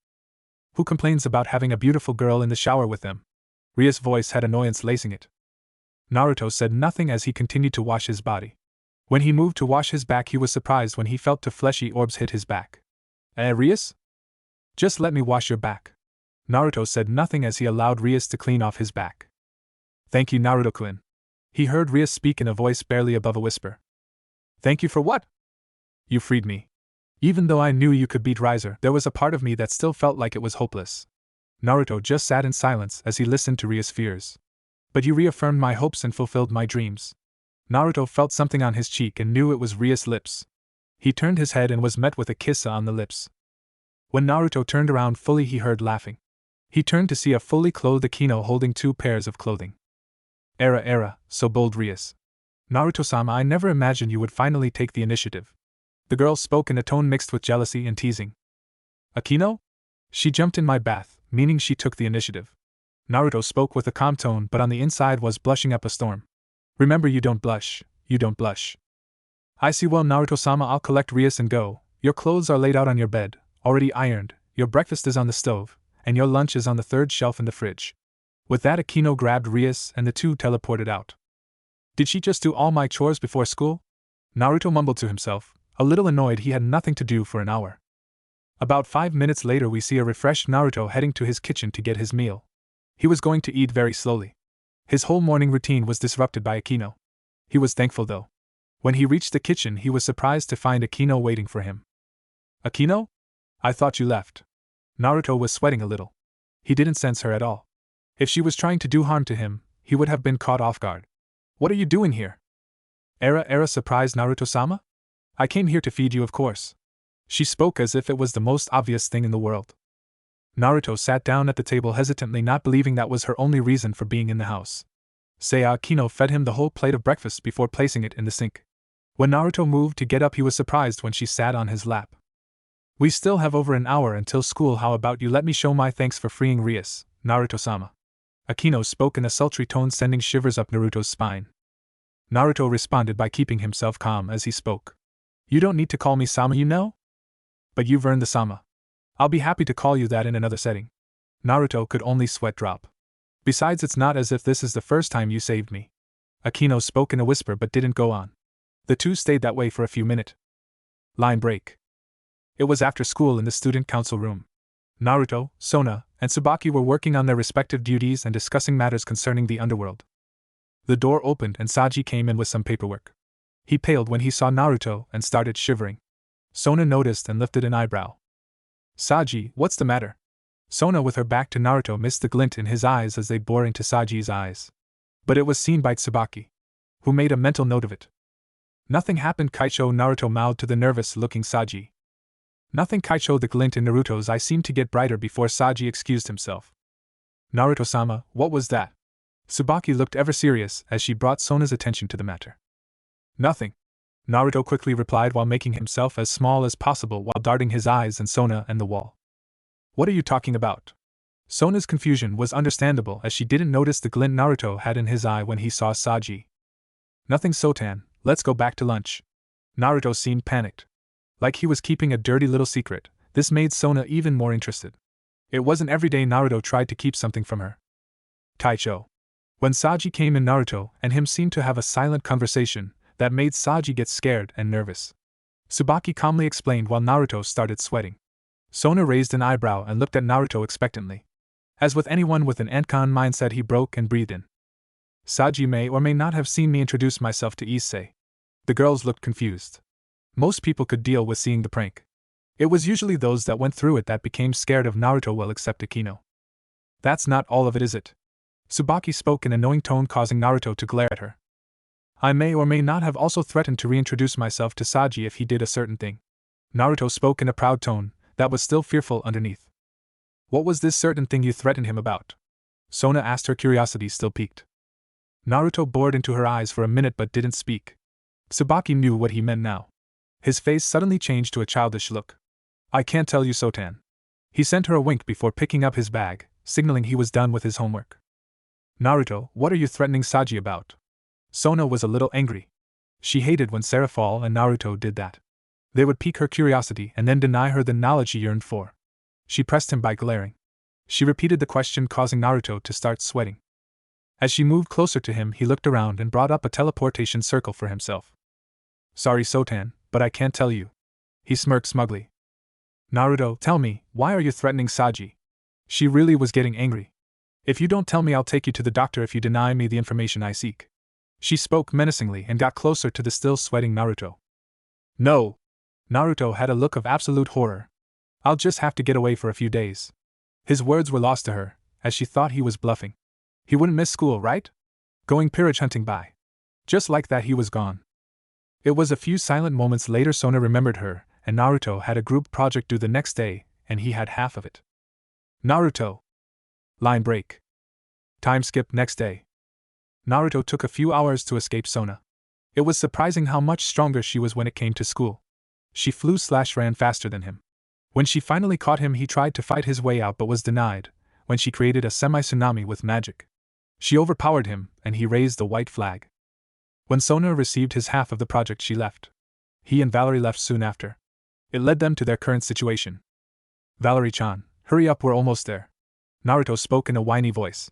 Who complains about having a beautiful girl in the shower with them? Rias' voice had annoyance lacing it. Naruto said nothing as he continued to wash his body. When he moved to wash his back, he was surprised when he felt two fleshy orbs hit his back. Rias? Just let me wash your back. Naruto said nothing as he allowed Rias to clean off his back. Thank you, Naruto-kun. He heard Rias speak in a voice barely above a whisper. Thank you for what? You freed me. Even though I knew you could beat Riser, there was a part of me that still felt like it was hopeless. Naruto just sat in silence as he listened to Rias' fears. But you reaffirmed my hopes and fulfilled my dreams. Naruto felt something on his cheek and knew it was Rias' lips. He turned his head and was met with a kiss on the lips. When Naruto turned around fully, he heard laughing. He turned to see a fully clothed Akino holding 2 pairs of clothing. So bold, Rias. Naruto-sama, I never imagined you would finally take the initiative. The girl spoke in a tone mixed with jealousy and teasing. Akino? She jumped in my bath, meaning she took the initiative. Naruto spoke with a calm tone, but on the inside was blushing up a storm. Remember, you don't blush, you don't blush. I see, well, Naruto-sama, I'll collect Rias and go, Your clothes are laid out on your bed, already ironed, your breakfast is on the stove, and your lunch is on the third shelf in the fridge. With that, Akino grabbed Rias and the two teleported out. Did she just do all my chores before school? Naruto mumbled to himself, a little annoyed he had nothing to do for an hour. About 5 minutes later, we see a refreshed Naruto heading to his kitchen to get his meal. He was going to eat very slowly. His whole morning routine was disrupted by Akino. He was thankful though. When he reached the kitchen, he was surprised to find Akino waiting for him. Akino? I thought you left. Naruto was sweating a little. He didn't sense her at all. If she was trying to do harm to him, he would have been caught off guard. What are you doing here? Era surprised Naruto-sama? I came here to feed you, of course. She spoke as if it was the most obvious thing in the world. Naruto sat down at the table hesitantly, not believing that was her only reason for being in the house. Akino fed him the whole plate of breakfast before placing it in the sink. When Naruto moved to get up, he was surprised when she sat on his lap. We still have over an hour until school. How about you let me show my thanks for freeing Rias, Naruto-sama? Akino spoke in a sultry tone, sending shivers up Naruto's spine. Naruto responded by keeping himself calm as he spoke. You don't need to call me Sama, you know? But you've earned the Sama. I'll be happy to call you that in another setting. Naruto could only sweat drop. Besides, it's not as if this is the first time you saved me. Akino spoke in a whisper but didn't go on. The two stayed that way for a few minutes. Line break. It was after school in the student council room. Naruto, Sona, and Tsubaki were working on their respective duties and discussing matters concerning the underworld. The door opened and Saji came in with some paperwork. He paled when he saw Naruto and started shivering. Sona noticed and lifted an eyebrow. Saji, what's the matter? Sona, with her back to Naruto, missed the glint in his eyes as they bore into Saji's eyes. But it was seen by Tsubaki, who made a mental note of it. Nothing happened, Kaicho, Naruto mouthed to the nervous-looking Saji. Nothing, Kaicho, the glint in Naruto's eye seemed to get brighter before Saji excused himself. Naruto-sama, what was that? Tsubaki looked ever serious as she brought Sona's attention to the matter. Nothing. Naruto quickly replied while making himself as small as possible while darting his eyes on Sona and the wall. What are you talking about? Sona's confusion was understandable as she didn't notice the glint Naruto had in his eye when he saw Saji. Nothing, Sotan, let's go back to lunch. Naruto seemed panicked. Like he was keeping a dirty little secret, this made Sona even more interested. It wasn't every day Naruto tried to keep something from her. Kaicho. When Saji came in, Naruto and him seemed to have a silent conversation that made Saji get scared and nervous. Tsubaki calmly explained while Naruto started sweating. Sona raised an eyebrow and looked at Naruto expectantly. As with anyone with an Ankon mindset, he broke and breathed in. Saji may or may not have seen me introduce myself to Issei. The girls looked confused. Most people could deal with seeing the prank. It was usually those that went through it that became scared of Naruto, well, except Akino. That's not all of it, is it? Tsubaki spoke in a knowing tone, causing Naruto to glare at her. I may or may not have also threatened to reintroduce myself to Saji if he did a certain thing. Naruto spoke in a proud tone that was still fearful underneath. What was this certain thing you threatened him about? Sona asked, her curiosity still piqued. Naruto bored into her eyes for a minute but didn't speak. Tsubaki knew what he meant now. His face suddenly changed to a childish look. I can't tell you, Sotan. He sent her a wink before picking up his bag, signaling he was done with his homework. Naruto, what are you threatening Saji about? Sona was a little angry. She hated when Seraphal and Naruto did that. They would pique her curiosity and then deny her the knowledge she yearned for. She pressed him by glaring. She repeated the question, causing Naruto to start sweating. As she moved closer to him, he looked around and brought up a teleportation circle for himself. Sorry, Sotan, but I can't tell you. He smirked smugly. Naruto, tell me, why are you threatening Saji? She really was getting angry. If you don't tell me, I'll take you to the doctor if you deny me the information I seek. She spoke menacingly and got closer to the still sweating Naruto. No! Naruto had a look of absolute horror. I'll just have to get away for a few days. His words were lost to her, as she thought he was bluffing. He wouldn't miss school, right? Going Peerage hunting by. Just like that, he was gone. It was a few silent moments later Sona remembered her, and Naruto had a group project due the next day, and he had half of it. Naruto. Line break. Time skip. Next day. Naruto took a few hours to escape Sona. It was surprising how much stronger she was when it came to school. She flew/ran faster than him. When she finally caught him, he tried to fight his way out but was denied, when she created a semi-tsunami with magic. She overpowered him, and he raised the white flag. When Sona received his half of the project, she left. He and Valerie left soon after. It led them to their current situation. Valerie-chan, hurry up, we're almost there. Naruto spoke in a whiny voice.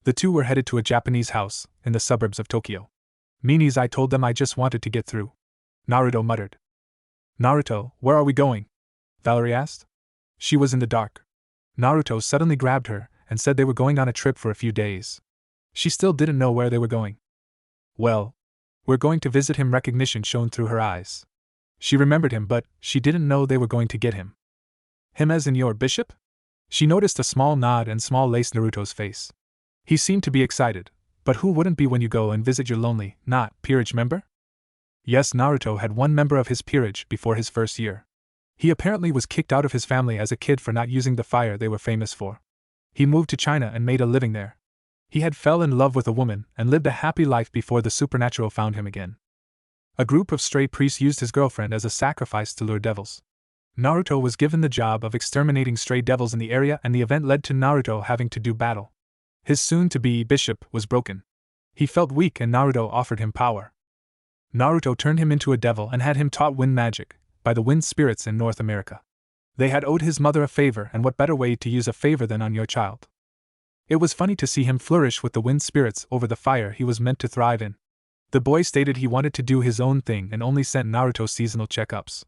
The two were headed to a Japanese house, in the suburbs of Tokyo. Meanies, I told them I just wanted to get through. Naruto muttered. Naruto, where are we going? Valerie asked. She was in the dark. Naruto suddenly grabbed her, and said they were going on a trip for a few days. She still didn't know where they were going. Well, we're going to visit him. Recognition shone through her eyes. She remembered him, but she didn't know they were going to get him. Him as in your bishop? She noticed a small nod and small lace Naruto's face. He seemed to be excited, but who wouldn't be when you go and visit your lonely, not peerage member? Yes, Naruto had one member of his peerage before his first year. He apparently was kicked out of his family as a kid for not using the fire they were famous for. He moved to China and made a living there. He had fell in love with a woman and lived a happy life before the supernatural found him again. A group of stray priests used his girlfriend as a sacrifice to lure devils. Naruto was given the job of exterminating stray devils in the area, and the event led to Naruto having to do battle. His soon-to-be bishop was broken. He felt weak and Naruto offered him power. Naruto turned him into a devil and had him taught wind magic by the wind spirits in North America. They had owed his mother a favor, and what better way to use a favor than on your child? It was funny to see him flourish with the wind spirits over the fire he was meant to thrive in. The boy stated he wanted to do his own thing and only sent Naruto seasonal checkups.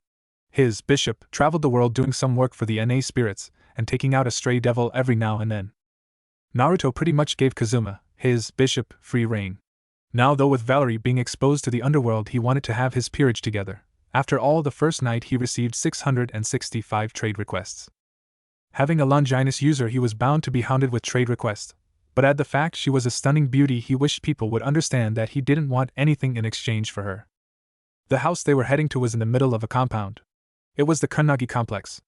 His bishop traveled the world doing some work for the NA spirits and taking out a stray devil every now and then. Naruto pretty much gave Kazuma, his bishop, free rein. Now, though, with Valerie being exposed to the underworld, he wanted to have his peerage together. After all, the first night he received 665 trade requests. Having a Longinus user, he was bound to be hounded with trade requests, but at the fact she was a stunning beauty, he wished people would understand that he didn't want anything in exchange for her. The house they were heading to was in the middle of a compound. It was the Kunnagi complex.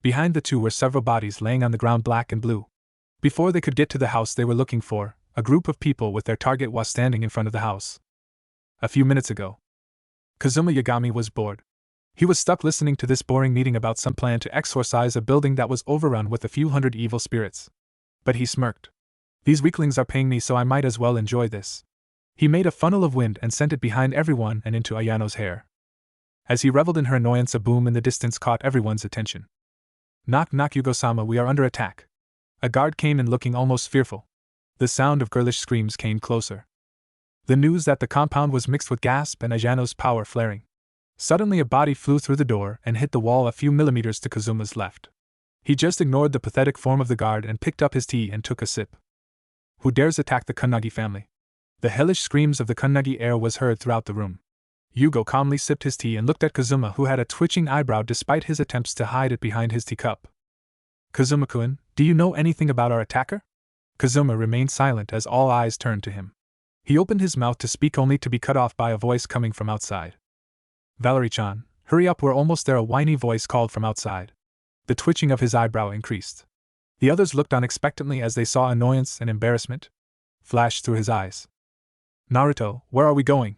Behind the two were several bodies laying on the ground, black and blue. Before they could get to the house they were looking for, a group of people with their target was standing in front of the house. A few minutes ago, Kazuma Yagami was bored. He was stuck listening to this boring meeting about some plan to exorcise a building that was overrun with a few hundred evil spirits. But he smirked. These weaklings are paying me, so I might as well enjoy this. He made a funnel of wind and sent it behind everyone and into Ayano's hair. As he reveled in her annoyance, a boom in the distance caught everyone's attention. Knock knock, Yugo-sama, we are under attack. A guard came in looking almost fearful. The sound of girlish screams came closer. The news that the compound was mixed with gasp and Ayano's power flaring. Suddenly a body flew through the door and hit the wall a few millimeters to Kazuma's left. He just ignored the pathetic form of the guard and picked up his tea and took a sip. Who dares attack the Kunnagi family? The hellish screams of the Kunnagi heir was heard throughout the room. Yugo calmly sipped his tea and looked at Kazuma, who had a twitching eyebrow despite his attempts to hide it behind his teacup. Kazuma-kun, do you know anything about our attacker? Kazuma remained silent as all eyes turned to him. He opened his mouth to speak only to be cut off by a voice coming from outside. Valerie-chan, hurry up, we're almost there, a whiny voice called from outside. The twitching of his eyebrow increased. The others looked on expectantly as they saw annoyance and embarrassment flash through his eyes. Naruto, where are we going?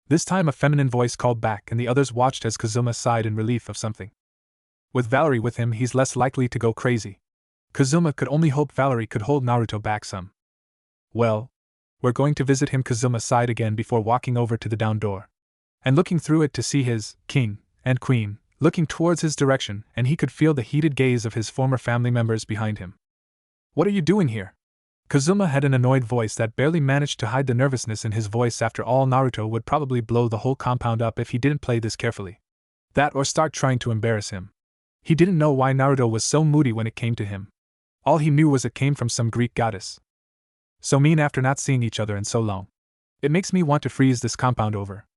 This time a feminine voice called back, and the others watched as Kazuma sighed in relief of something. With Valerie with him, he's less likely to go crazy. Kazuma could only hope Valerie could hold Naruto back some. Well, we're going to visit him. Kazuma sighed again before walking over to the down door and looking through it to see his king and queen looking towards his direction, and he could feel the heated gaze of his former family members behind him. What are you doing here? Kazuma had an annoyed voice that barely managed to hide the nervousness in his voice. After all, Naruto would probably blow the whole compound up if he didn't play this carefully. That or start trying to embarrass him. He didn't know why Naruto was so moody when it came to him. All he knew was it came from some Greek goddess. So mean after not seeing each other in so long. It makes me want to freeze this compound over.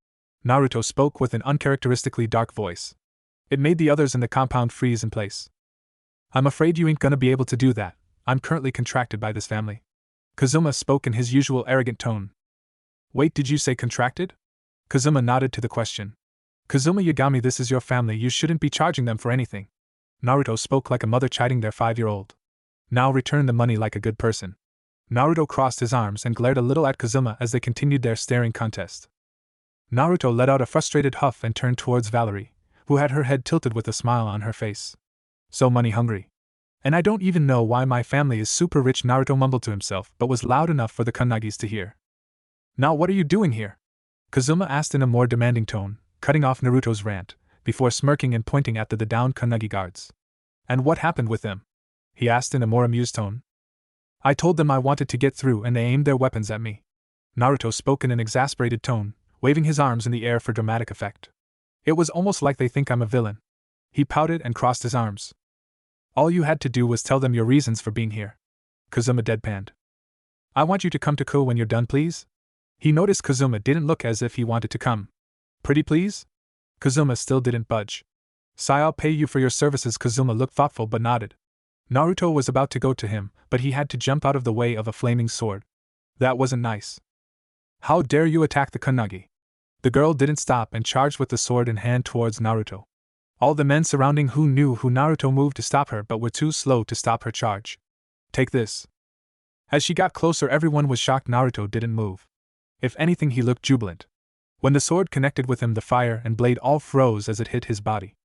Naruto spoke with an uncharacteristically dark voice. It made the others in the compound freeze in place. I'm afraid you ain't gonna be able to do that. I'm currently contracted by this family. Kazuma spoke in his usual arrogant tone. Wait, did you say contracted? Kazuma nodded to the question. Kazuma Yagami, this is your family, you shouldn't be charging them for anything. Naruto spoke like a mother chiding their 5-year-old. Now return the money like a good person. Naruto crossed his arms and glared a little at Kazuma as they continued their staring contest. Naruto let out a frustrated huff and turned towards Valerie, who had her head tilted with a smile on her face. So money hungry. And I don't even know why my family is super rich, Naruto mumbled to himself, but was loud enough for the Kunnagis to hear. Now what are you doing here? Kazuma asked in a more demanding tone, cutting off Naruto's rant, before smirking and pointing at the downed Kunogi guards. And what happened with them? He asked in a more amused tone. I told them I wanted to get through and they aimed their weapons at me. Naruto spoke in an exasperated tone, waving his arms in the air for dramatic effect. It was almost like they think I'm a villain. He pouted and crossed his arms. All you had to do was tell them your reasons for being here. Kazuma deadpanned. I want you to come to Ko when you're done, please? He noticed Kazuma didn't look as if he wanted to come. Pretty please? Kazuma still didn't budge. I'll pay you for your services. Kazuma looked thoughtful but nodded. Naruto was about to go to him, but he had to jump out of the way of a flaming sword. That wasn't nice. How dare you attack the Kunogi? The girl didn't stop and charged with the sword in hand towards Naruto. All the men surrounding who knew who Naruto moved to stop her but were too slow to stop her charge. Take this. As she got closer, everyone was shocked Naruto didn't move. If anything, he looked jubilant. When the sword connected with him, the fire and blade all froze as it hit his body.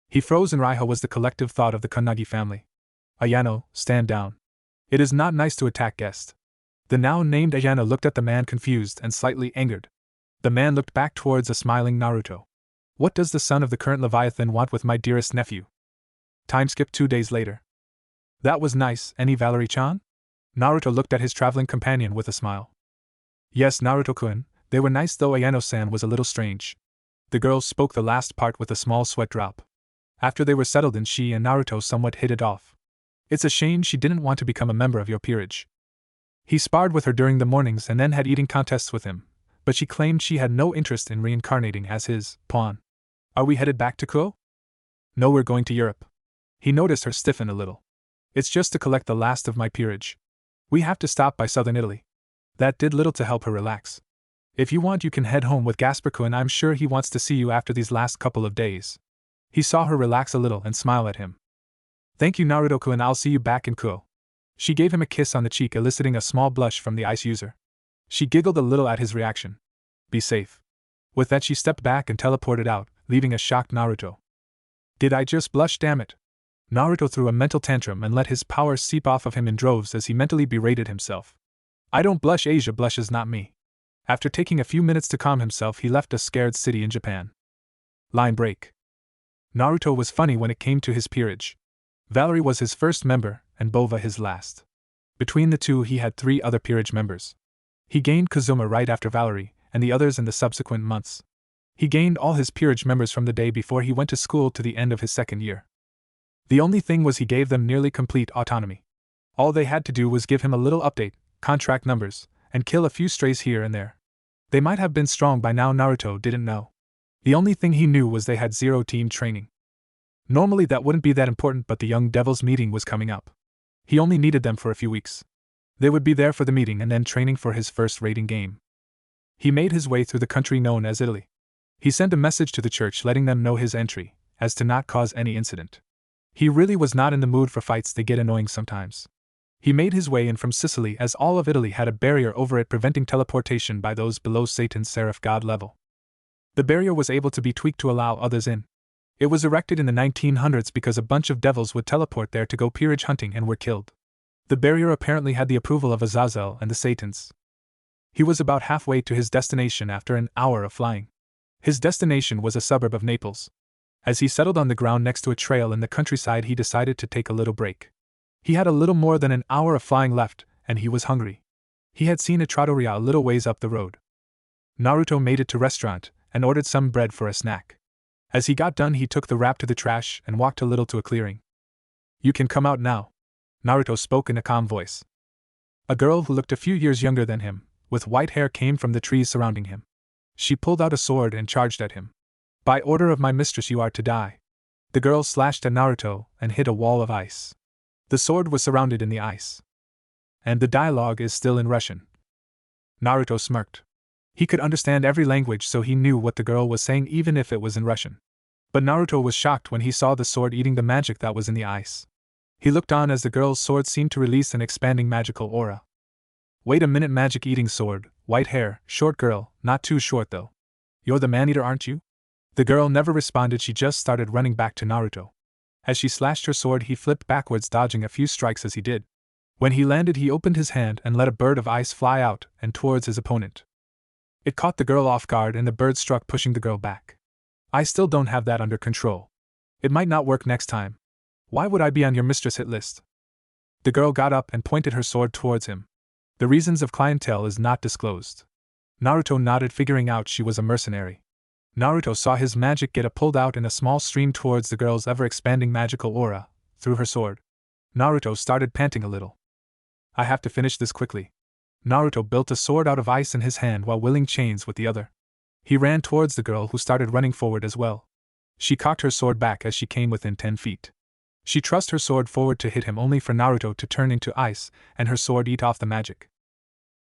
He froze, and Raiho was the collective thought of the Kunogi family. Ayano, stand down. It is not nice to attack guests. The now named Ayano looked at the man confused and slightly angered. The man looked back towards a smiling Naruto. What does the son of the current Leviathan want with my dearest nephew? Time skip 2 days later. That was nice, any Valerie-chan? Naruto looked at his traveling companion with a smile. Yes, Naruto-kun, they were nice, though Ayano-san was a little strange. The girl spoke the last part with a small sweat drop. After they were settled in, she and Naruto somewhat hit it off. It's a shame she didn't want to become a member of your peerage. He sparred with her during the mornings and then had eating contests with him, but she claimed she had no interest in reincarnating as his pawn. Are we headed back to Ko? No, we're going to Europe. He noticed her stiffen a little. It's just to collect the last of my peerage. We have to stop by southern Italy. That did little to help her relax. If you want, you can head home with Gasper-kun. I'm sure he wants to see you after these last couple of days. He saw her relax a little and smile at him. Thank you, Naruto-kun, I'll see you back in Ko. She gave him a kiss on the cheek, eliciting a small blush from the ice user. She giggled a little at his reaction. Be safe. With that, she stepped back and teleported out, leaving a shocked Naruto. Did I just blush, damn it? Naruto threw a mental tantrum and let his power seep off of him in droves as he mentally berated himself. I don't blush, Asia blushes, not me. After taking a few minutes to calm himself, he left a scared city in Japan. Line break. Naruto was funny when it came to his peerage. Valerie was his first member, and Bova his last. Between the two, he had 3 other peerage members. He gained Kazuma right after Valerie, and the others in the subsequent months. He gained all his peerage members from the day before he went to school to the end of his 2nd year. The only thing was he gave them nearly complete autonomy. All they had to do was give him a little update, contract numbers, and kill a few strays here and there. They might have been strong by now, Naruto didn't know. The only thing he knew was they had 0 team training. Normally that wouldn't be that important, but the young devils meeting was coming up. He only needed them for a few weeks. They would be there for the meeting and then training for his first raiding game. He made his way through the country known as Italy. He sent a message to the church letting them know his entry, as to not cause any incident. He really was not in the mood for fights, they get annoying sometimes. He made his way in from Sicily, as all of Italy had a barrier over it preventing teleportation by those below Satan's seraph god level. The barrier was able to be tweaked to allow others in. It was erected in the 1900s because a bunch of devils would teleport there to go peerage hunting and were killed. The barrier apparently had the approval of Azazel and the Satans. He was about halfway to his destination after an hour of flying. His destination was a suburb of Naples. As he settled on the ground next to a trail in the countryside, he decided to take a little break. He had a little more than an hour of flying left, and he was hungry. He had seen a trattoria a little ways up the road. Naruto made it to restaurant, and ordered some bread for a snack. As he got done, he took the wrap to the trash and walked a little to a clearing. You can come out now, Naruto spoke in a calm voice. A girl who looked a few years younger than him, with white hair, came from the trees surrounding him. She pulled out a sword and charged at him. By order of my mistress, you are to die. The girl slashed at Naruto and hit a wall of ice. The sword was surrounded in the ice. And the dialogue is still in Russian. Naruto smirked. He could understand every language, so he knew what the girl was saying even if it was in Russian. But Naruto was shocked when he saw the sword eating the magic that was in the ice. He looked on as the girl's sword seemed to release an expanding magical aura. Wait a minute, magic eating sword, white hair, short girl, not too short though. You're the man-eater, aren't you? The girl never responded, she just started running back to Naruto. As she slashed her sword, he flipped backwards, dodging a few strikes as he did. When he landed, he opened his hand and let a bird of ice fly out and towards his opponent. It caught the girl off guard and the bird struck, pushing the girl back. I still don't have that under control. It might not work next time. Why would I be on your mistress hit list? The girl got up and pointed her sword towards him. The reasons of clientele is not disclosed. Naruto nodded, figuring out she was a mercenary. Naruto saw his magic get pulled out in a small stream towards the girl's ever-expanding magical aura, through her sword. Naruto started panting a little. I have to finish this quickly. Naruto built a sword out of ice in his hand while willing chains with the other. He ran towards the girl, who started running forward as well. She cocked her sword back as she came within 10 feet. She thrust her sword forward to hit him, only for Naruto to turn into ice and her sword eat off the magic.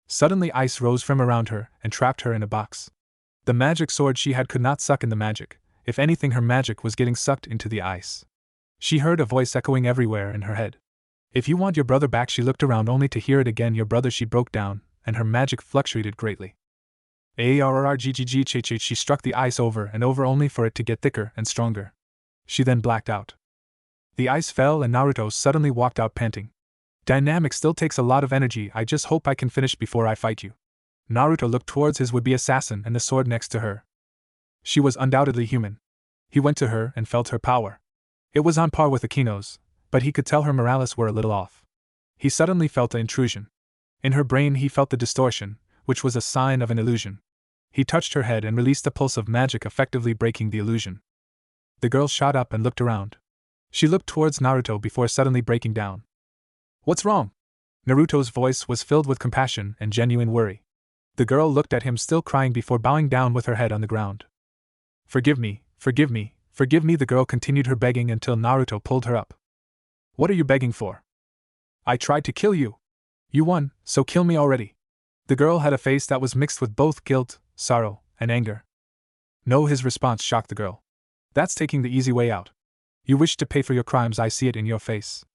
Suddenly ice rose from around her and trapped her in a box. The magic sword she had could not suck in the magic. If anything, her magic was getting sucked into the ice. She heard a voice echoing everywhere in her head. If you want your brother back. She looked around only to hear it again. Your brother. She broke down, and her magic fluctuated greatly. Arrgggg. She struck the ice over and over, only for it to get thicker and stronger. She then blacked out. The ice fell and Naruto suddenly walked out panting. Dynamic still takes a lot of energy. I just hope I can finish before I fight you. Naruto looked towards his would-be assassin and the sword next to her. She was undoubtedly human. He went to her and felt her power. It was on par with Akino's, but he could tell her morales were a little off. He suddenly felt an intrusion. In her brain he felt the distortion, which was a sign of an illusion. He touched her head and released a pulse of magic, effectively breaking the illusion. The girl shot up and looked around. She looked towards Naruto before suddenly breaking down. What's wrong? Naruto's voice was filled with compassion and genuine worry. The girl looked at him, still crying, before bowing down with her head on the ground. Forgive me, forgive me, forgive me, the girl continued her begging until Naruto pulled her up. What are you begging for? I tried to kill you. You won, so kill me already. The girl had a face that was mixed with both guilt, sorrow, and anger. No, his response shocked the girl. That's taking the easy way out. You wish to pay for your crimes, I see it in your face.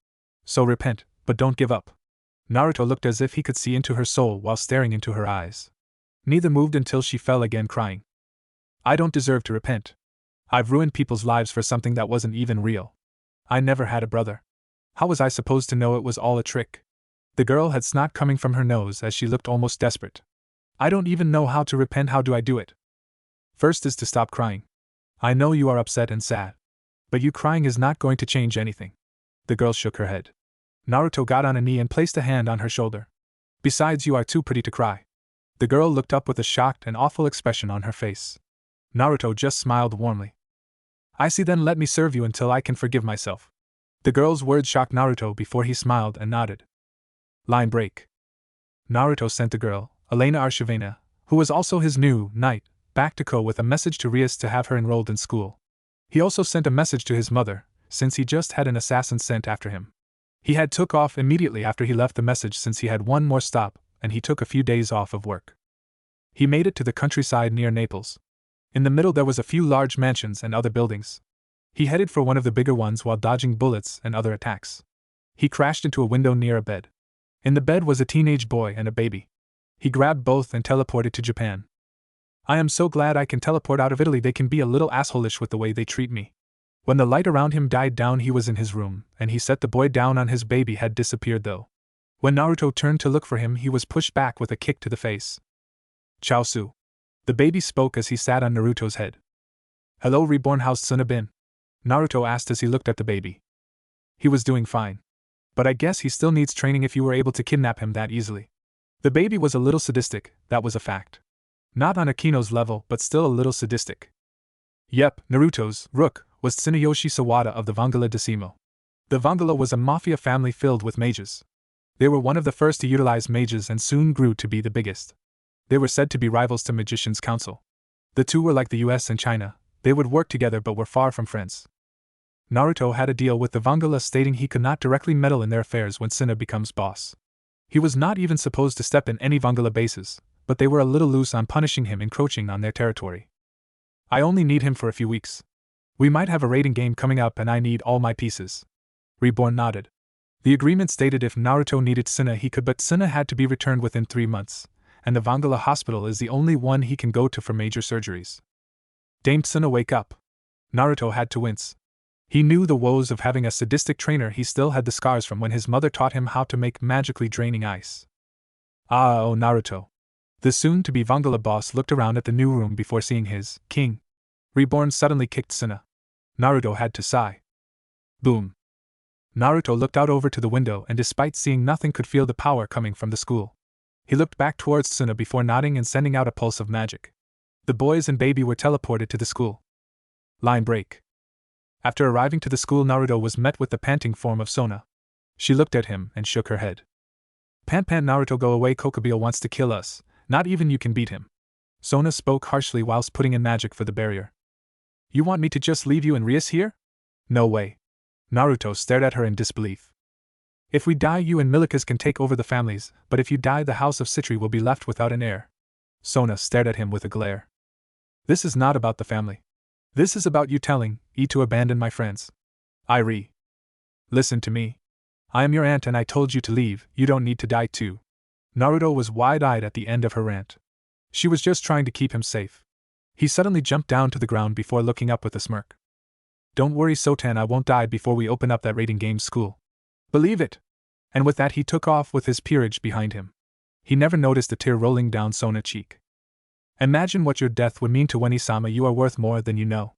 So repent, but don't give up. Naruto looked as if he could see into her soul while staring into her eyes. Neither moved until she fell again, crying. I don't deserve to repent. I've ruined people's lives for something that wasn't even real. I never had a brother. How was I supposed to know it was all a trick? The girl had snot coming from her nose as she looked almost desperate. I don't even know how to repent. How do I do it? First is to stop crying. I know you are upset and sad. But you crying is not going to change anything. The girl shook her head. Naruto got on a knee and placed a hand on her shoulder. Besides, you are too pretty to cry. The girl looked up with a shocked and awful expression on her face. Naruto just smiled warmly. I see, then let me serve you until I can forgive myself. The girl's words shocked Naruto before he smiled and nodded. Line break. Naruto sent the girl, Elena Arshivena, who was also his new knight, back to Ko with a message to Rias to have her enrolled in school. He also sent a message to his mother, since he just had an assassin sent after him. He had took off immediately after he left the message, since he had one more stop, and he took a few days off of work. He made it to the countryside near Naples. In the middle there was a few large mansions and other buildings. He headed for one of the bigger ones while dodging bullets and other attacks. He crashed into a window near a bed. In the bed was a teenage boy and a baby. He grabbed both and teleported to Japan. I am so glad I can teleport out of Italy. They can be a little assholish with the way they treat me. When the light around him died down, he was in his room, and he set the boy down on his baby had disappeared though. When Naruto turned to look for him, he was pushed back with a kick to the face. Chaosu. The baby spoke as he sat on Naruto's head. Hello reborn, how's Suna been? Naruto asked as he looked at the baby. He was doing fine. But I guess he still needs training if you were able to kidnap him that easily. The baby was a little sadistic, that was a fact. Not on Akino's level, but still a little sadistic. Yep, Naruto's rook was Tsuneyoshi Sawada of the Vangala Decimo. The Vangala was a mafia family filled with mages. They were one of the first to utilize mages and soon grew to be the biggest. They were said to be rivals to Magicians' Council. The two were like the US and China, they would work together but were far from friends. Naruto had a deal with the Vangala stating he could not directly meddle in their affairs when Suna becomes boss. He was not even supposed to step in any Vangala bases, but they were a little loose on punishing him encroaching on their territory. I only need him for a few weeks. We might have a raiding game coming up and I need all my pieces. Reborn nodded. The agreement stated if Naruto needed Suna he could, but Suna had to be returned within 3 months, and the Vangala hospital is the only one he can go to for major surgeries. Dame Suna, wake up. Naruto had to wince. He knew the woes of having a sadistic trainer. He still had the scars from when his mother taught him how to make magically draining ice. Oh Naruto. The soon-to-be Vangala boss looked around at the new room before seeing his king. Reborn suddenly kicked Suna. Naruto had to sigh. Boom. Naruto looked out over to the window and despite seeing nothing could feel the power coming from the school. He looked back towards Suna before nodding and sending out a pulse of magic. The boys and baby were teleported to the school. Line break. After arriving to the school, Naruto was met with the panting form of Sona. She looked at him and shook her head. Pant Naruto, go away, Kokobile wants to kill us, not even you can beat him. Sona spoke harshly whilst putting in magic for the barrier. You want me to just leave you and Rias here? No way. Naruto stared at her in disbelief. If we die, you and Milikas can take over the families, but if you die, the house of Citri will be left without an heir. Sona stared at him with a glare. This is not about the family. This is about you telling E to abandon my friends. Listen to me. I am your aunt and I told you to leave, you don't need to die too. Naruto was wide-eyed at the end of her rant. She was just trying to keep him safe. He suddenly jumped down to the ground before looking up with a smirk. Don't worry, Sotan, I won't die before we open up that raiding games school. Believe it! And with that he took off with his peerage behind him. He never noticed a tear rolling down Sona's cheek. Imagine what your death would mean to Weni-sama, you are worth more than you know.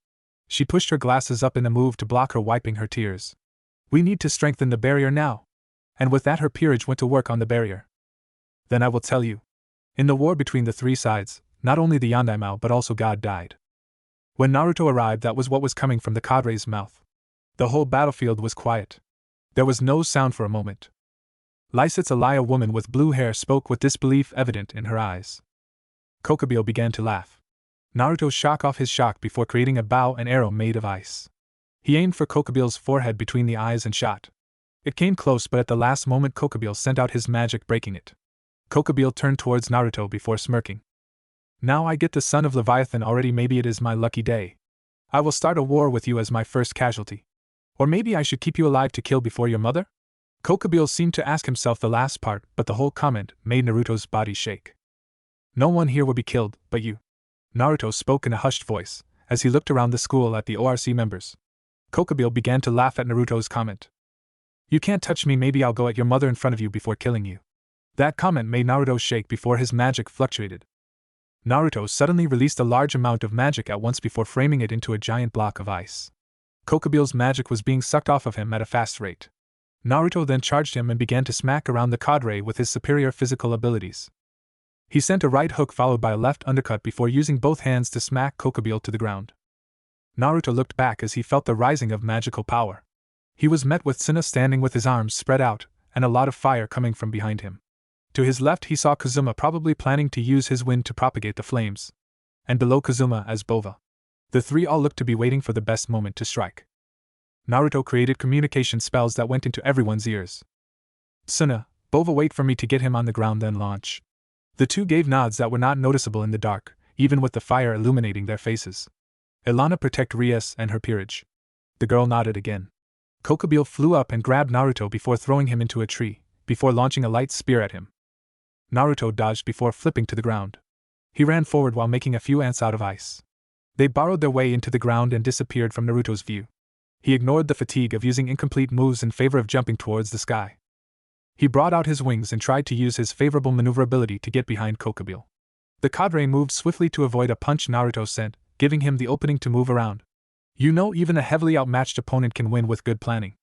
She pushed her glasses up in a move to block her wiping her tears. We need to strengthen the barrier now. And with that her peerage went to work on the barrier. Then I will tell you. In the war between the three sides, not only the Yandaimao but also God died. When Naruto arrived, that was what was coming from the cadre's mouth. The whole battlefield was quiet. There was no sound for a moment. Lysit's Elia, woman with blue hair, spoke with disbelief evident in her eyes. Kokobile began to laugh. Naruto shook off his shock before creating a bow and arrow made of ice. He aimed for Kokobile's forehead between the eyes and shot. It came close, but at the last moment Kokobile sent out his magic, breaking it. Kokobile turned towards Naruto before smirking. Now I get the son of Leviathan already, maybe it is my lucky day. I will start a war with you as my first casualty. Or maybe I should keep you alive to kill before your mother? Kokobile seemed to ask himself the last part, but the whole comment made Naruto's body shake. No one here will be killed, but you. Naruto spoke in a hushed voice, as he looked around the school at the ORC members. Kokobile began to laugh at Naruto's comment. You can't touch me, maybe I'll go at your mother in front of you before killing you. That comment made Naruto shake before his magic fluctuated. Naruto suddenly released a large amount of magic at once before framing it into a giant block of ice. Kokobile's magic was being sucked off of him at a fast rate. Naruto then charged him and began to smack around the cadre with his superior physical abilities. He sent a right hook followed by a left undercut before using both hands to smack Kokobile to the ground. Naruto looked back as he felt the rising of magical power. He was met with Suna standing with his arms spread out, and a lot of fire coming from behind him. To his left he saw Kazuma probably planning to use his wind to propagate the flames. And below Kazuma as Bova. The three all looked to be waiting for the best moment to strike. Naruto created communication spells that went into everyone's ears. Suna, Bova, wait for me to get him on the ground, then launch. The two gave nods that were not noticeable in the dark, even with the fire illuminating their faces. Ilana, protect Rias and her peerage. The girl nodded again. Kokobile flew up and grabbed Naruto before throwing him into a tree, before launching a light spear at him. Naruto dodged before flipping to the ground. He ran forward while making a few ants out of ice. They burrowed their way into the ground and disappeared from Naruto's view. He ignored the fatigue of using incomplete moves in favor of jumping towards the sky. He brought out his wings and tried to use his favorable maneuverability to get behind Kokobile. The cadre moved swiftly to avoid a punch Naruto sent, giving him the opening to move around. You know, even a heavily outmatched opponent can win with good planning.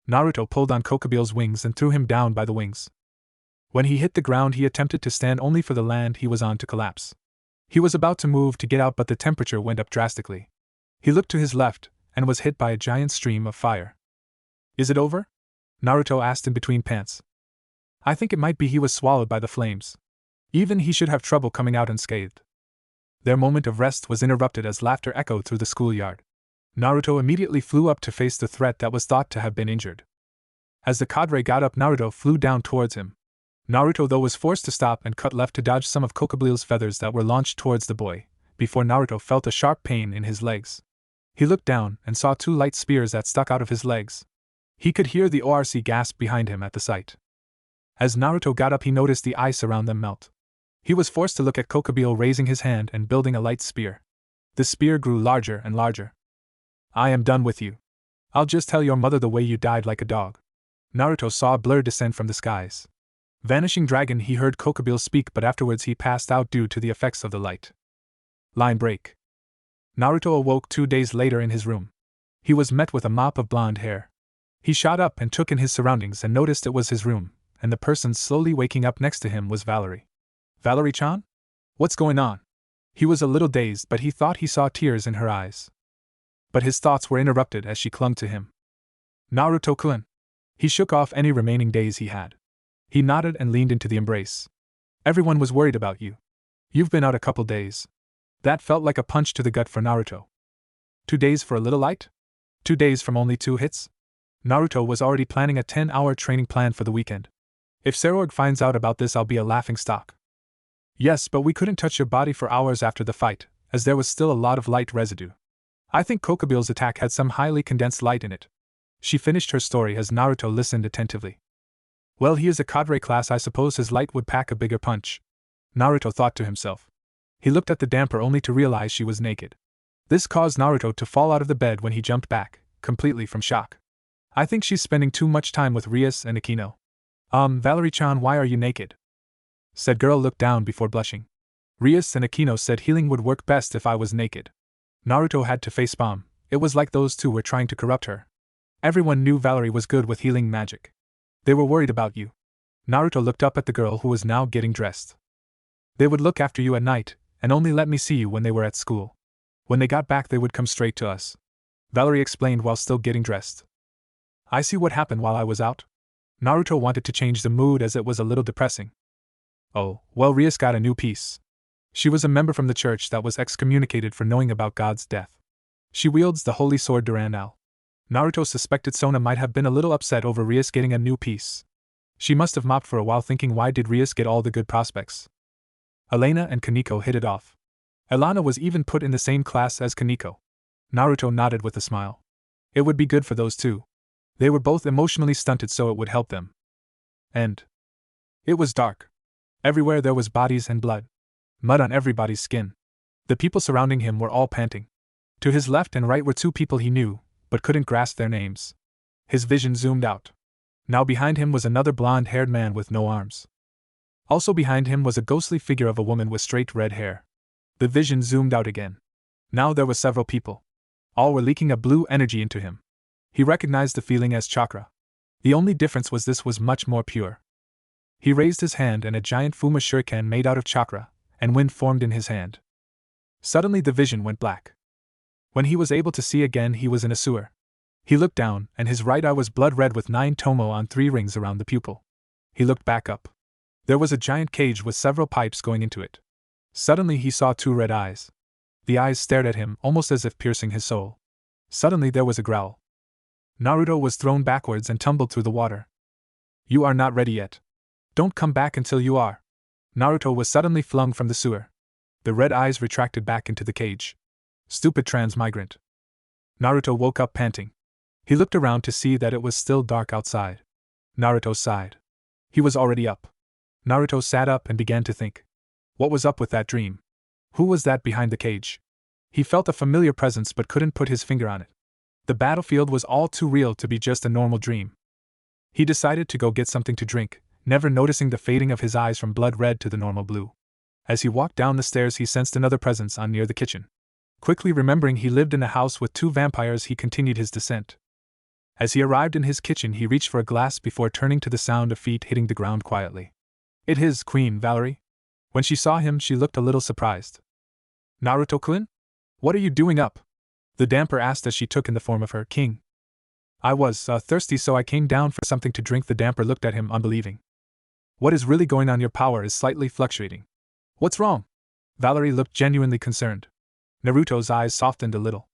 Naruto pulled on Kokobile's wings and threw him down by the wings. When he hit the ground, he attempted to stand only for the land he was on to collapse. He was about to move to get out, but the temperature went up drastically. He looked to his left, and was hit by a giant stream of fire. Is it over? Naruto asked in between pants. I think it might be. He was swallowed by the flames. Even he should have trouble coming out unscathed. Their moment of rest was interrupted as laughter echoed through the schoolyard. Naruto immediately flew up to face the threat that was thought to have been injured. As the cadre got up, Naruto flew down towards him. Naruto, though, was forced to stop and cut left to dodge some of Kokobile's feathers that were launched towards the boy, before Naruto felt a sharp pain in his legs. He looked down and saw two light spears that stuck out of his legs. He could hear the ORC gasp behind him at the sight. As Naruto got up, he noticed the ice around them melt. He was forced to look at Kokobile raising his hand and building a light spear. The spear grew larger and larger. I am done with you. I'll just tell your mother the way you died like a dog. Naruto saw a blur descend from the skies. Vanishing Dragon, he heard Kokobile speak, but afterwards he passed out due to the effects of the light. Line break. Naruto awoke 2 days later in his room. He was met with a mop of blonde hair. He shot up and took in his surroundings and noticed it was his room, and the person slowly waking up next to him was Valerie. Valerie-chan? What's going on? He was a little dazed, but he thought he saw tears in her eyes. But his thoughts were interrupted as she clung to him. Naruto-kun. He shook off any remaining daze he had. He nodded and leaned into the embrace. Everyone was worried about you. You've been out a couple days. That felt like a punch to the gut for Naruto. 2 days for a little light? 2 days from only 2 hits? Naruto was already planning a 10-hour training plan for the weekend. If Serorg finds out about this, I'll be a laughing stock. Yes, but we couldn't touch your body for hours after the fight, as there was still a lot of light residue. I think Kokobil's attack had some highly condensed light in it. She finished her story as Naruto listened attentively. Well, he is a cadre class, I suppose his light would pack a bigger punch. Naruto thought to himself. He looked at the damper only to realize she was naked. This caused Naruto to fall out of the bed when he jumped back, completely from shock. I think she's spending too much time with Rias and Akino. Valerie-chan, why are you naked? Said girl looked down before blushing. Rias and Akino said healing would work best if I was naked. Naruto had to facepalm. It was like those two were trying to corrupt her. Everyone knew Valerie was good with healing magic. They were worried about you. Naruto looked up at the girl who was now getting dressed. They would look after you at night, and only let me see you when they were at school. When they got back they would come straight to us. Valerie explained while still getting dressed. I see what happened while I was out. Naruto wanted to change the mood as it was a little depressing. Oh, well, Rias got a new piece. She was a member from the church that was excommunicated for knowing about God's death. She wields the holy sword Duran-Al. Naruto suspected Sona might have been a little upset over Rias getting a new piece. She must have mopped for a while thinking, why did Rias get all the good prospects? Elena and Kaneko hit it off. Elana was even put in the same class as Kaneko. Naruto nodded with a smile. It would be good for those two. They were both emotionally stunted, so it would help them. And it was dark. Everywhere there was bodies and blood. Mud on everybody's skin. The people surrounding him were all panting. To his left and right were 2 people he knew, but couldn't grasp their names. His vision zoomed out. Now behind him was another blonde-haired man with no arms. Also behind him was a ghostly figure of a woman with straight red hair. The vision zoomed out again. Now there were several people. All were leaking a blue energy into him. He recognized the feeling as chakra. The only difference was this was much more pure. He raised his hand and a giant Fuma shuriken made out of chakra, and wind formed in his hand. Suddenly the vision went black. When he was able to see again, he was in a sewer. He looked down, and his right eye was blood red with 9 tomo on 3 rings around the pupil. He looked back up. There was a giant cage with several pipes going into it. Suddenly he saw 2 red eyes. The eyes stared at him, almost as if piercing his soul. Suddenly there was a growl. Naruto was thrown backwards and tumbled through the water. You are not ready yet. Don't come back until you are. Naruto was suddenly flung from the sewer. The red eyes retracted back into the cage. Stupid transmigrant. Naruto woke up panting. He looked around to see that it was still dark outside. Naruto sighed. He was already up. Naruto sat up and began to think. What was up with that dream? Who was that behind the cage? He felt a familiar presence but couldn't put his finger on it. The battlefield was all too real to be just a normal dream. He decided to go get something to drink, never noticing the fading of his eyes from blood red to the normal blue. As he walked down the stairs, he sensed another presence on near the kitchen. Quickly remembering he lived in a house with 2 vampires, he continued his descent. As he arrived in his kitchen, he reached for a glass before turning to the sound of feet hitting the ground quietly. It is Queen Valerie. When she saw him, she looked a little surprised. Naruto-kun? What are you doing up? The damper asked as she took in the form of her king. I was thirsty, so I came down for something to drink. The damper looked at him unbelieving. What is really going on? Your power is slightly fluctuating. What's wrong? Valerie looked genuinely concerned. Naruto's eyes softened a little.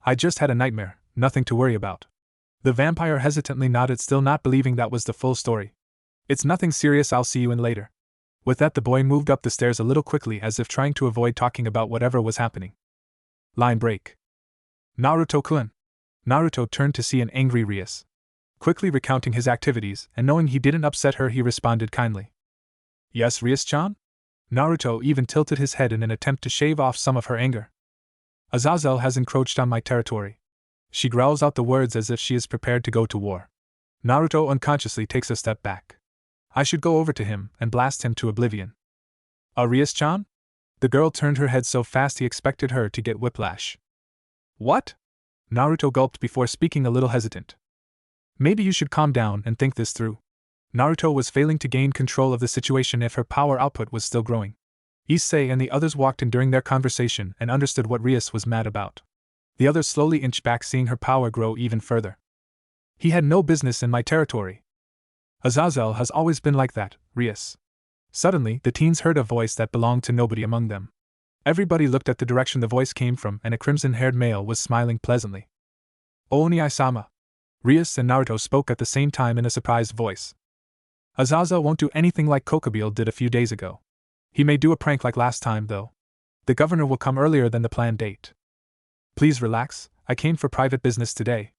I just had a nightmare, nothing to worry about. The vampire hesitantly nodded, still not believing that was the full story. It's nothing serious, I'll see you in later. With that, the boy moved up the stairs a little quickly, as if trying to avoid talking about whatever was happening. Line break. Naruto-kun. Naruto turned to see an angry Rias. Quickly recounting his activities, and knowing he didn't upset her, he responded kindly. Yes, Rias-chan? Naruto even tilted his head in an attempt to shave off some of her anger. Azazel has encroached on my territory. She growls out the words as if she is prepared to go to war. Naruto unconsciously takes a step back. I should go over to him and blast him to oblivion. Rias-chan? The girl turned her head so fast he expected her to get whiplash. What? Naruto gulped before speaking a little hesitant. Maybe you should calm down and think this through. Naruto was failing to gain control of the situation if her power output was still growing. Issei and the others walked in during their conversation and understood what Rias was mad about. The others slowly inched back, seeing her power grow even further. He had no business in my territory. Azazel has always been like that, Rias. Suddenly, the teens heard a voice that belonged to nobody among them. Everybody looked at the direction the voice came from, and a crimson-haired male was smiling pleasantly. Oni-sama. Rias and Naruto spoke at the same time in a surprised voice. Azazel won't do anything like Kokobile did a few days ago. He may do a prank like last time, though. The governor will come earlier than the planned date. Please relax, I came for private business today.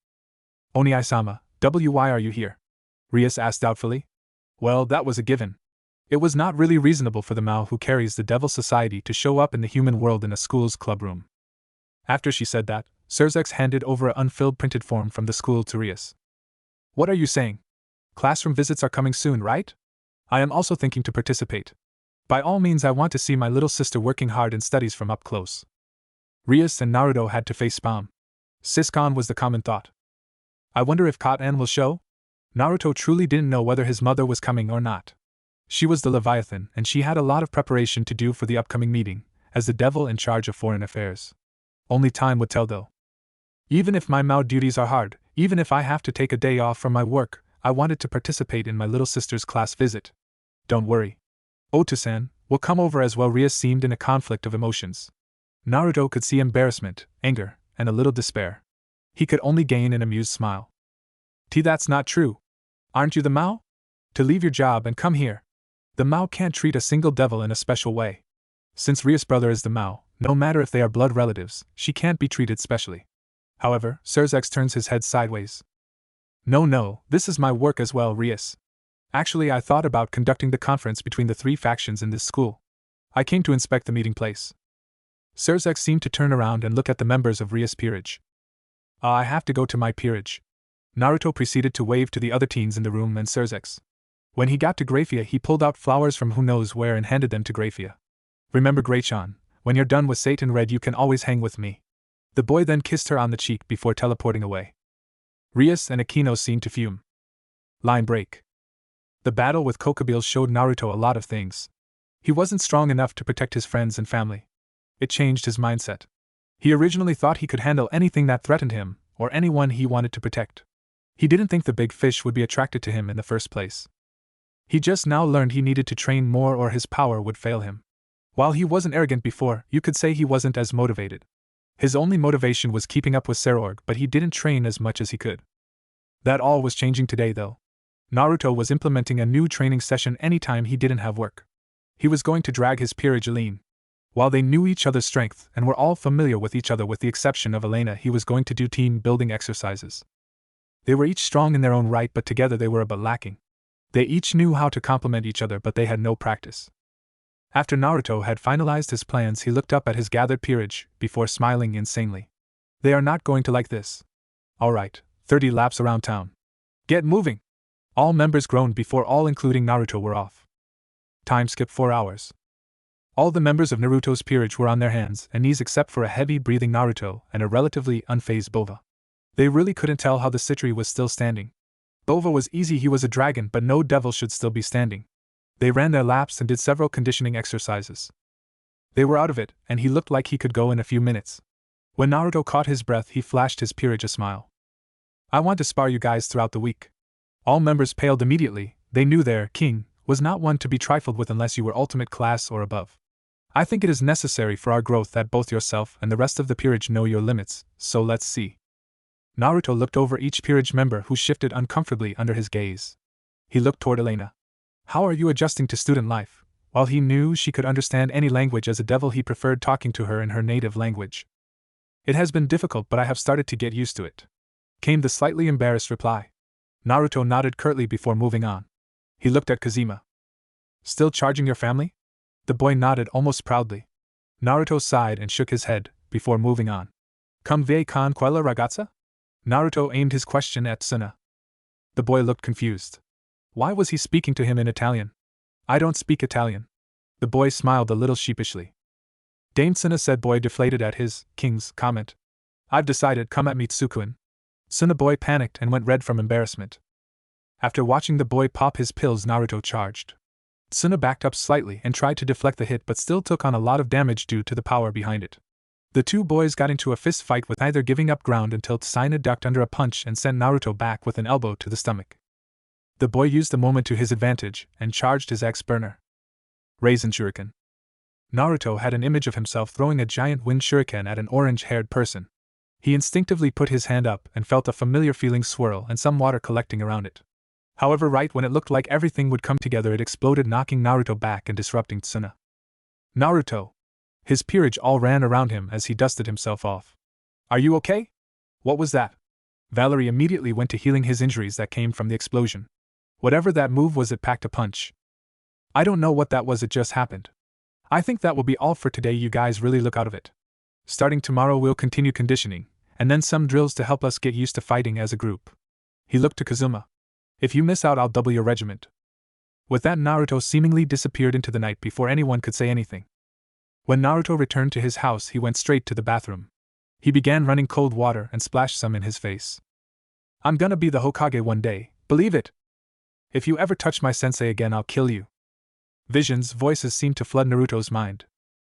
Oni-sama, why are you here? Rias asked doubtfully. Well, that was a given. It was not really reasonable for the Mao who carries the Devil Society to show up in the human world in a school's clubroom. After she said that, Surzex handed over an unfilled printed form from the school to Rias. What are you saying? Classroom visits are coming soon, right? I am also thinking to participate. By all means, I want to see my little sister working hard in studies from up close. Rias and Naruto had to face spam. Siscon was the common thought. I wonder if Kat-an will show? Naruto truly didn't know whether his mother was coming or not. She was the Leviathan, and she had a lot of preparation to do for the upcoming meeting, as the devil in charge of foreign affairs. Only time would tell, though. Even if my Mao duties are hard, even if I have to take a day off from my work, I wanted to participate in my little sister's class visit. Don't worry. Oto-san will come over as well. Rias seemed in a conflict of emotions. Naruto could see embarrassment, anger, and a little despair. He could only gain an amused smile. That's not true. Aren't you the Mao? To leave your job and come here. The Mao can't treat a single devil in a special way. Since Rias' brother is the Mao, no matter if they are blood relatives, she can't be treated specially. However, Surzex turns his head sideways. No, this is my work as well, Rias. Actually, I thought about conducting the conference between the three factions in this school. I came to inspect the meeting place. Surzex seemed to turn around and look at the members of Rias' Peerage. I have to go to my Peerage. Naruto proceeded to wave to the other teens in the room and Surzex. When he got to Grafia, he pulled out flowers from who knows where and handed them to Grafia. Remember, Grachan, when you're done with Satan Red, you can always hang with me. The boy then kissed her on the cheek before teleporting away. Rias and Akino seemed to fume. Line break. The battle with Kokobile showed Naruto a lot of things. He wasn't strong enough to protect his friends and family. It changed his mindset. He originally thought he could handle anything that threatened him, or anyone he wanted to protect. He didn't think the big fish would be attracted to him in the first place. He just now learned he needed to train more or his power would fail him. While he wasn't arrogant before, you could say he wasn't as motivated. His only motivation was keeping up with Sarorg, but he didn't train as much as he could. That all was changing today, though. Naruto was implementing a new training session anytime he didn't have work. He was going to drag his Peerage Aline. While they knew each other's strength and were all familiar with each other with the exception of Elena, he was going to do team-building exercises. They were each strong in their own right, but together they were but lacking. They each knew how to complement each other, but they had no practice. After Naruto had finalized his plans, he looked up at his gathered peerage, before smiling insanely. They are not going to like this. Alright, 30 laps around town. Get moving! All members groaned before all including Naruto were off. Time skip 4 hours. All the members of Naruto's peerage were on their hands and knees except for a heavy-breathing Naruto and a relatively unfazed Bova. They really couldn't tell how the Citri was still standing. Bova was easy, he was a dragon, but no devil should still be standing. They ran their laps and did several conditioning exercises. They were out of it, and he looked like he could go in a few minutes. When Naruto caught his breath, he flashed his peerage a smile. I want to spar you guys throughout the week. All members paled immediately. They knew their king was not one to be trifled with unless you were ultimate class or above. I think it is necessary for our growth that both yourself and the rest of the peerage know your limits, so let's see. Naruto looked over each peerage member who shifted uncomfortably under his gaze. He looked toward Elena. How are you adjusting to student life? While he knew she could understand any language as a devil, he preferred talking to her in her native language. It has been difficult, but I have started to get used to it, came the slightly embarrassed reply. Naruto nodded curtly before moving on. He looked at Kazuma. Still charging your family? The boy nodded almost proudly. Naruto sighed and shook his head, before moving on. Come ve con quella ragazza? Naruto aimed his question at Suna. The boy looked confused. Why was he speaking to him in Italian? I don't speak Italian. The boy smiled a little sheepishly. Dame Suna said boy deflated at his, king's, comment. I've decided, come at me Tsukuin. Suna boy panicked and went red from embarrassment. After watching the boy pop his pills, Naruto charged. Suna backed up slightly and tried to deflect the hit but still took on a lot of damage due to the power behind it. The two boys got into a fist fight with neither giving up ground until Tsuina ducked under a punch and sent Naruto back with an elbow to the stomach. The boy used the moment to his advantage and charged his ex-burner. Raisin Shuriken. Naruto had an image of himself throwing a giant wind shuriken at an orange-haired person. He instinctively put his hand up and felt a familiar feeling swirl and some water collecting around it. However, right when it looked like everything would come together, it exploded, knocking Naruto back and disrupting Tsuna. Naruto! His peerage all ran around him as he dusted himself off. Are you okay? What was that? Valerie immediately went to healing his injuries that came from the explosion. Whatever that move was, it packed a punch. I don't know what that was, it just happened. I think that will be all for today. You guys really look out of it. Starting tomorrow we'll continue conditioning, and then some drills to help us get used to fighting as a group. He looked to Kazuma. If you miss out, I'll double your regiment. With that, Naruto seemingly disappeared into the night before anyone could say anything. When Naruto returned to his house, he went straight to the bathroom. He began running cold water and splashed some in his face. I'm gonna be the Hokage one day, believe it. If you ever touch my sensei again, I'll kill you. Visions, voices seemed to flood Naruto's mind.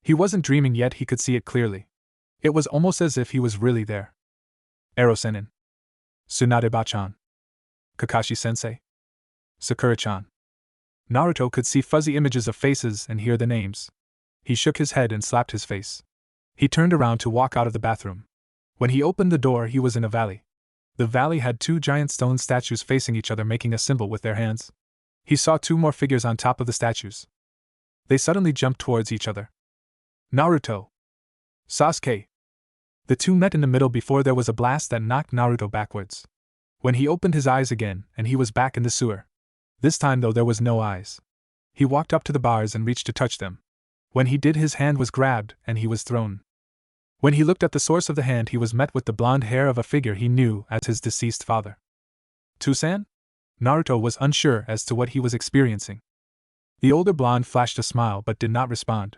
He wasn't dreaming yet, he could see it clearly. It was almost as if he was really there. Ero-senin. Tsunade-ba-chan. Kakashi-sensei. Sakura-chan. Naruto could see fuzzy images of faces and hear the names. He shook his head and slapped his face. He turned around to walk out of the bathroom. When he opened the door, he was in a valley. The valley had two giant stone statues facing each other, making a symbol with their hands. He saw two more figures on top of the statues. They suddenly jumped towards each other. Naruto! Sasuke! The two met in the middle before there was a blast that knocked Naruto backwards. When he opened his eyes again, and he was back in the sewer. This time, though, there was no eyes. He walked up to the bars and reached to touch them. When he did, his hand was grabbed, and he was thrown. When he looked at the source of the hand, he was met with the blonde hair of a figure he knew as his deceased father. Toussaint? Naruto was unsure as to what he was experiencing. The older blonde flashed a smile but did not respond.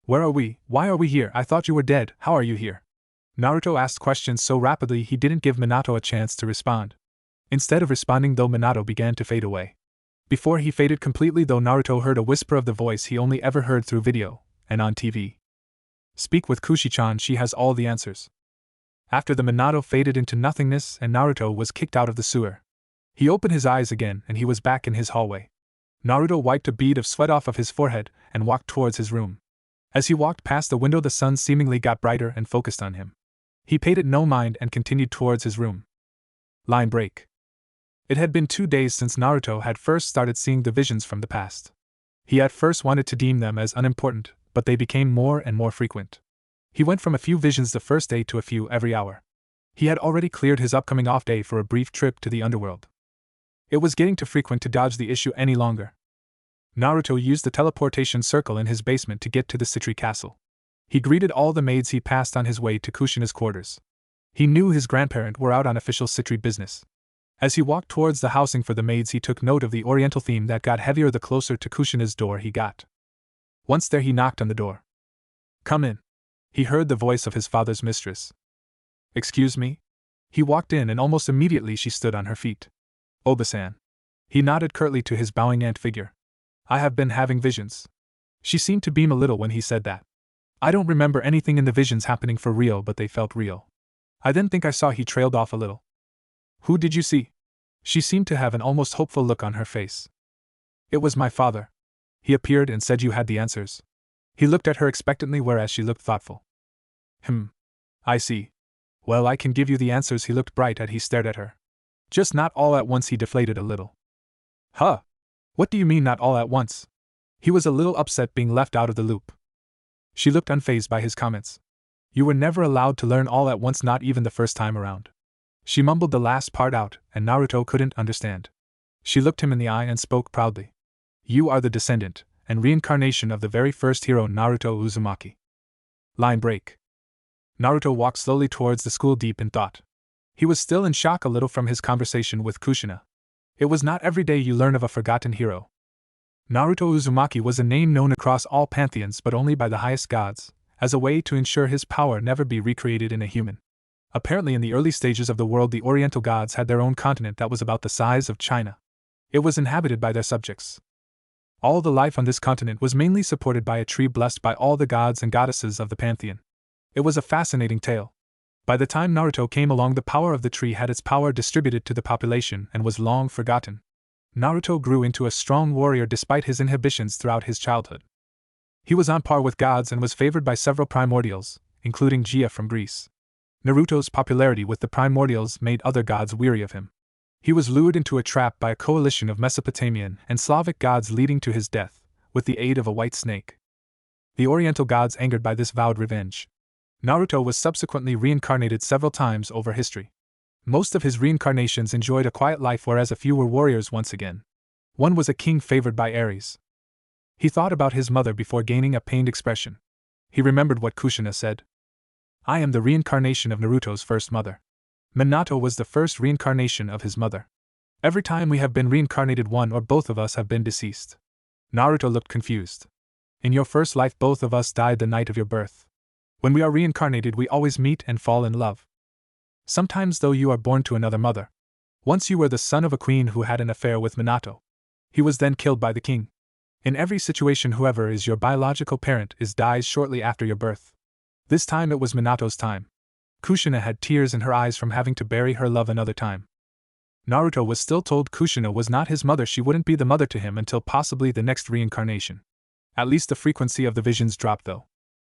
Where are we? Why are we here? I thought you were dead. How are you here? Naruto asked questions so rapidly he didn't give Minato a chance to respond. Instead of responding, though, Minato began to fade away. Before he faded completely, though, Naruto heard a whisper of the voice he only ever heard through video and on TV. Speak with Kushi-chan, she has all the answers. After the Minato faded into nothingness and Naruto was kicked out of the sewer. He opened his eyes again and he was back in his hallway. Naruto wiped a bead of sweat off of his forehead and walked towards his room. As he walked past the window, the sun seemingly got brighter and focused on him. He paid it no mind and continued towards his room. Line break. It had been 2 days since Naruto had first started seeing the visions from the past. He at first wanted to deem them as unimportant, but they became more and more frequent. He went from a few visions the first day to a few every hour. He had already cleared his upcoming off day for a brief trip to the underworld. It was getting too frequent to dodge the issue any longer. Naruto used the teleportation circle in his basement to get to the Citri castle. He greeted all the maids he passed on his way to Kushina's quarters. He knew his grandparents were out on official Citri business. As he walked towards the housing for the maids, he took note of the oriental theme that got heavier the closer to Kushina's door he got. Once there, he knocked on the door. Come in. He heard the voice of his father's mistress. Excuse me? He walked in and almost immediately she stood on her feet. Oba-san. He nodded curtly to his bowing aunt figure. I have been having visions. She seemed to beam a little when he said that. I don't remember anything in the visions happening for real, but they felt real. I then think I saw. He trailed off a little. Who did you see? She seemed to have an almost hopeful look on her face. It was my father. He appeared and said you had the answers. He looked at her expectantly, whereas she looked thoughtful. I see. Well, I can give you the answers. He looked bright as he stared at her. Just not all at once. He deflated a little. Huh? What do you mean not all at once? He was a little upset being left out of the loop. She looked unfazed by his comments. You were never allowed to learn all at once, not even the first time around. She mumbled the last part out, and Naruto couldn't understand. She looked him in the eye and spoke proudly. You are the descendant and reincarnation of the very first hero, Naruto Uzumaki. Line break. Naruto walked slowly towards the school, deep in thought. He was still in shock a little from his conversation with Kushina. It was not every day you learn of a forgotten hero. Naruto Uzumaki was a name known across all pantheons, but only by the highest gods, as a way to ensure his power never be recreated in a human. Apparently in the early stages of the world the Oriental gods had their own continent that was about the size of China. It was inhabited by their subjects. All the life on this continent was mainly supported by a tree blessed by all the gods and goddesses of the pantheon. It was a fascinating tale. By the time Naruto came along, the power of the tree had its power distributed to the population and was long forgotten. Naruto grew into a strong warrior despite his inhibitions throughout his childhood. He was on par with gods and was favored by several primordials, including Gia from Greece. Naruto's popularity with the primordials made other gods weary of him. He was lured into a trap by a coalition of Mesopotamian and Slavic gods, leading to his death, with the aid of a white snake. The Oriental gods, angered by this, vowed revenge. Naruto was subsequently reincarnated several times over history. Most of his reincarnations enjoyed a quiet life, whereas a few were warriors once again. One was a king favored by Ares. He thought about his mother before gaining a pained expression. He remembered what Kushina said. I am the reincarnation of Naruto's first mother. Minato was the first reincarnation of his mother. Every time we have been reincarnated, one or both of us have been deceased. Naruto looked confused. In your first life both of us died the night of your birth. When we are reincarnated we always meet and fall in love. Sometimes though you are born to another mother. Once you were the son of a queen who had an affair with Minato. He was then killed by the king. In every situation whoever is your biological parent dies shortly after your birth. This time it was Minato's time. Kushina had tears in her eyes from having to bury her love another time. Naruto was still told Kushina was not his mother, she wouldn't be the mother to him until possibly the next reincarnation. At least the frequency of the visions dropped though.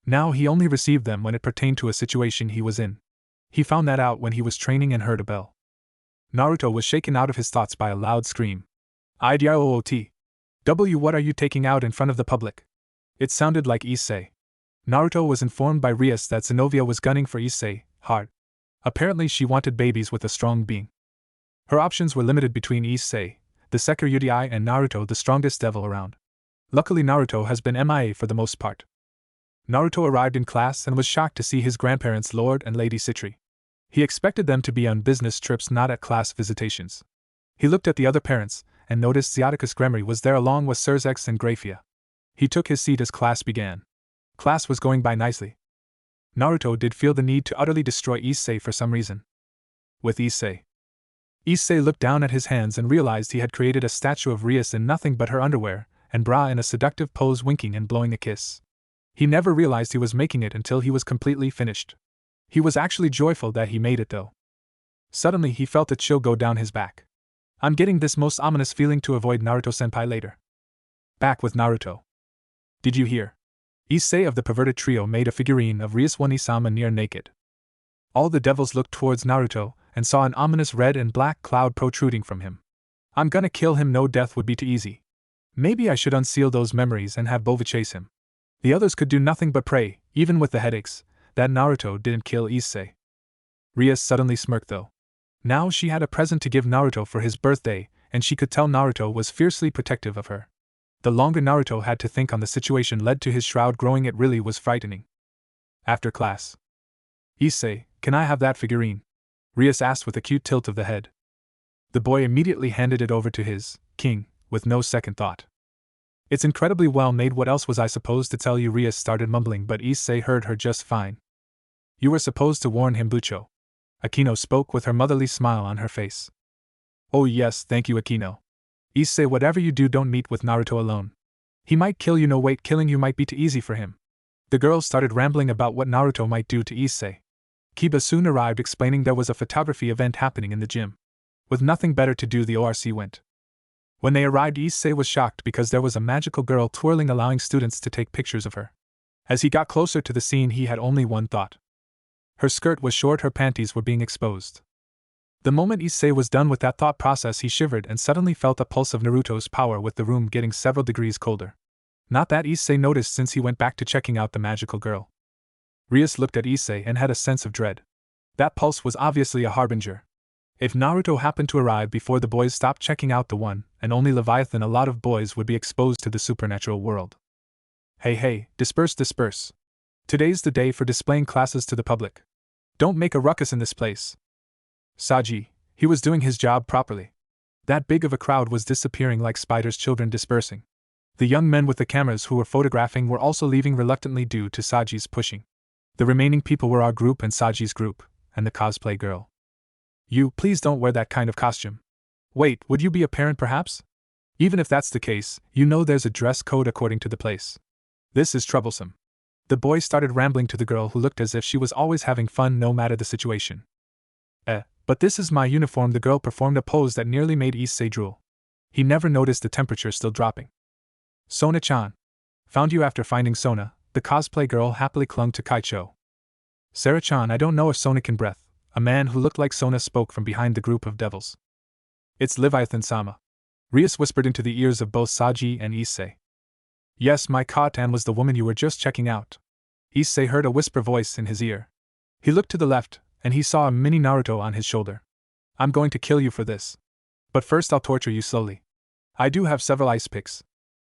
Now he only received them when it pertained to a situation he was in. He found that out when he was training and heard a bell. Naruto was shaken out of his thoughts by a loud scream. IDIOOT. W, what are you taking out in front of the public? It sounded like Issei. Naruto was informed by Rias that Zenobia was gunning for Issei hard. Apparently she wanted babies with a strong being. Her options were limited between Issei, the Seker Uti, and Naruto, the strongest devil around. Luckily Naruto has been MIA for the most part. Naruto arrived in class and was shocked to see his grandparents Lord and Lady Citri. He expected them to be on business trips, not at class visitations. He looked at the other parents, and noticed Xiaticus Gremory was there along with Serzex and Graphia. He took his seat as class began. Class was going by nicely. Naruto did feel the need to utterly destroy Issei for some reason. With Issei. Issei looked down at his hands and realized he had created a statue of Rias in nothing but her underwear, and bra, in a seductive pose, winking and blowing a kiss. He never realized he was making it until he was completely finished. He was actually joyful that he made it though. Suddenly he felt a chill go down his back. I'm getting this most ominous feeling to avoid Naruto-senpai later. Back with Naruto. Did you hear? Issei of the perverted trio made a figurine of Rias One-sama near naked. All the devils looked towards Naruto and saw an ominous red and black cloud protruding from him. I'm gonna kill him, no, death would be too easy. Maybe I should unseal those memories and have Bova chase him. The others could do nothing but pray, even with the headaches, that Naruto didn't kill Issei. Rias suddenly smirked though. Now she had a present to give Naruto for his birthday, and she could tell Naruto was fiercely protective of her. The longer Naruto had to think on the situation led to his shroud growing. It really was frightening. After class. Issei, can I have that figurine? Rias asked with a cute tilt of the head. The boy immediately handed it over to his king, with no second thought. It's incredibly well made. What else was I supposed to tell you? Rias started mumbling, but Issei heard her just fine. You were supposed to warn him, Bucho. Akino spoke with her motherly smile on her face. Oh yes, thank you, Akino. Issei, whatever you do, don't meet with Naruto alone. He might kill you. No, wait, killing you might be too easy for him. The girls started rambling about what Naruto might do to Issei. Kiba soon arrived explaining there was a photography event happening in the gym. With nothing better to do, the ORC went. When they arrived, Issei was shocked because there was a magical girl twirling, allowing students to take pictures of her. As he got closer to the scene, he had only one thought. Her skirt was short, her panties were being exposed. The moment Issei was done with that thought process, he shivered and suddenly felt a pulse of Naruto's power, with the room getting several degrees colder. Not that Issei noticed, since he went back to checking out the magical girl. Rias looked at Issei and had a sense of dread. That pulse was obviously a harbinger. If Naruto happened to arrive before the boys stopped checking out the one and only Leviathan, a lot of boys would be exposed to the supernatural world. Hey, disperse. Today's the day for displaying classes to the public. Don't make a ruckus in this place. Saji, he was doing his job properly. That big of a crowd was disappearing like spiders, children dispersing. The young men with the cameras who were photographing were also leaving reluctantly due to Saji's pushing. The remaining people were our group and Saji's group, and the cosplay girl. You, please don't wear that kind of costume. Wait, would you be a parent perhaps? Even if that's the case, you know there's a dress code according to the place. This is troublesome. The boy started rambling to the girl who looked as if she was always having fun no matter the situation. But this is my uniform. The girl performed a pose that nearly made Issei drool. He never noticed the temperature still dropping. Sona-chan. Found you after finding Sona, the cosplay girl happily clung to Kaicho. Sarah-chan, I don't know if Sona can breath. A man who looked like Sona spoke from behind the group of devils. It's Leviathan-sama. Rias whispered into the ears of both Saji and Issei. Yes, my Katan was the woman you were just checking out. Issei heard a whisper voice in his ear. He looked to the left, and he saw a mini Naruto on his shoulder. I'm going to kill you for this. But first I'll torture you slowly. I do have several ice picks.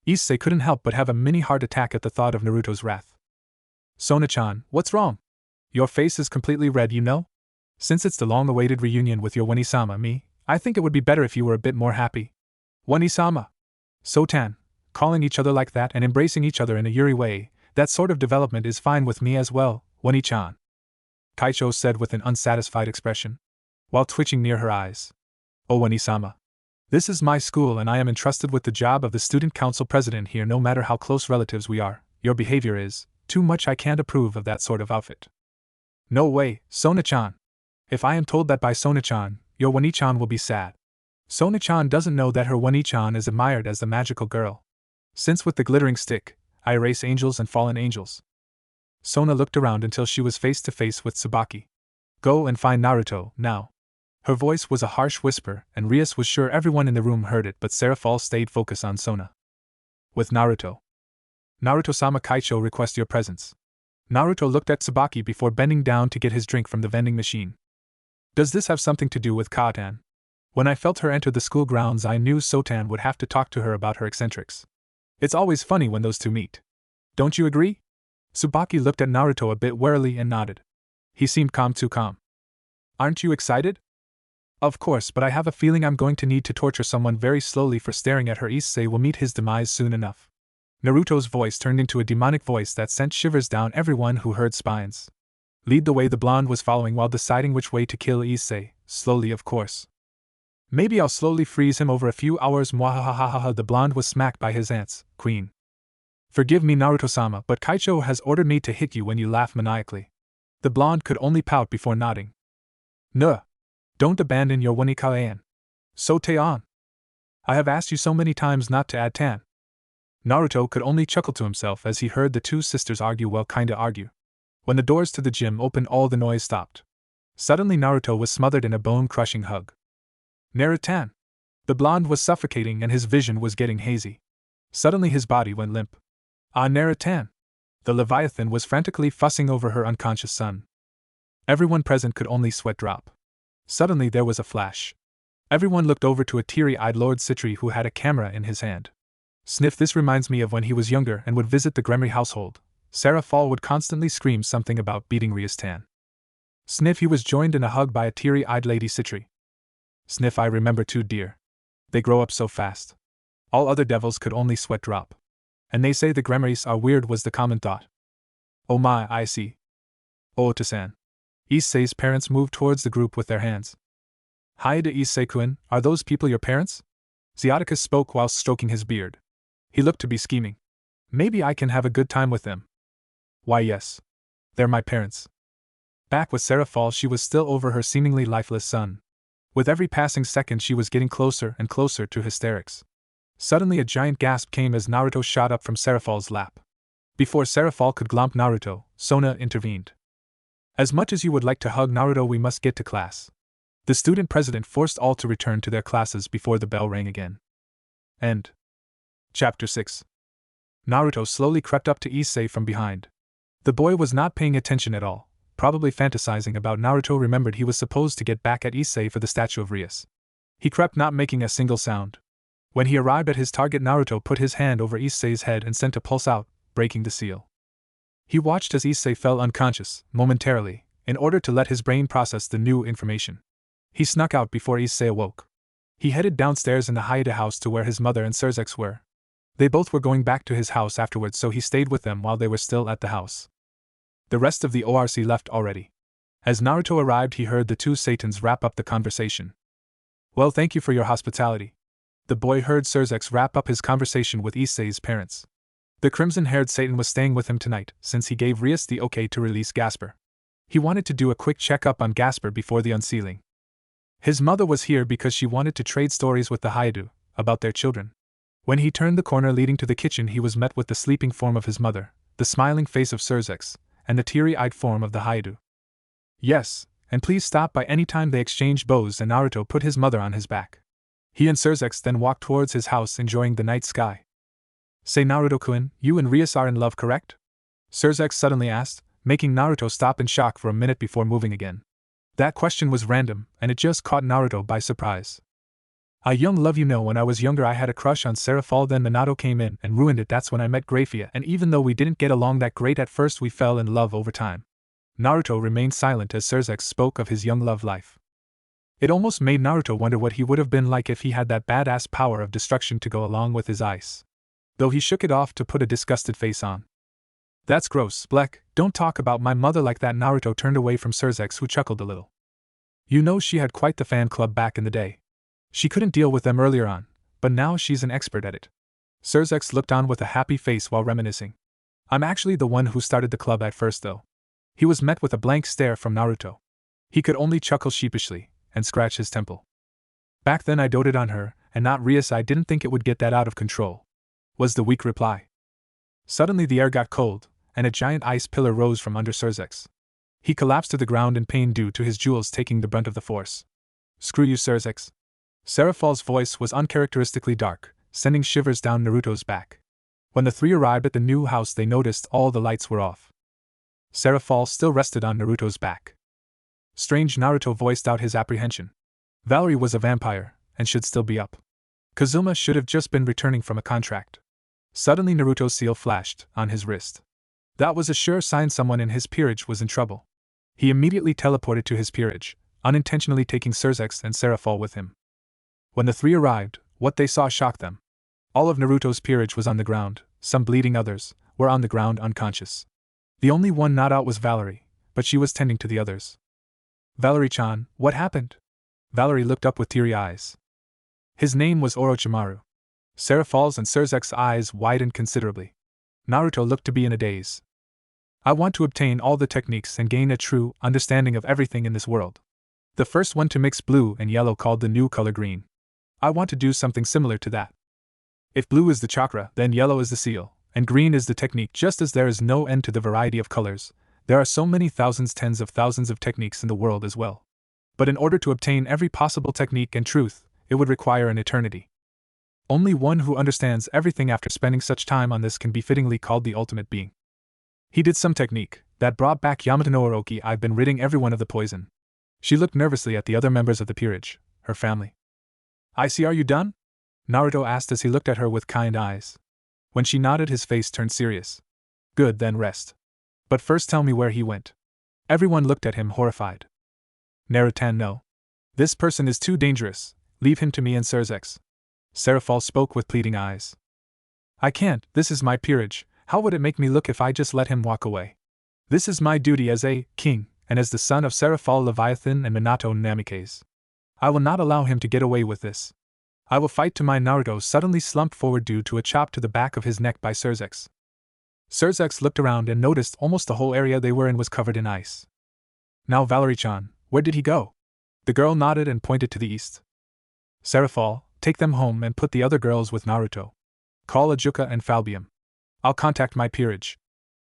Issei couldn't help but have a mini heart attack at the thought of Naruto's wrath. Sona-chan, what's wrong? Your face is completely red, you know? Since it's the long-awaited reunion with your Wani-sama, I think it would be better if you were a bit more happy. Wani-sama. Sotan, calling each other like that and embracing each other in a Yuri way, that sort of development is fine with me as well, Wani-chan. Kaicho said with an unsatisfied expression, while twitching near her eyes. Oh Wani-sama. This is my school and I am entrusted with the job of the student council president here. No matter how close relatives we are, your behavior is too much. I can't approve of that sort of outfit. No way, Sona-chan. If I am told that by Sona-chan, your Wani-chan will be sad. Sona-chan doesn't know that her Wani-chan is admired as the magical girl. Since with the glittering stick, I erase angels and fallen angels. Sona looked around until she was face to face with Tsubaki. Go and find Naruto, now. Her voice was a harsh whisper, and Rias was sure everyone in the room heard it, but Serafal stayed focused on Sona. With Naruto. Naruto-sama, Kaicho requests your presence. Naruto looked at Tsubaki before bending down to get his drink from the vending machine. Does this have something to do with Katan? When I felt her enter the school grounds, I knew Sotan would have to talk to her about her eccentrics. It's always funny when those two meet. Don't you agree? Tsubaki looked at Naruto a bit warily and nodded. He seemed too calm. Aren't you excited? Of course, but I have a feeling I'm going to need to torture someone very slowly for staring at her. Issei will meet his demise soon enough. Naruto's voice turned into a demonic voice that sent shivers down everyone who heard spines. Lead the way. The blonde was following while deciding which way to kill Issei, slowly of course. Maybe I'll slowly freeze him over a few hours. Mwahahaha. The blonde was smacked by his aunts, Queen. Forgive me, Naruto-sama, but Kaicho has ordered me to hit you when you laugh maniacally. The blonde could only pout before nodding. Nuh. Don't abandon your Wani-chan. Soteon. I have asked you so many times not to add tan. Naruto could only chuckle to himself as he heard the two sisters argue. Well, kinda argue. When the doors to the gym opened, all the noise stopped. Suddenly Naruto was smothered in a bone-crushing hug. Narutan. The blonde was suffocating and his vision was getting hazy. Suddenly his body went limp. Ah, Narutan. The leviathan was frantically fussing over her unconscious son. Everyone present could only sweat drop. Suddenly there was a flash. Everyone looked over to a teary-eyed Lord Citri who had a camera in his hand. Sniff, this reminds me of when he was younger and would visit the Gremory household. Sarah Fall would constantly scream something about beating Rias Tan. Sniff, he was joined in a hug by a teary-eyed Lady Citri. Sniff, I remember too, dear. They grow up so fast. All other devils could only sweat drop. And they say the Gremorys are weird, was the common thought. Oh my, I see. Oh, Ota-san. Issei's parents moved towards the group with their hands. Haida Issei-kun, are those people your parents? Xiaticus spoke while stroking his beard. He looked to be scheming. Maybe I can have a good time with them. Why yes. They're my parents. Back with Sarah Fall, she was still over her seemingly lifeless son. With every passing second she was getting closer and closer to hysterics. Suddenly a giant gasp came as Naruto shot up from Seraphall's lap. Before Seraphall could glomp Naruto, Sona intervened. As much as you would like to hug Naruto, we must get to class. The student president forced all to return to their classes before the bell rang again. End. Chapter 6. Naruto slowly crept up to Issei from behind. The boy was not paying attention at all, probably fantasizing about Naruto. Remembered he was supposed to get back at Issei for the statue of Rias. He crept, not making a single sound. When he arrived at his target, Naruto put his hand over Issei's head and sent a pulse out, breaking the seal. He watched as Issei fell unconscious, momentarily, in order to let his brain process the new information. He snuck out before Issei awoke. He headed downstairs in the Haida house to where his mother and Surzex were. They both were going back to his house afterwards, so he stayed with them while they were still at the house. The rest of the ORC left already. As Naruto arrived, he heard the two Satans wrap up the conversation. Well, thank you for your hospitality. The boy heard Surzex wrap up his conversation with Issei's parents. The crimson-haired Satan was staying with him tonight, since he gave Rias the okay to release Gasper. He wanted to do a quick checkup on Gasper before the unsealing. His mother was here because she wanted to trade stories with the Haidu about their children. When he turned the corner leading to the kitchen, he was met with the sleeping form of his mother, the smiling face of Surzex, and the teary-eyed form of the Haidu. Yes, and please stop by any time they exchanged bows, and Naruto put his mother on his back. He and Surzex then walked towards his house, enjoying the night sky. Say, Naruto-kun, you and Rias are in love, correct? Surzex suddenly asked, making Naruto stop in shock for a minute before moving again. That question was random, and it just caught Naruto by surprise. I young love, you know, when I was younger I had a crush on Seraphol, then Minato came in and ruined it. That's when I met Grafia, and even though we didn't get along that great at first, we fell in love over time. Naruto remained silent as Surzex spoke of his young love life. It almost made Naruto wonder what he would have been like if he had that badass power of destruction to go along with his ice. Though he shook it off to put a disgusted face on. That's gross, Bleck, don't talk about my mother like that. Naruto turned away from Surzex, who chuckled a little. You know, she had quite the fan club back in the day. She couldn't deal with them earlier on, but now she's an expert at it. Surzex looked on with a happy face while reminiscing. I'm actually the one who started the club at first, though. He was met with a blank stare from Naruto. He could only chuckle sheepishly and scratch his temple. Back then I doted on her, and not Rias. I didn't think it would get that out of control, was the weak reply. Suddenly the air got cold, and a giant ice pillar rose from under Surzex. He collapsed to the ground in pain due to his jewels taking the brunt of the force. Screw you, Surzex. Seraphal's voice was uncharacteristically dark, sending shivers down Naruto's back. When the three arrived at the new house, they noticed all the lights were off. Seraphal still rested on Naruto's back. Strange, Naruto voiced out his apprehension. Valerie was a vampire, and should still be up. Kazuma should have just been returning from a contract. Suddenly Naruto's seal flashed on his wrist. That was a sure sign someone in his peerage was in trouble. He immediately teleported to his peerage, unintentionally taking Surzex and Seraphal with him. When the three arrived, what they saw shocked them. All of Naruto's peerage was on the ground, some bleeding, others were on the ground unconscious. The only one not out was Valerie, but she was tending to the others. Valerie-chan, what happened? Valerie looked up with teary eyes. His name was Orochimaru. Seraphal's and Surzex's eyes widened considerably. Naruto looked to be in a daze. I want to obtain all the techniques and gain a true understanding of everything in this world. The first one to mix blue and yellow, called the new color green. I want to do something similar to that. If blue is the chakra, then yellow is the seal, and green is the technique. Just as there is no end to the variety of colors, there are so many thousands, tens of thousands of techniques in the world as well. But in order to obtain every possible technique and truth, it would require an eternity. Only one who understands everything after spending such time on this can be fittingly called the ultimate being. He did some technique that brought back Yamato no Orochi. I've been ridding everyone of the poison. She looked nervously at the other members of the peerage, her family. I see, are you done? Naruto asked as he looked at her with kind eyes. When she nodded, his face turned serious. Good, then rest. But first tell me where he went. Everyone looked at him horrified. Naruto, no. This person is too dangerous. Leave him to me and Surzex. Seraphal spoke with pleading eyes. I can't, this is my peerage. How would it make me look if I just let him walk away? This is my duty as a king, and as the son of Seraphal, Leviathan, and Minato Namikaze. I will not allow him to get away with this. I will fight to my. Naruto suddenly slumped forward due to a chop to the back of his neck by Surzex. Surzex looked around and noticed almost the whole area they were in was covered in ice. Now Valerie-chan, where did he go? The girl nodded and pointed to the east. Seraphal, take them home and put the other girls with Naruto. Call Ajuka and Falbium. I'll contact my peerage.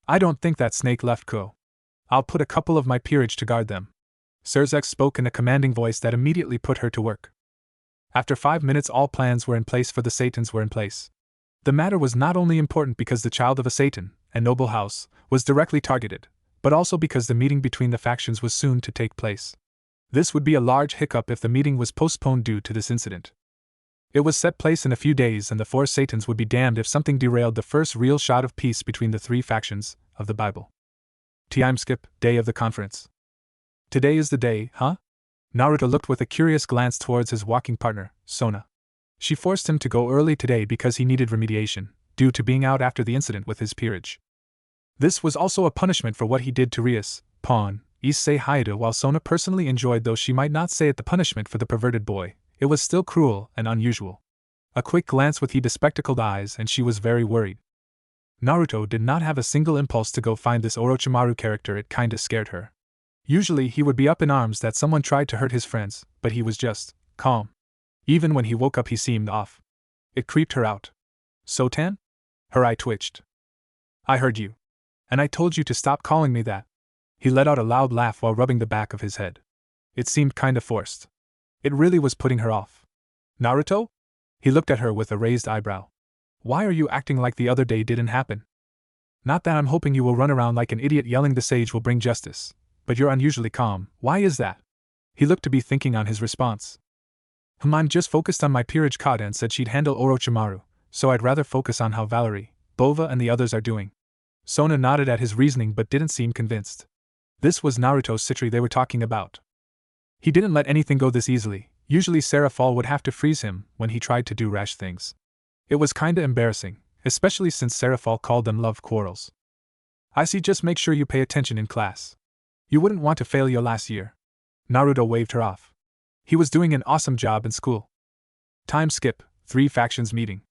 I don't think that snake left Ko. I'll put a couple of my peerage to guard them. Surzex spoke in a commanding voice that immediately put her to work. After 5 minutes, all plans were in place for the Satans were in place. The matter was not only important because the child of a Satan, and noble house, was directly targeted, but also because the meeting between the factions was soon to take place. This would be a large hiccup if the meeting was postponed due to this incident. It was set place in a few days, and the 4 Satans would be damned if something derailed the first real shot of peace between the 3 factions of the Bible. Time skip, day of the conference. Today is the day, huh? Naruto looked with a curious glance towards his walking partner, Sona. She forced him to go early today because he needed remediation, due to being out after the incident with his peerage. This was also a punishment for what he did to Rias, Pawn, Issei Hayato. While Sona personally enjoyed, though she might not say it, the punishment for the perverted boy, it was still cruel and unusual. A quick glance with the bespectacled eyes and she was very worried. Naruto did not have a single impulse to go find this Orochimaru character. It kinda scared her. Usually he would be up in arms that someone tried to hurt his friends, but he was just calm. Even when he woke up he seemed off. It creeped her out. Sotan? Her eye twitched. I heard you. And I told you to stop calling me that. He let out a loud laugh while rubbing the back of his head. It seemed kinda forced. It really was putting her off. Naruto? He looked at her with a raised eyebrow. Why are you acting like the other day didn't happen? Not that I'm hoping you will run around like an idiot yelling the sage will bring justice, but you're unusually calm. Why is that? He looked to be thinking on his response. I'm just focused on my peerage. Kaden said she'd handle Orochimaru, so I'd rather focus on how Valerie, Bova and the others are doing. Sona nodded at his reasoning but didn't seem convinced. This was Naruto's Citri they were talking about. He didn't let anything go this easily. Usually Seraphol would have to freeze him when he tried to do rash things. It was kinda embarrassing, especially since Seraphol called them love quarrels. I see, just make sure you pay attention in class. You wouldn't want to fail your last year. Naruto waved her off. He was doing an awesome job in school. Time skip, 3 factions meeting.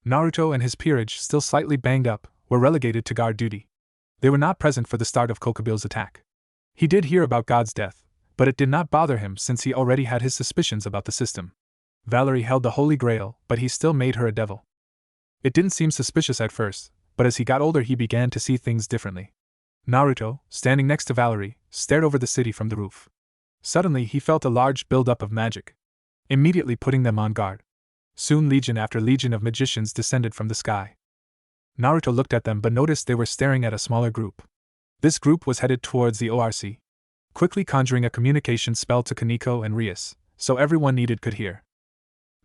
Naruto and his peerage, still slightly banged up, were relegated to guard duty. They were not present for the start of Kokobil's attack. He did hear about God's death, but it did not bother him since he already had his suspicions about the system. Valerie held the Holy Grail, but he still made her a devil. It didn't seem suspicious at first, but as he got older he began to see things differently. Naruto, standing next to Valerie, stared over the city from the roof. Suddenly he felt a large build-up of magic, immediately putting them on guard. Soon legion after legion of magicians descended from the sky. Naruto looked at them but noticed they were staring at a smaller group. This group was headed towards the ORC, quickly conjuring a communication spell to Kaneko and Rias, so everyone needed could hear.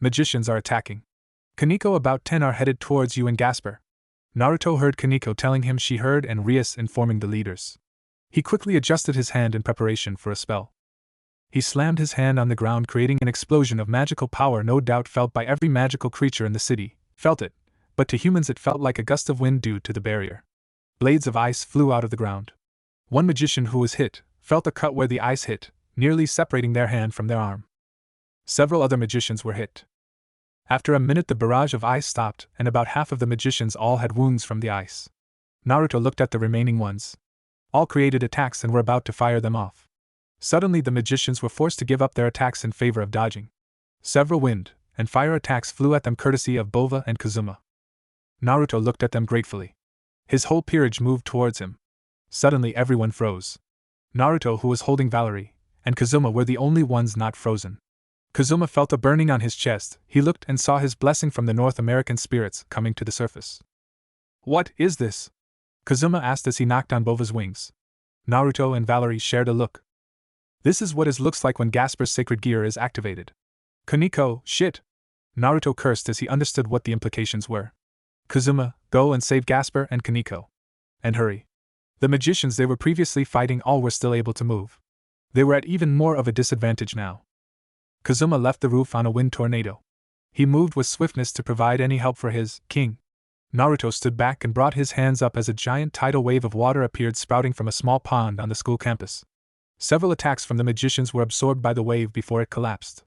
Magicians are attacking. Kaneko, about 10 are headed towards you and Gasper. Naruto heard Kaneko telling him she heard and Rias informing the leaders. He quickly adjusted his hand in preparation for a spell. He slammed his hand on the ground, creating an explosion of magical power no doubt felt by every magical creature in the city, felt it, but to humans it felt like a gust of wind due to the barrier. Blades of ice flew out of the ground. One magician who was hit felt a cut where the ice hit, nearly separating their hand from their arm. Several other magicians were hit. After a minute the barrage of ice stopped and about half of the magicians all had wounds from the ice. Naruto looked at the remaining ones. All created attacks and were about to fire them off. Suddenly the magicians were forced to give up their attacks in favor of dodging. Several wind and fire attacks flew at them courtesy of Bova and Kazuma. Naruto looked at them gratefully. His whole peerage moved towards him. Suddenly everyone froze. Naruto, who was holding Valerie, and Kazuma were the only ones not frozen. Kazuma felt a burning on his chest. He looked and saw his blessing from the North American spirits coming to the surface. What is this? Kazuma asked as he knocked on Bova's wings. Naruto and Valerie shared a look. This is what it looks like when Gasper's sacred gear is activated. Kaneko, shit! Naruto cursed as he understood what the implications were. Kazuma, go and save Gasper and Kaneko. And hurry. The magicians they were previously fighting all were still able to move. They were at even more of a disadvantage now. Kazuma left the roof on a wind tornado. He moved with swiftness to provide any help for his king. Naruto stood back and brought his hands up as a giant tidal wave of water appeared sprouting from a small pond on the school campus. Several attacks from the magicians were absorbed by the wave before it collapsed.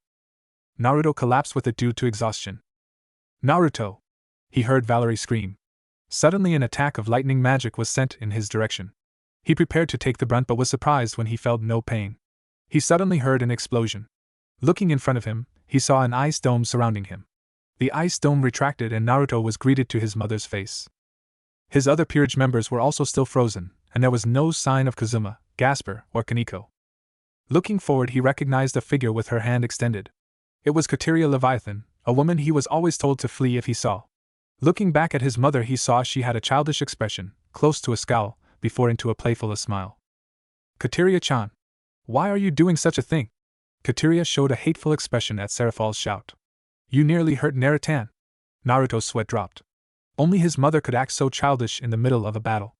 Naruto collapsed with it due to exhaustion. Naruto! He heard Valerie scream. Suddenly an attack of lightning magic was sent in his direction. He prepared to take the brunt but was surprised when he felt no pain. He suddenly heard an explosion. Looking in front of him, he saw an ice dome surrounding him. The ice dome retracted and Naruto was greeted to his mother's face. His other peerage members were also still frozen, and there was no sign of Kazuma, Gasper, or Kaneko. Looking forward he recognized a figure with her hand extended. It was Kateria Leviathan, a woman he was always told to flee if he saw. Looking back at his mother he saw she had a childish expression, close to a scowl, before into a playful smile. Kateria-chan. Why are you doing such a thing? Kateria showed a hateful expression at Seraphal's shout. You nearly hurt Naruto. Naruto's sweat dropped. Only his mother could act so childish in the middle of a battle.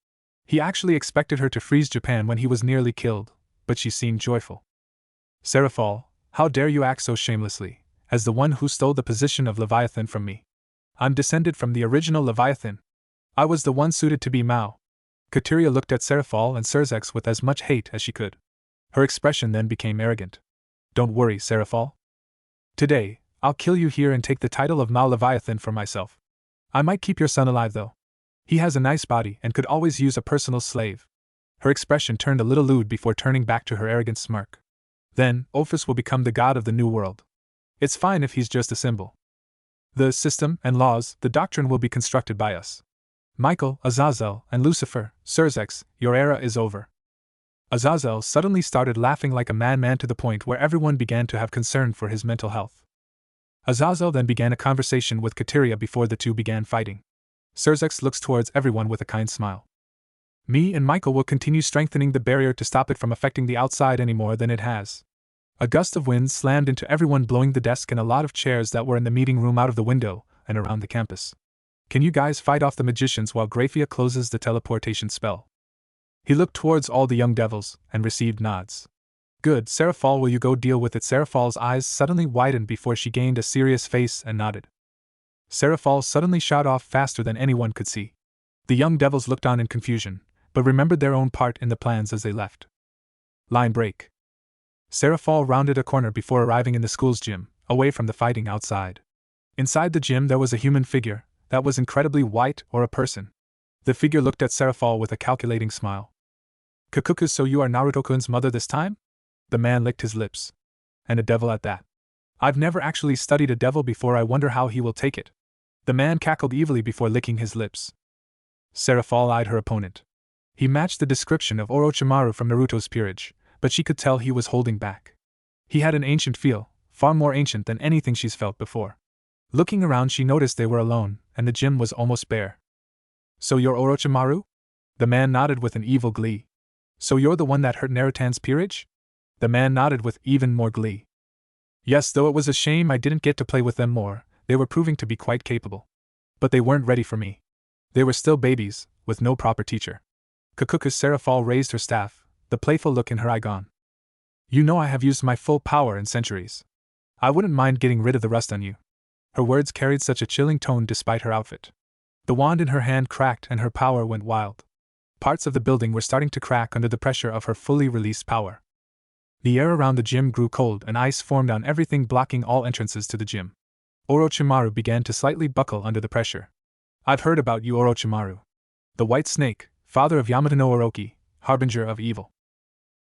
He actually expected her to freeze Japan when he was nearly killed, but she seemed joyful. Seraphol, how dare you act so shamelessly, as the one who stole the position of Leviathan from me? I'm descended from the original Leviathan. I was the one suited to be Mao. Kateria looked at Seraphol and Surzex with as much hate as she could. Her expression then became arrogant. Don't worry, Seraphol. Today, I'll kill you here and take the title of Mao Leviathan for myself. I might keep your son alive though. He has a nice body and could always use a personal slave. Her expression turned a little lewd before turning back to her arrogant smirk. Then, Ophis will become the god of the new world. It's fine if he's just a symbol. The system and laws, the doctrine will be constructed by us. Michael, Azazel, and Lucifer, Surzex, your era is over. Azazel suddenly started laughing like a madman to the point where everyone began to have concern for his mental health. Azazel then began a conversation with Kateria before the two began fighting. Surzex looks towards everyone with a kind smile. Me and Michael will continue strengthening the barrier to stop it from affecting the outside any more than it has. A gust of wind slammed into everyone, blowing the desk and a lot of chairs that were in the meeting room out of the window and around the campus. Can you guys fight off the magicians while Graphia closes the teleportation spell? He looked towards all the young devils and received nods. Good, Seraphol, will you go deal with it? Seraphol's eyes suddenly widened before she gained a serious face and nodded. Seraphol suddenly shot off faster than anyone could see. The young devils looked on in confusion, but remembered their own part in the plans as they left. Line break. Seraphol rounded a corner before arriving in the school's gym, away from the fighting outside. Inside the gym there was a human figure that was incredibly white, or a person. The figure looked at Seraphol with a calculating smile. Kakuku, so you are Naruto-kun's mother this time? The man licked his lips. And a devil at that. I've never actually studied a devil before, I wonder how he will take it. The man cackled evilly before licking his lips. Seraphol eyed her opponent. He matched the description of Orochimaru from Naruto's Peerage, but she could tell he was holding back. He had an ancient feel, far more ancient than anything she's felt before. Looking around, she noticed they were alone, and the gym was almost bare. So you're Orochimaru? The man nodded with an evil glee. So you're the one that hurt Narutan's Peerage? The man nodded with even more glee. Yes, though it was a shame I didn't get to play with them more, they were proving to be quite capable. But they weren't ready for me. They were still babies, with no proper teacher. Kakuku. Seraphol raised her staff, the playful look in her eye gone. You know I have used my full power in centuries. I wouldn't mind getting rid of the rust on you. Her words carried such a chilling tone despite her outfit. The wand in her hand cracked and her power went wild. Parts of the building were starting to crack under the pressure of her fully released power. The air around the gym grew cold and ice formed on everything, blocking all entrances to the gym. Orochimaru began to slightly buckle under the pressure. I've heard about you, Orochimaru. The White Snake, father of Yamato no Orochi, harbinger of evil.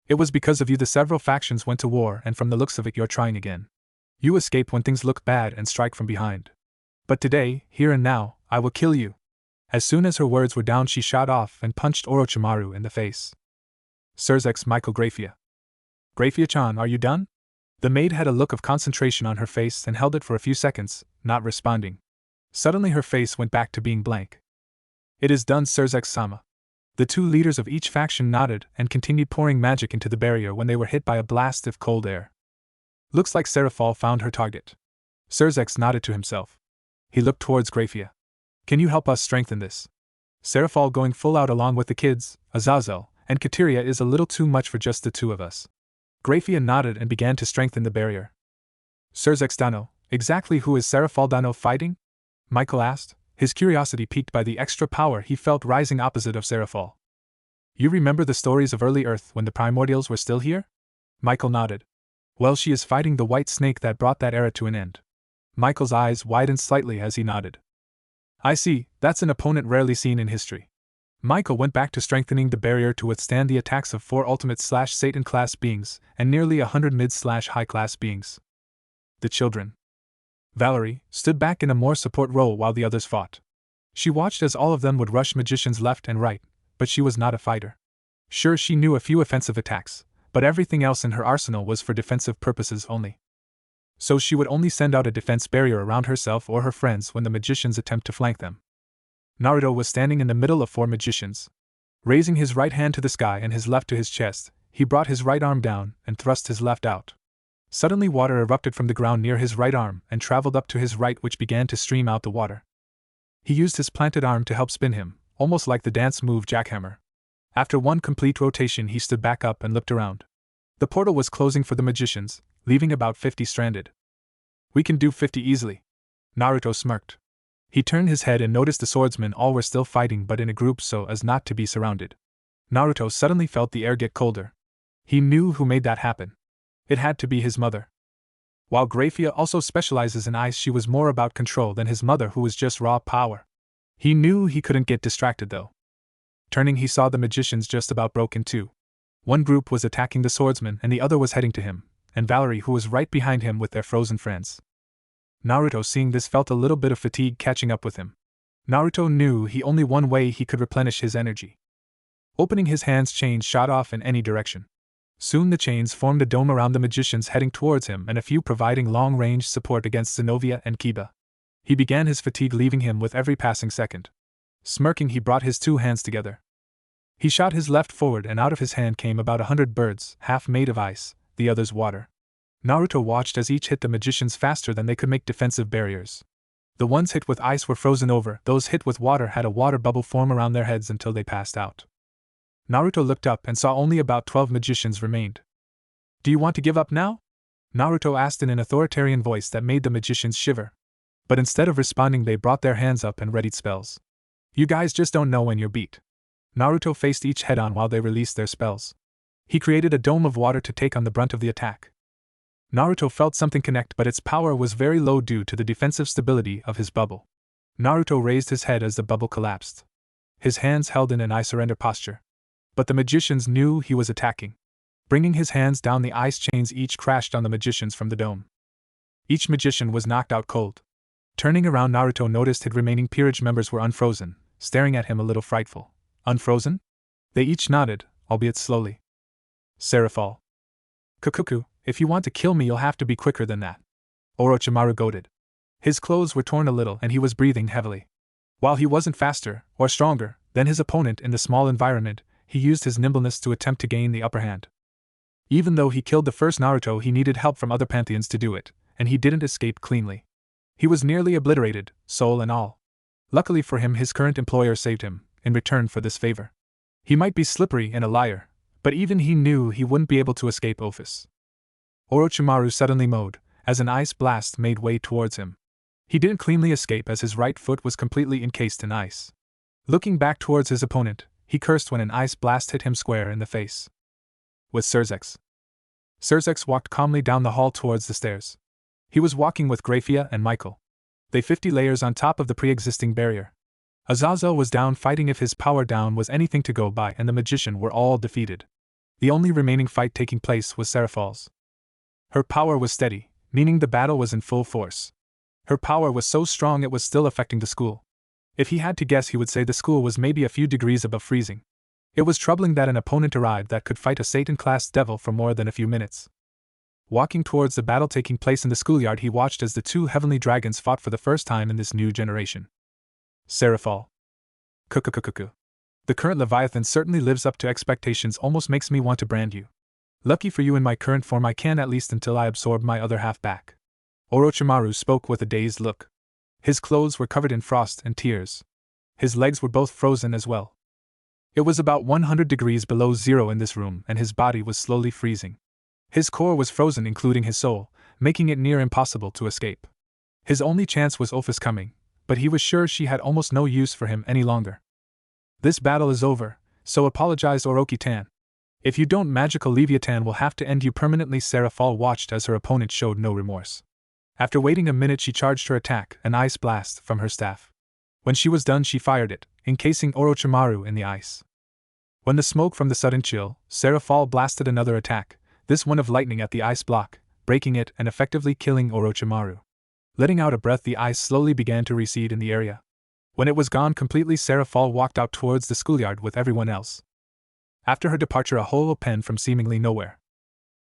It was because of you the several factions went to war, and from the looks of it you're trying again. You escape when things look bad and strike from behind. But today, here and now, I will kill you. As soon as her words were down, she shot off and punched Orochimaru in the face. Surzex. Michael. Graphia. Graphia-chan, are you done? The maid had a look of concentration on her face and held it for a few seconds, not responding. Suddenly her face went back to being blank. It is done, Surzex-sama. The two leaders of each faction nodded and continued pouring magic into the barrier when they were hit by a blast of cold air. Looks like Seraphol found her target. Surzex nodded to himself. He looked towards Graphia. Can you help us strengthen this? Seraphol going full out along with the kids, Azazel, and Kateria is a little too much for just the two of us. Graphia nodded and began to strengthen the barrier. Surzex Dano, exactly who is Seraphol Dano fighting? Michael asked, his curiosity piqued by the extra power he felt rising opposite of Seraphol. You remember the stories of early Earth when the primordials were still here? Michael nodded. Well, she is fighting the White Snake that brought that era to an end. Michael's eyes widened slightly as he nodded. I see, that's an opponent rarely seen in history. Michael went back to strengthening the barrier to withstand the attacks of 4 ultimate/Satan class beings and nearly 100 mid/high class beings. The children. Valerie stood back in a more support role while the others fought. She watched as all of them would rush magicians left and right, but she was not a fighter. Sure, she knew a few offensive attacks, but everything else in her arsenal was for defensive purposes only. So she would only send out a defense barrier around herself or her friends when the magicians attempt to flank them. Naruto was standing in the middle of 4 magicians. Raising his right hand to the sky and his left to his chest, he brought his right arm down and thrust his left out. Suddenly water erupted from the ground near his right arm and traveled up to his right, which began to stream out the water. He used his planted arm to help spin him, almost like the dance move jackhammer. After one complete rotation he stood back up and looked around. The portal was closing for the magicians, leaving about 50 stranded. We can do 50 easily. Naruto smirked. He turned his head and noticed the swordsmen all were still fighting but in a group so as not to be surrounded. Naruto suddenly felt the air get colder. He knew who made that happen. It had to be his mother. While Grafia also specializes in ice, she was more about control than his mother, who was just raw power. He knew he couldn't get distracted though. Turning, he saw the magicians just about broke in two. One group was attacking the swordsman and the other was heading to him, and Valerie, who was right behind him with their frozen friends. Naruto, seeing this, felt a little bit of fatigue catching up with him. Naruto knew he only one way he could replenish his energy. Opening his hands, chains shot off in any direction. Soon the chains formed a dome around the magicians heading towards him and a few providing long-range support against Zenobia and Kiba. He began his fatigue leaving him with every passing second. Smirking, he brought his two hands together. He shot his left forward and out of his hand came about 100 birds, half made of ice, the others water. Naruto watched as each hit the magicians faster than they could make defensive barriers. The ones hit with ice were frozen over, those hit with water had a water bubble form around their heads until they passed out. Naruto looked up and saw only about 12 magicians remained. "Do you want to give up now?" Naruto asked in an authoritarian voice that made the magicians shiver. But instead of responding, they brought their hands up and readied spells. "You guys just don't know when you're beat." Naruto faced each head-on while they released their spells. He created a dome of water to take on the brunt of the attack. Naruto felt something connect, but its power was very low due to the defensive stability of his bubble. Naruto raised his head as the bubble collapsed. His hands held in an I surrender posture. But the magicians knew he was attacking. Bringing his hands down, the ice chains each crashed on the magicians from the dome. Each magician was knocked out cold. Turning around, Naruto noticed his remaining Peerage members were unfrozen, staring at him a little frightful. "Unfrozen?" They each nodded, albeit slowly. "Seraphal. Kukuku, if you want to kill me, you'll have to be quicker than that," Orochimaru goaded. His clothes were torn a little and he was breathing heavily. While he wasn't faster, or stronger, than his opponent in the small environment, he used his nimbleness to attempt to gain the upper hand. Even though he killed the first Naruto, he needed help from other pantheons to do it, and he didn't escape cleanly. He was nearly obliterated, soul and all. Luckily for him, his current employer saved him, in return for this favor. He might be slippery and a liar, but even he knew he wouldn't be able to escape office. Orochimaru suddenly mowed, as an ice blast made way towards him. He didn't cleanly escape as his right foot was completely encased in ice. Looking back towards his opponent, he cursed when an ice blast hit him square in the face. With Surzex. Surzex walked calmly down the hall towards the stairs. He was walking with Grafia and Michael. They 50 layers on top of the pre-existing barrier. Azazel was down fighting if his power down was anything to go by, and the magician were all defeated. The only remaining fight taking place was Seraphal's. Her power was steady, meaning the battle was in full force. Her power was so strong it was still affecting the school. If he had to guess, he would say the school was maybe a few degrees above freezing. It was troubling that an opponent arrived that could fight a Satan-class devil for more than a few minutes. Walking towards the battle taking place in the schoolyard, he watched as the two heavenly dragons fought for the first time in this new generation. Seraphal. Kukukukuku. The current Leviathan certainly lives up to expectations, almost makes me want to brand you. Lucky for you, in my current form I can, at least until I absorb my other half back. Orochimaru spoke with a dazed look. His clothes were covered in frost and tears. His legs were both frozen as well. It was about 100 degrees below zero in this room, and his body was slowly freezing. His core was frozen, including his soul, making it near impossible to escape. His only chance was Ophi's coming, but he was sure she had almost no use for him any longer. "This battle is over, so apologized Orochi-tan. If you don't, magical leviathan will have to end you permanently." Seraphal watched as her opponent showed no remorse. After waiting a minute, she charged her attack, an ice blast, from her staff. When she was done, she fired it, encasing Orochimaru in the ice. When the smoke from the sudden chill, Seraphal blasted another attack, this one of lightning at the ice block, breaking it and effectively killing Orochimaru. Letting out a breath, the ice slowly began to recede in the area. When it was gone completely, Seraphal walked out towards the schoolyard with everyone else. After her departure, a holo penned from seemingly nowhere.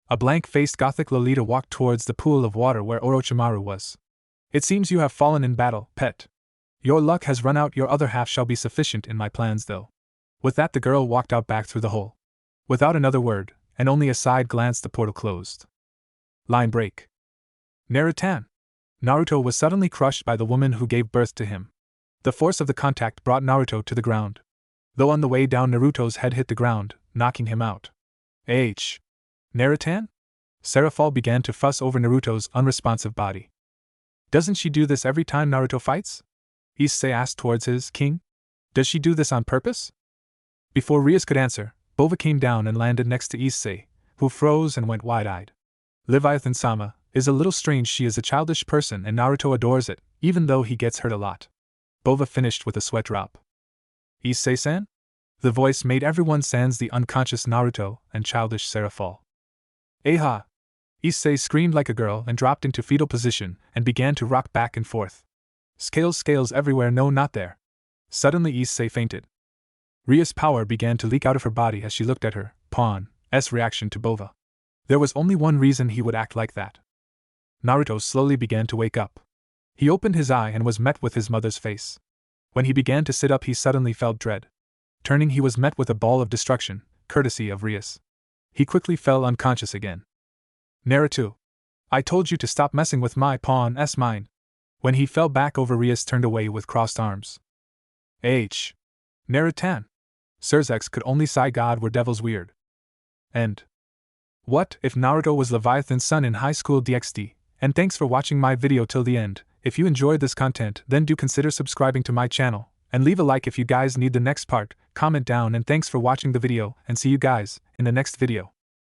A blank-faced gothic Lolita walked towards the pool of water where Orochimaru was. "It seems you have fallen in battle, pet. Your luck has run out, your other half shall be sufficient in my plans though." With that, the girl walked out back through the hole. Without another word, and only a side glance, the portal closed. Line break. Naruto. Naruto was suddenly crushed by the woman who gave birth to him. The force of the contact brought Naruto to the ground. Though on the way down, Naruto's head hit the ground, knocking him out. Naruto? Seraphal began to fuss over Naruto's unresponsive body. "Doesn't she do this every time Naruto fights?" Issei asked towards his king. Does she do this on purpose? Before Rias could answer, Bova came down and landed next to Issei, who froze and went wide-eyed. Leviathan-sama is a little strange. She is a childish person and Naruto adores it, even though he gets hurt a lot. Bova finished with a sweat drop. Issei-san? The voice made everyone sans the unconscious Naruto and childish Sarah fall. Aha! Issei screamed like a girl and dropped into fetal position and began to rock back and forth. Scales everywhere, no, not there. Suddenly Issei fainted. Rias' power began to leak out of her body as she looked at her pawn's reaction to Bova. There was only one reason he would act like that. Naruto slowly began to wake up. He opened his eye and was met with his mother's face. When he began to sit up, he suddenly felt dread. Turning, he was met with a ball of destruction, courtesy of Rias. He quickly fell unconscious again. Naruto, I told you to stop messing with my pawn's mind. When he fell back over, Rias turned away with crossed arms. Narutan. Sirzex could only sigh. God, were devils weird. And what if Naruto was Leviathan's son in high school DxD? And thanks for watching my video till the end. If you enjoyed this content, then do consider subscribing to my channel, and leave a like if you guys need the next part. Comment down, and thanks for watching the video, and see you guys in the next video.